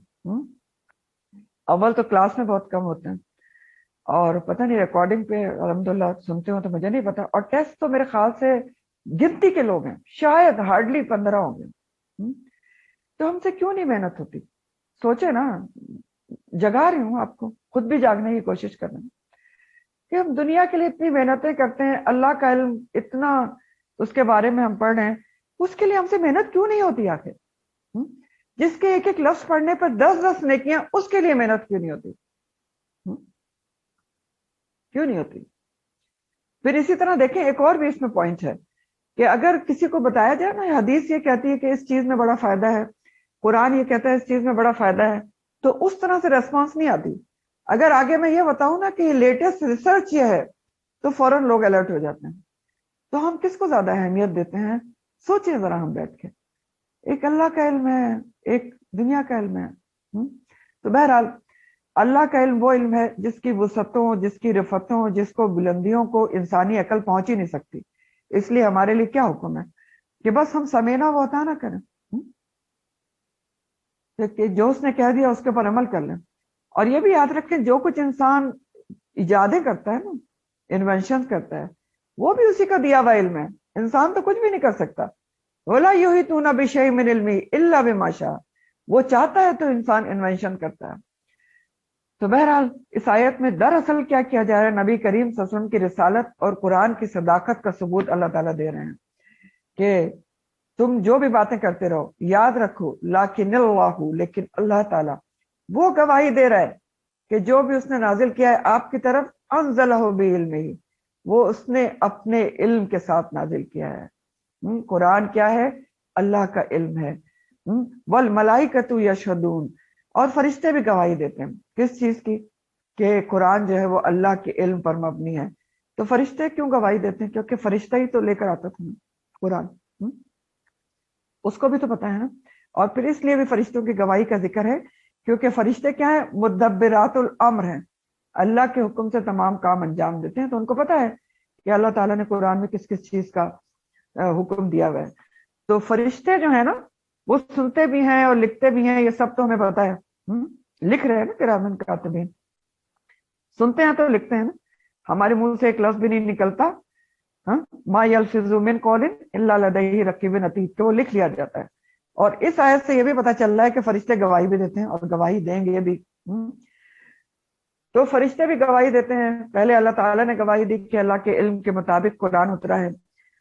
اول تو کلاس میں بہت کم ہوتے ہیں، اور پتہ نہیں ریکارڈنگ پہ الحمدللہ سنتے ہو تو مجھے نہیں پتا. اور ٹیسٹ تو میرے خیال سے گنتی کے لوگ ہیں، شاید ہارڈلی 15 ہوں گے. تو ہم سے کیوں نہیں محنت ہوتی؟ سوچے نا، جگا رہی ہوں آپ کو، خود بھی جاگنے کی کوشش کر رہے ہیں کہ ہم دنیا کے لیے اتنی محنتیں کرتے ہیں، اللہ کا علم اتنا اس کے بارے میں ہم پڑھ رہے ہیں، اس کے لیے ہم سے محنت کیوں نہیں ہوتی آخر؟ جس کے ایک ایک لفظ پڑھنے پر 10 نیکیاں، اس کے لیے محنت کیوں نہیں ہوتی؟ کیوں نہیں ہوتی؟ پھر اسی طرح دیکھیں، ایک اور بھی اس میں پوائنٹ ہے کہ اگر کسی کو بتایا جائے نا، حدیث یہ کہتی ہے کہ اس چیز میں بڑا فائدہ ہے، قرآن یہ کہتا ہے اس چیز میں بڑا فائدہ ہے، تو اس طرح سے ریسپانس نہیں آتی۔ اگر آگے میں یہ بتاؤں نا کہ یہ لیٹسٹ ریسرچ یہ ہے، تو فوراً لوگ الرٹ ہو جاتے ہیں۔ تو ہم کس کو زیادہ اہمیت دیتے ہیں؟ سوچیں ذرا ہم بیٹھ کے، ایک اللہ کا علم ہے، ایک دنیا کا علم ہے۔ تو بہرحال اللہ کا علم وہ علم ہے جس کی وسعتوں، جس کی رفتوں، جس کو بلندیوں کو انسانی عقل پہنچ ہی نہیں سکتی۔ اس لیے ہمارے لیے کیا حکم ہے کہ بس ہم سمینا وہ عطا نہ کریں، کہ جو اس نے کہہ دیا اس کے پر عمل کر لیں۔ اور یہ بھی یاد رکھیں، جو کچھ انسان ایجادیں کرتا ہے نا، انوینشن کرتا ہے، وہ بھی اسی کا دیا ہوا علم ہے۔ انسان تو کچھ بھی نہیں کر سکتا۔ وَلَا يُحِيطُونَ بِشَيْءٍ مِّنْ عِلْمِهِ إِلَّا بِمَا شَاءَ، وہ چاہتا ہے تو انسان انوینشن کرتا ہے۔ تو بہرحال اس آیت میں دراصل کیا کیا جا رہا ہے؟ نبی کریم صلی اللہ علیہ وسلم کی رسالت اور قرآن کی صداقت کا ثبوت اللہ تعالیٰ دے رہے ہیں کہ تم جو بھی باتیں کرتے رہو، یاد رکھو لیکن اللہ، لیکن اللہ تعالیٰ وہ گواہی دے رہا ہے کہ جو بھی اس نے نازل کیا ہے آپ کی طرف، انزلہ بعلمہ، وہ اس نے اپنے علم کے ساتھ نازل کیا ہے۔ قرآن کیا ہے؟ اللہ کا علم ہے۔ والملائکۃ یشہدون، اور فرشتے بھی گواہی دیتے ہیں کس چیز کی؟ کہ قرآن جو ہے وہ اللہ کے علم پر مبنی ہے۔ تو فرشتے کیوں گواہی دیتے ہیں؟ کیونکہ فرشتہ ہی تو لے کر آتا تھا قرآن، اس کو بھی تو پتا ہے نا۔ اور پھر اس لیے بھی فرشتوں کی گواہی کا ذکر ہے کیونکہ فرشتے کیا ہیں؟ مدبرات الامر ہیں، اللہ کے حکم سے تمام کام انجام دیتے ہیں۔ تو ان کو پتا ہے کہ اللہ تعالیٰ نے قرآن میں کس کس چیز کا حکم دیا ہوا ہے۔ تو فرشتے جو ہیں نا، وہ سنتے بھی ہیں اور لکھتے بھی ہیں، یہ سب تو ہمیں پتا ہے۔ لکھ رہے ہیں نا کرامن کاتبین، سنتے ہیں تو لکھتے ہیں نا۔ ہمارے منہ سے ایک لفظ بھی نہیں نکلتا، ما یلفظ من قول الا لدیہ رقیب عتید، تو وہ لکھ لیا جاتا ہے۔ اور اس آیت سے یہ بھی پتا چل رہا ہے کہ فرشتے گواہی بھی دیتے ہیں اور گواہی دیں گے بھی۔ تو فرشتے بھی گواہی دیتے ہیں۔ پہلے اللہ تعالیٰ نے گواہی دی کہ اللہ کے علم کے مطابق قرآن اترا ہے،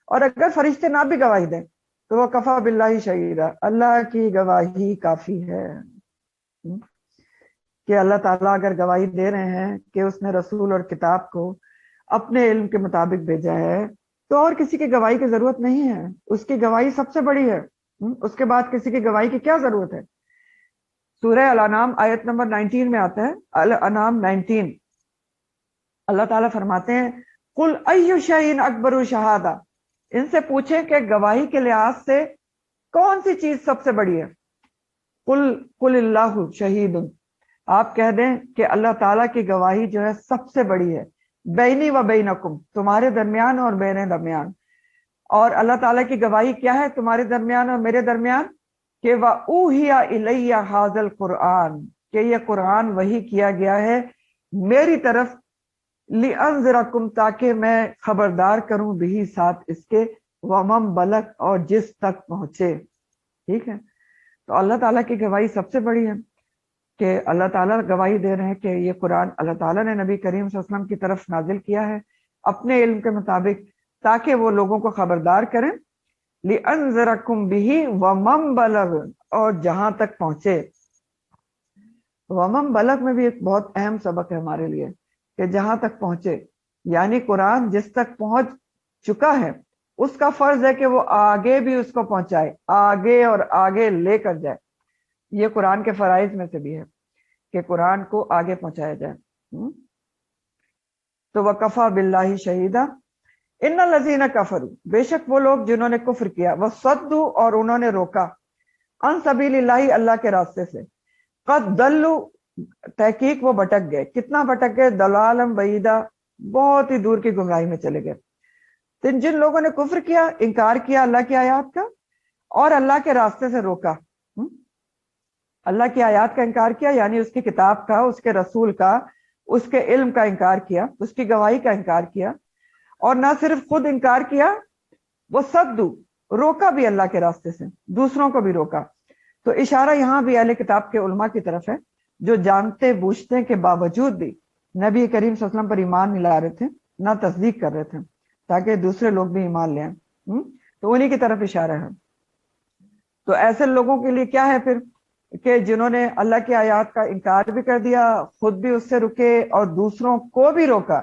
اور اگر فرشتے نہ بھی گواہی دیں تو وہ کفا باللہ شہیدا، اللہ کی گواہی کافی ہے۔ کہ اللہ تعالیٰ اگر گواہی دے رہے ہیں کہ اس نے رسول اور کتاب کو اپنے علم کے مطابق بھیجا ہے، تو اور کسی کی گواہی کی ضرورت نہیں ہے۔ اس کی گواہی سب سے بڑی ہے، اس کے بعد کسی کی گواہی کی کیا ضرورت ہے؟ سورہ الانعام آیت نمبر 19 میں آتا ہے، الانعام 19، اللہ تعالیٰ فرماتے ہیں قل ای شیء اکبر شہادہ، ان سے پوچھیں کہ گواہی کے لحاظ سے کون سی چیز سب سے بڑی ہے؟ قل اللہ شہید، آپ کہہ دیں کہ اللہ تعالیٰ کی گواہی جو ہے سب سے بڑی ہے، بینی و بینکم، تمہارے درمیان اور میرے درمیان۔ اور اللہ تعالیٰ کی گواہی کیا ہے تمہارے درمیان اور میرے درمیان؟ کہ وَأُوحِیَ إِلَيَّ هَذَا الْقُرْآنِ، کہ یہ قرآن وحی کیا گیا ہے میری طرف، لِأَنذِرَكُمْ، تاکہ میں خبردار کروں بھی ساتھ اس کے، وَمَن بَلَغَ، اور جس تک پہنچے۔ ٹھیک ہے، تو اللہ تعالیٰ کی گواہی سب سے بڑی ہے کہ اللہ تعالیٰ گواہی دے رہے ہیں کہ یہ قرآن اللہ تعالیٰ نے نبی کریم صلی اللہ علیہ وسلم کی طرف نازل کیا ہے اپنے علم کے مطابق، تاکہ وہ لوگوں کو خبردار کریں، لِأَنذِرَكُمْ بِهِ وَمَن بَلَغَ، اور جہاں تک پہنچے۔ وَمَن بَلَغ میں بھی ایک بہت اہم سبق ہے ہمارے لیے کہ جہاں تک پہنچے، یعنی قرآن جس تک پہنچ چکا ہے اس کا فرض ہے کہ وہ آگے بھی اس کو پہنچائے، آگے اور آگے لے کر جائے۔ یہ قرآن کے فرائض میں سے بھی ہے کہ قرآن کو آگے پہنچایا جائے۔ تو وَكَفَى بِاللَّهِ شَهِيدًا إِنَّ الَّذِينَ كَفَرُوا، بے شک وہ لوگ جنہوں نے کفر کیا، وَصَدُّوا، اور انہوں نے روکا، عن سبیل اللہ، اللہ کے راستے سے، قد ضلوا، تحقیق وہ بھٹک گئے۔ کتنا بھٹک گئے؟ ضلالا بعیدا، بہت ہی دور کی گمراہی میں چلے گئے۔ جن لوگوں نے کفر کیا، انکار کیا اللہ کی آیات کا، اور اللہ کے راستے سے روکا، اللہ کی آیات کا انکار کیا، یعنی اس کی کتاب کا، اس کے رسول کا، اس کے علم کا انکار کیا، اس کی گواہی کا انکار کیا، اور نہ صرف خود انکار کیا، وہ صدو، روکا بھی اللہ کے راستے سے، دوسروں کو بھی روکا۔ تو اشارہ یہاں بھی اہل کتاب کے علماء کی طرف ہے، جو جانتے بوجھتے کے باوجود بھی نبی کریم صلی اللہ علیہ وسلم پر ایمان نہیں لا رہے تھے، نہ تصدیق کر رہے تھے، تاکہ دوسرے لوگ بھی ایمان لیں۔ تو انہی کی طرف اشارہ ہے۔ تو ایسے لوگوں کے لیے کیا ہے پھر کہ جنہوں نے اللہ کی آیات کا انکار بھی کر دیا، خود بھی اس سے رکے اور دوسروں کو بھی روکا،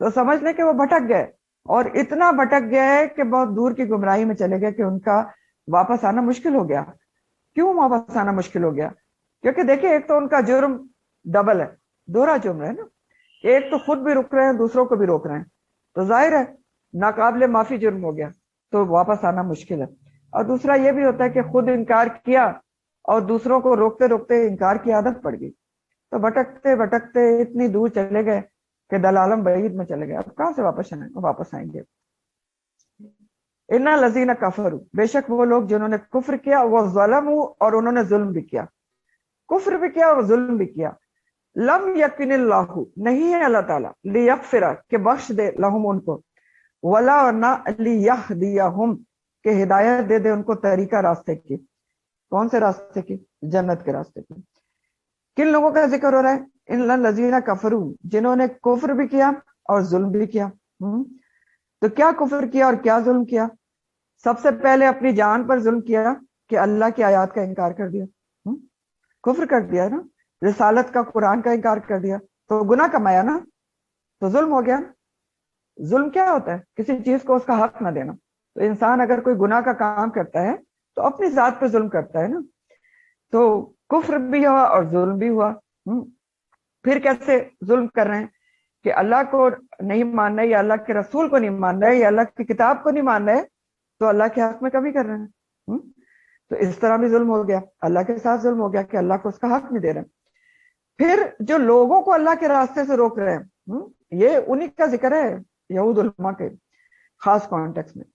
تو سمجھ لیں کہ وہ بھٹک گئے، اور اتنا بھٹک گئے کہ بہت دور کی گمراہی میں چلے گئے کہ ان کا واپس آنا مشکل ہو گیا۔ کیوں واپس آنا مشکل ہو گیا؟ کیونکہ دیکھیں ایک تو ان کا جرم ڈبل ہے، دوہرا جرم ہے نا، ایک تو خود بھی رک رہے ہیں، دوسروں کو بھی روک رہے ہیں، تو ظاہر ہے ناقابل معافی جرم ہو گیا، تو واپس آنا مشکل ہے۔ اور دوسرا یہ بھی ہوتا ہے کہ خود انکار کیا اور دوسروں کو روکتے روکتے انکار کی عادت پڑ گئی، تو بھٹکتے بھٹکتے اتنی دور چلے گئے کہ دلالم بعید میں چلے گئے، اب کہاں سے واپس آئیں گے؟ اِنَّ الَّذِينَ كَفَرُوا، بے شک وہ لوگ جنہوں نے کفر کیا، وہ ظلموا، اور انہوں نے ظلم بھی کیا، کفر بھی کیا اور ظلم بھی کیا، لم یکن اللہ، نہیں ہے اللہ تعالیٰ، لیغفر، کہ بخش دے، لہم ان کو، ولا نہ لیہدیہم، کہ ہدایت دے دے ان کو طریقہ راستے کی۔ کون سے راستے کی؟ جنت کے راستے کی۔ کن لوگوں کا ذکر ہو رہا ہے؟ ان الذین کفروا، جنہوں نے کفر بھی کیا اور ظلم بھی کیا۔ تو کیا کفر کیا اور کیا ظلم کیا؟ سب سے پہلے اپنی جان پر ظلم کیا کہ اللہ کی آیات کا انکار کر دیا، کفر کر دیا نا، رسالت کا، قرآن کا انکار کر دیا، تو گناہ کمایا نا، تو ظلم ہو گیا۔ ظلم کیا ہوتا ہے؟ کسی چیز کو اس کا حق نہ دینا۔ تو انسان اگر کوئی گناہ کا کام کرتا ہے تو اپنی ذات پہ ظلم کرتا ہے نا، تو کفر بھی ہوا اور ظلم بھی ہوا۔ پھر کیسے ظلم کر رہے ہیں کہ اللہ کو نہیں مان رہے، یا اللہ کے رسول کو نہیں مان رہے، یا اللہ کی کتاب کو نہیں مان رہے، تو اللہ کے حق میں کمی کر رہے ہیں۔ تو اس طرح بھی ظلم ہو گیا، اللہ کے ساتھ ظلم ہو گیا کہ اللہ کو اس کا حق نہیں دے رہے۔ پھر جو لوگوں کو اللہ کے راستے سے روک رہے ہیں، یہ انہی کا ذکر ہے یہود علماء کے خاص کانٹیکس میں،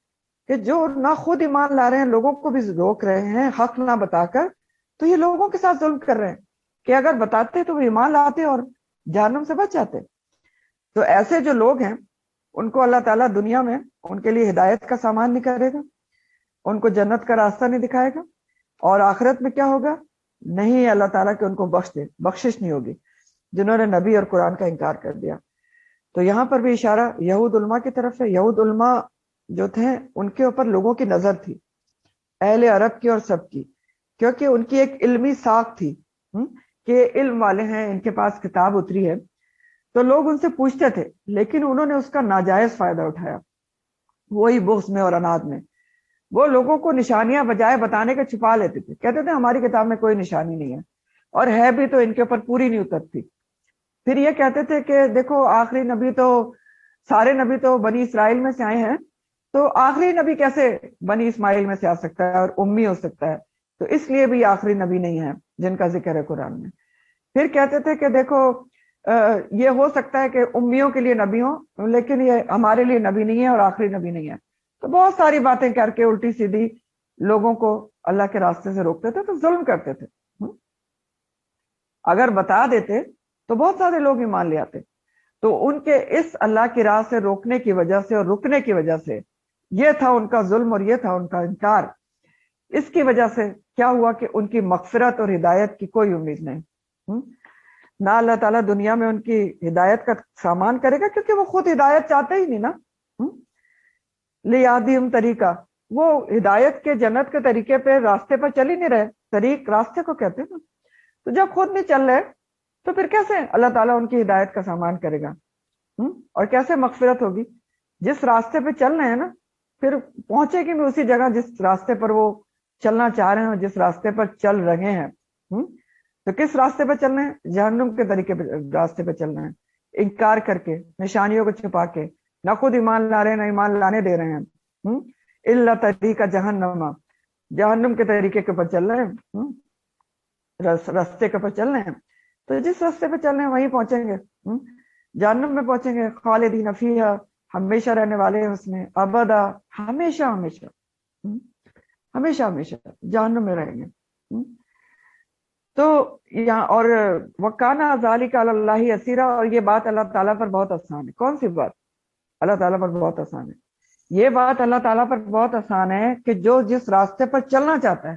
کہ جو نہ خود ایمان لا رہے ہیں، لوگوں کو بھی روک رہے ہیں حق نہ بتا کر، تو یہ لوگوں کے ساتھ ظلم کر رہے ہیں کہ اگر بتاتے تو وہ ایمان لاتے اور جہنم سے بچ جاتے۔ تو ایسے جو لوگ ہیں ان کو اللہ تعالیٰ دنیا میں ان کے لیے ہدایت کا سامان نہیں کرے گا، ان کو جنت کا راستہ نہیں دکھائے گا، اور آخرت میں کیا ہوگا؟ نہیں اللہ تعالیٰ کہ ان کو بخشش نہیں ہوگی جنہوں نے نبی اور قرآن کا انکار کر دیا۔ تو یہاں پر بھی اشارہ یہود علماء کی طرف ہے۔ یہود علماء جو تھے ان کے اوپر لوگوں کی نظر تھی، اہل عرب کی اور سب کی، کیونکہ ان کی ایک علمی ساکھ تھی کہ علم والے ہیں، ان کے پاس کتاب اتری ہے، تو لوگ ان سے پوچھتے تھے، لیکن انہوں نے اس کا ناجائز فائدہ اٹھایا، وہی بغض میں اور اناد میں۔ وہ لوگوں کو نشانیاں بجائے بتانے کے چھپا لیتے تھے، کہتے تھے ہماری کتاب میں کوئی نشانی نہیں ہے، اور ہے بھی تو ان کے اوپر پوری نہیں اترتی۔ پھر یہ کہتے تھے کہ دیکھو آخری نبی تو، سارے نبی تو بنی اسرائیل میں سے آئے ہیں، تو آخری نبی کیسے بنی اسماعیل میں سے آ سکتا ہے اور امی ہو سکتا ہے؟ تو اس لیے بھی آخری نبی نہیں ہے جن کا ذکر ہے قرآن میں۔ پھر کہتے تھے کہ دیکھو یہ ہو سکتا ہے کہ امیوں کے لیے نبی ہوں، لیکن یہ ہمارے لیے نبی نہیں ہے اور آخری نبی نہیں ہے۔ تو بہت ساری باتیں کر کے الٹی سیدھی لوگوں کو اللہ کے راستے سے روکتے تھے، تو ظلم کرتے تھے۔ اگر بتا دیتے تو بہت سارے لوگ ایمان لے آتے۔ تو ان کے اس اللہ کی راہ سے روکنے کی وجہ سے اور رکنے کی وجہ سے یہ تھا ان کا ظلم اور یہ تھا ان کا انکار۔ اس کی وجہ سے کیا ہوا کہ ان کی مغفرت اور ہدایت کی کوئی امید نہیں۔ نہ اللہ تعالیٰ دنیا میں ان کی ہدایت کا سامان کرے گا، کیونکہ وہ خود ہدایت چاہتے ہی نہیں نا۔ لیادیم طریقہ، وہ ہدایت کے جنت کے طریقے پہ راستے پر چل ہی نہیں رہے، طریق راستے کو کہتے ہیں نا۔ تو جب خود نہیں چل رہے تو پھر کیسے اللہ تعالیٰ ان کی ہدایت کا سامان کرے گا، اور کیسے مغفرت ہوگی؟ جس راستے پہ چل رہے ہیں نا، پھر پہنچے گی بھی اسی جگہ جس راستے پر وہ چلنا چاہ رہے ہیں اور جس راستے پر چل رہے ہیں۔ تو کس راستے پہ چل رہے ہیں؟ جہنم کے طریقے پہ راستے پہ چل رہے ہیں، انکار کر کے، نشانیوں کو چھپا کے، نہ خود ایمان لا رہے ہیں نہ ایمان لانے دے رہے ہیں۔ الا طریقہ جہنم، جہنم کے طریقے کے اوپر چل رہے ہیں، راستے کے اوپر چل رہے ہیں۔ تو جس راستے پہ چل رہے ہیں وہیں پہنچیں گے، جہنم میں پہنچیں گے، خالدین فیہا، ہمیشہ رہنے والے ہیں اس میں، ابدا، ہمیشہ ہمیشہ، ہمیشہ ہمیشہ جہنم میں رہیں گے۔ تو یہاں اور وَكَانَ ذَلِكَ عَلَى اللَّهِ يَسِيرًا، اور یہ بات اللہ تعالیٰ پر بہت آسان ہے۔ کون سی بات؟ اللہ تعالیٰ پر بہت آسان ہے۔ یہ بات اللہ تعالیٰ پر بہت آسان ہے کہ جو جس راستے پر چلنا چاہتا ہے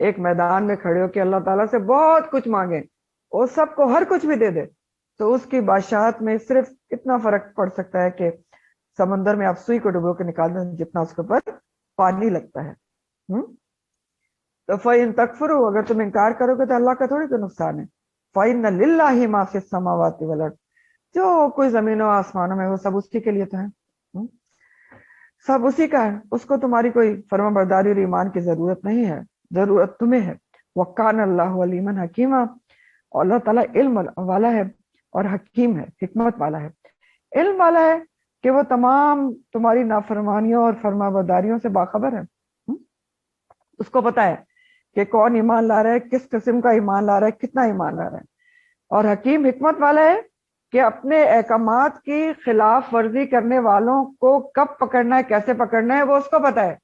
ایک میدان میں کھڑے ہو کہ اللہ تعالیٰ سے بہت کچھ مانگیں اور سب کو ہر کچھ بھی دے دے، تو اس کی بادشاہت میں صرف اتنا فرق پڑ سکتا ہے کہ سمندر میں آپ سوئی کو ڈبو کے نکال دیں جتنا اس کے اوپر پانی لگتا ہے۔ تو فَإِن تَكْفُرُوا، اگر تم انکار کرو گے تو اللہ کا تھوڑی کوئی نقصان ہے۔ فَإِنَّ لِلَّهِ مَا فِي السَّمَاوَاتِ وَالْأَرْضِ، جو کوئی زمینوں آسمانوں میں وہ سب اسی کے لیے تو ہے، سب اسی کا ہے، اس کو تمہاری کوئی فرما برداری اور ایمان کی ضرورت نہیں ہے، ضرورت تمہیں ہے۔ وَكَانَ اللَّهُ عَلِيمًا حَكِيمًا، اور اللہ تعالیٰ علم والا ہے اور حکیم ہے، حکمت والا ہے۔ علم والا ہے کہ وہ تمام تمہاری نافرمانیوں اور فرما برداریوں سے باخبر ہے، اس کو پتا ہے کہ کون ایمان لا رہا ہے، کس قسم کا ایمان لا رہا ہے، کتنا ایمان لا رہا ہے۔ اور حکیم حکمت والا ہے کہ اپنے احکامات کی خلاف ورزی کرنے والوں کو کب پکڑنا ہے، کیسے پکڑنا ہے، وہ اس کو پتا ہے،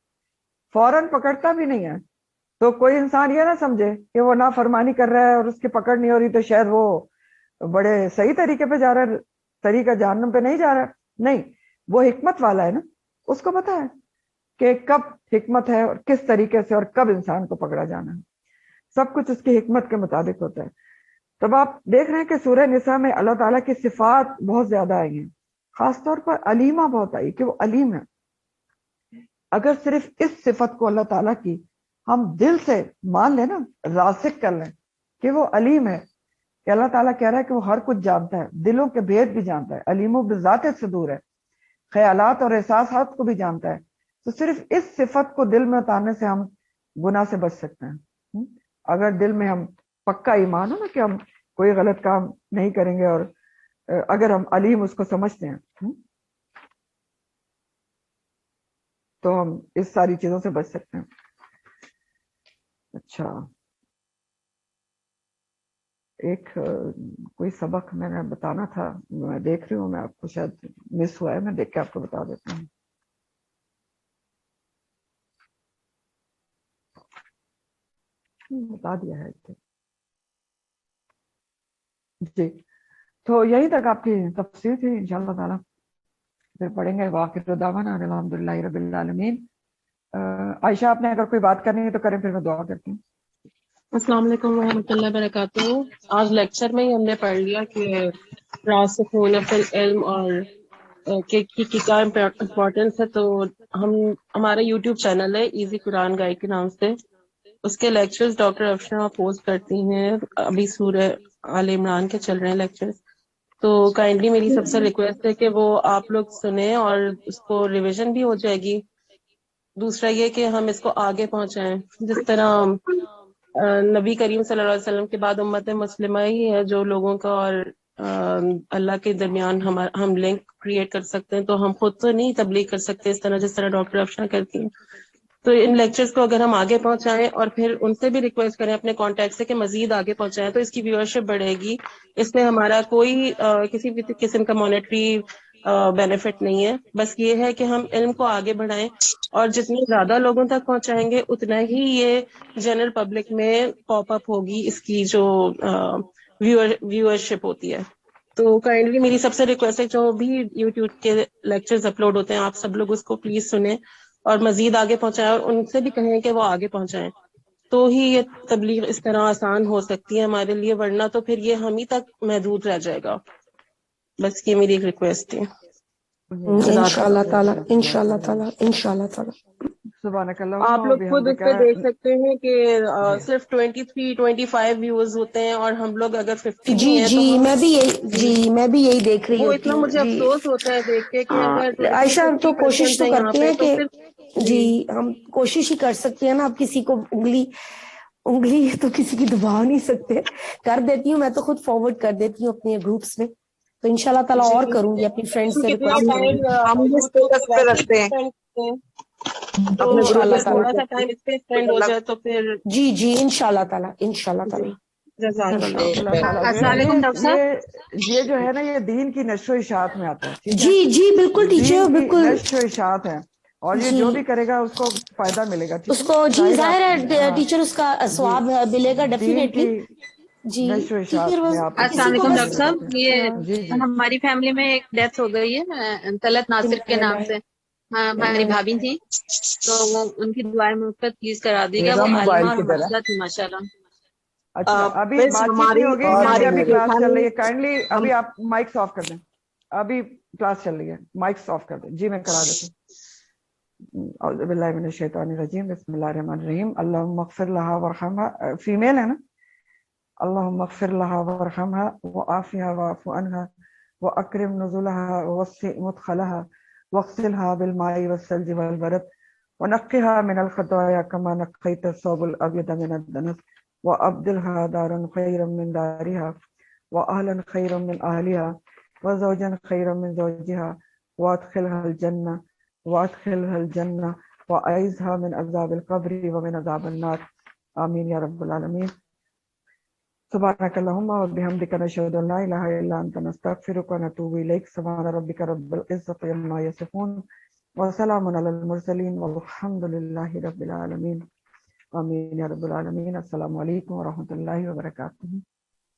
فوراً پکڑتا بھی نہیں ہے۔ تو کوئی انسان یہ نہ سمجھے کہ وہ نافرمانی کر رہا ہے اور اس کی پکڑ نہیں ہو رہی تو شاید وہ بڑے صحیح طریقے پہ جا رہا ہے، طریقہ جہنم پہ نہیں جا رہا ہے۔ نہیں، وہ حکمت والا ہے نا، اس کو پتا ہے کہ کب حکمت ہے اور کس طریقے سے اور کب انسان کو پکڑا جانا ہے، سب کچھ اس کی حکمت کے مطابق ہوتا ہے۔ تب آپ دیکھ رہے ہیں کہ سورہ نساء میں اللہ تعالیٰ کی صفات بہت زیادہ آئی ہیں، خاص طور پر علیمہ بہت آئی کہ وہ علیم ہے۔ اگر صرف اس صفت کو اللہ تعالیٰ کی ہم دل سے مان لیں نا، راسخ کر لیں کہ وہ علیم ہے، کہ اللہ تعالیٰ کہہ رہا ہے کہ وہ ہر کچھ جانتا ہے، دلوں کے بھید بھی جانتا ہے، علیم بذات الصدور ہے، خیالات اور احساسات کو بھی جانتا ہے، تو صرف اس صفت کو دل میں اتارنے سے ہم گناہ سے بچ سکتے ہیں۔ اگر دل میں ہم پکا ایمان ہو نا کہ ہم کوئی غلط کام نہیں کریں گے، اور اگر ہم علیم اس کو سمجھتے ہیں تو ہم اس ساری چیزوں سے بچ سکتے ہیں۔ اچھا، ایک کوئی سبق میں نے بتانا تھا، میں دیکھ رہی ہوں، میں آپ کو شاید مس ہوا ہے، میں دیکھ کے آپ کو بتا دیتا ہوں۔ بتا دیا ہے جی۔ تو یہیں تک آپ کی تفسیر تھی، انشاءاللہ تعالی پھر پڑھیں گے وآخر دعوانا الحمدللہ رب العالمین۔ عائشہ آپ نے اگر کوئی بات کرنی ہے تو کریں، پھر میں دعا کرتی ہوں۔ السلام علیکم ورحمۃ اللہ وبرکاتہ۔ آج لیکچر میں ہی ہم نے پڑھ لیا کہ راسخون فی العلم اور کہ کیا امپورٹینس ہے، تو ہمارا یوٹیوب چینل ہے ایزی قرآن گائیڈ کے نام سے، اس کے لیکچرز ڈاکٹر افشاں پوسٹ کرتی ہیں، ابھی سورہ آل عمران کے چل رہے ہیں لیکچرز، تو کائنڈلی میری سب سے ریکویسٹ ہے کہ وہ آپ لوگ سنیں اور اس کو ریویژن بھی ہو جائے گی۔ دوسرا یہ کہ ہم اس کو آگے پہنچائیں، جس طرح نبی کریم صلی اللہ علیہ وسلم کے بعد امت مسلمہ ہی ہے جو لوگوں کا اور اللہ کے درمیان ہم لنک کریٹ کر سکتے ہیں، تو ہم خود تو نہیں تبلیغ کر سکتے اس طرح جس طرح ڈاکٹر افشاں کرتی ہیں۔ تو ان لیکچرز کو اگر ہم آگے پہنچائیں اور پھر ان سے بھی ریکویسٹ کریں اپنے کانٹیکٹ سے کہ مزید آگے پہنچائیں، تو اس کی ویورشپ بڑھے گی۔ اس میں ہمارا کوئی کسی بھی قسم کا مانیٹری بینیفٹ نہیں ہے، بس یہ ہے کہ ہم علم کو آگے بڑھائیں، اور جتنے زیادہ لوگوں تک پہنچائیں گے اتنا ہی یہ جنرل پبلک میں پاپ اپ ہوگی اس کی جو ویورشپ ہوتی ہے۔ تو کائنڈلی میری سب سے ریکویسٹ ہے جو بھی یوٹیوب کے لیکچرز اپلوڈ ہوتے ہیں آپ سب لوگ اس کو پلیز سنیں اور مزید آگے پہنچائیں، اور ان سے بھی کہیں کہ وہ آگے پہنچائیں، تو ہی یہ تبلیغ اس طرح آسان ہو سکتی ہے ہمارے لیے، ورنہ تو پھر یہ ہم ہی تک محدود رہ جائے گا۔ بس یہ میری ایک ریکویسٹ تھی۔ انشاءاللہ تعالیٰ، انشاءاللہ تعالیٰ، انشاءاللہ تعالیٰ۔ سبحانک اللہم آپ لوگ خود اس وبحمدک۔ پہ دیکھ سکتے ہیں کہ صرف 23 25 ویوز ہوتے ہیں، اور ہم لوگ اگر 50 بھی جی ہیں جی تو ہم میں بھی یہی دیکھ رہی وہ ہوتی اتنا ہوں مجھے جی۔ افسوس ہوتا ہے دیکھ کے کہ ہاں اگر 20 عائشہ، ہم تو کوشش 50% تو ہے یہاں کرتے پہ ہیں تو کہ پھر جی ہم کوشش ہی کر سکتے ہیں نا، اب کسی کو انگلی تو کسی کی دبا نہیں سکتے، کر دیتی ہوں، میں تو خود فارورڈ کر دیتی ہوں اپنے گروپس میں، تو انشاءاللہ تعالیٰ جی اور کروں گی، اپنی فرینڈ سے کتنا ریکویسٹ کروں ٹائم گی ہم بھی یوٹیوب اسٹیٹس پہ پہ ویسے ہی رکھتے ہیں اسپینڈ کرتے ہیں، تو اپنے گروپ میں انشاءاللہ اگر تعالیٰ۔ تھوڑا سا پوسٹ ٹائم اس پہ اسپینڈ ہو جائے تو پھر جی جی انشاءاللہ تعالیٰ، انشاءاللہ جی تعالیٰ، جزاک اللہ انشاءاللہ۔ اللہ تعالیٰ جو ہے السلام نا علیکم ڈاکٹر صاحب۔ یہ جو ہے نا یہ دین کی نشر و اشاعت میں آتا ہے، ٹھیک ہے، جی جی بالکل دین ٹیچر، کی بالکل نشر و اشاعت ہے، اور یہ جی، جو بھی کرے گا اس کو فائدہ ملے گا، ٹھیک اس ہے، کو جی ظاہر آپ ہے ٹیچر اس کا جی ثواب ملے گا دین ڈیفینیٹلی، کی جی نشر و ٹیچر اشاعت میں آپ اس کو السلام کسی کو علیکم بس ڈاکٹر صاحب، یہ جی جی ہماری فیملی میں ایک ڈیتھ ہو گئی ہے طلعت ناصر کے نام سے، ہاں ہماری بھابھی تھی تو وہ ان کی دعائیں مفت پلیز کرا دی گا. میرا وہ موبائل عالمہ اور کدھر ہے؟ مسئلہ تھی ماشاء اللہ. اچھا ابھی بس بات چیت ہماری نہیں ہوگی اور کیونکہ ابھی میرے کلاس چل رہی ہے. ہم کائنڈلی ابھی آپ مائکس آف کر دیں. ابھی کلاس چل رہی ہے, مائکس آف کر دیں. جی میں کرا دیتا ہوں. اعوذ باللہ من الشیطان الرجیم, بسم اللہ الرحمن الرحیم. اللہم اغفر لہا ورحمہا, فیمیل ہے نا, اللہم اغفر لہا ورحمہا وعافیہا واعف عنہا واکرم نزلہا ووسع مدخلہا واغسلہا بالماء والثلج والبرد ونقها من الخطايا كما نقيت الثوب الأبيض من الدنس وأبدلها دارا خيرا من دارها وأهلا خيرا من أهلها وزوجا خيرا من زوجها وأدخلها الجنة وأعيذها من عذاب القبر ومن عذاب النار. آمين يا رب العالمين. سبحانك اللهم وبحمدك نشهد أن لا إله إلا أنت نستغفرك ونتوب إليك. سبحان ربك رب العزة عما يصفون وسلام على المرسلين والحمد لله رب العالمين. آمين يا رب العالمين. السلام علیکم ورحمۃ اللہ وبرکاتہ.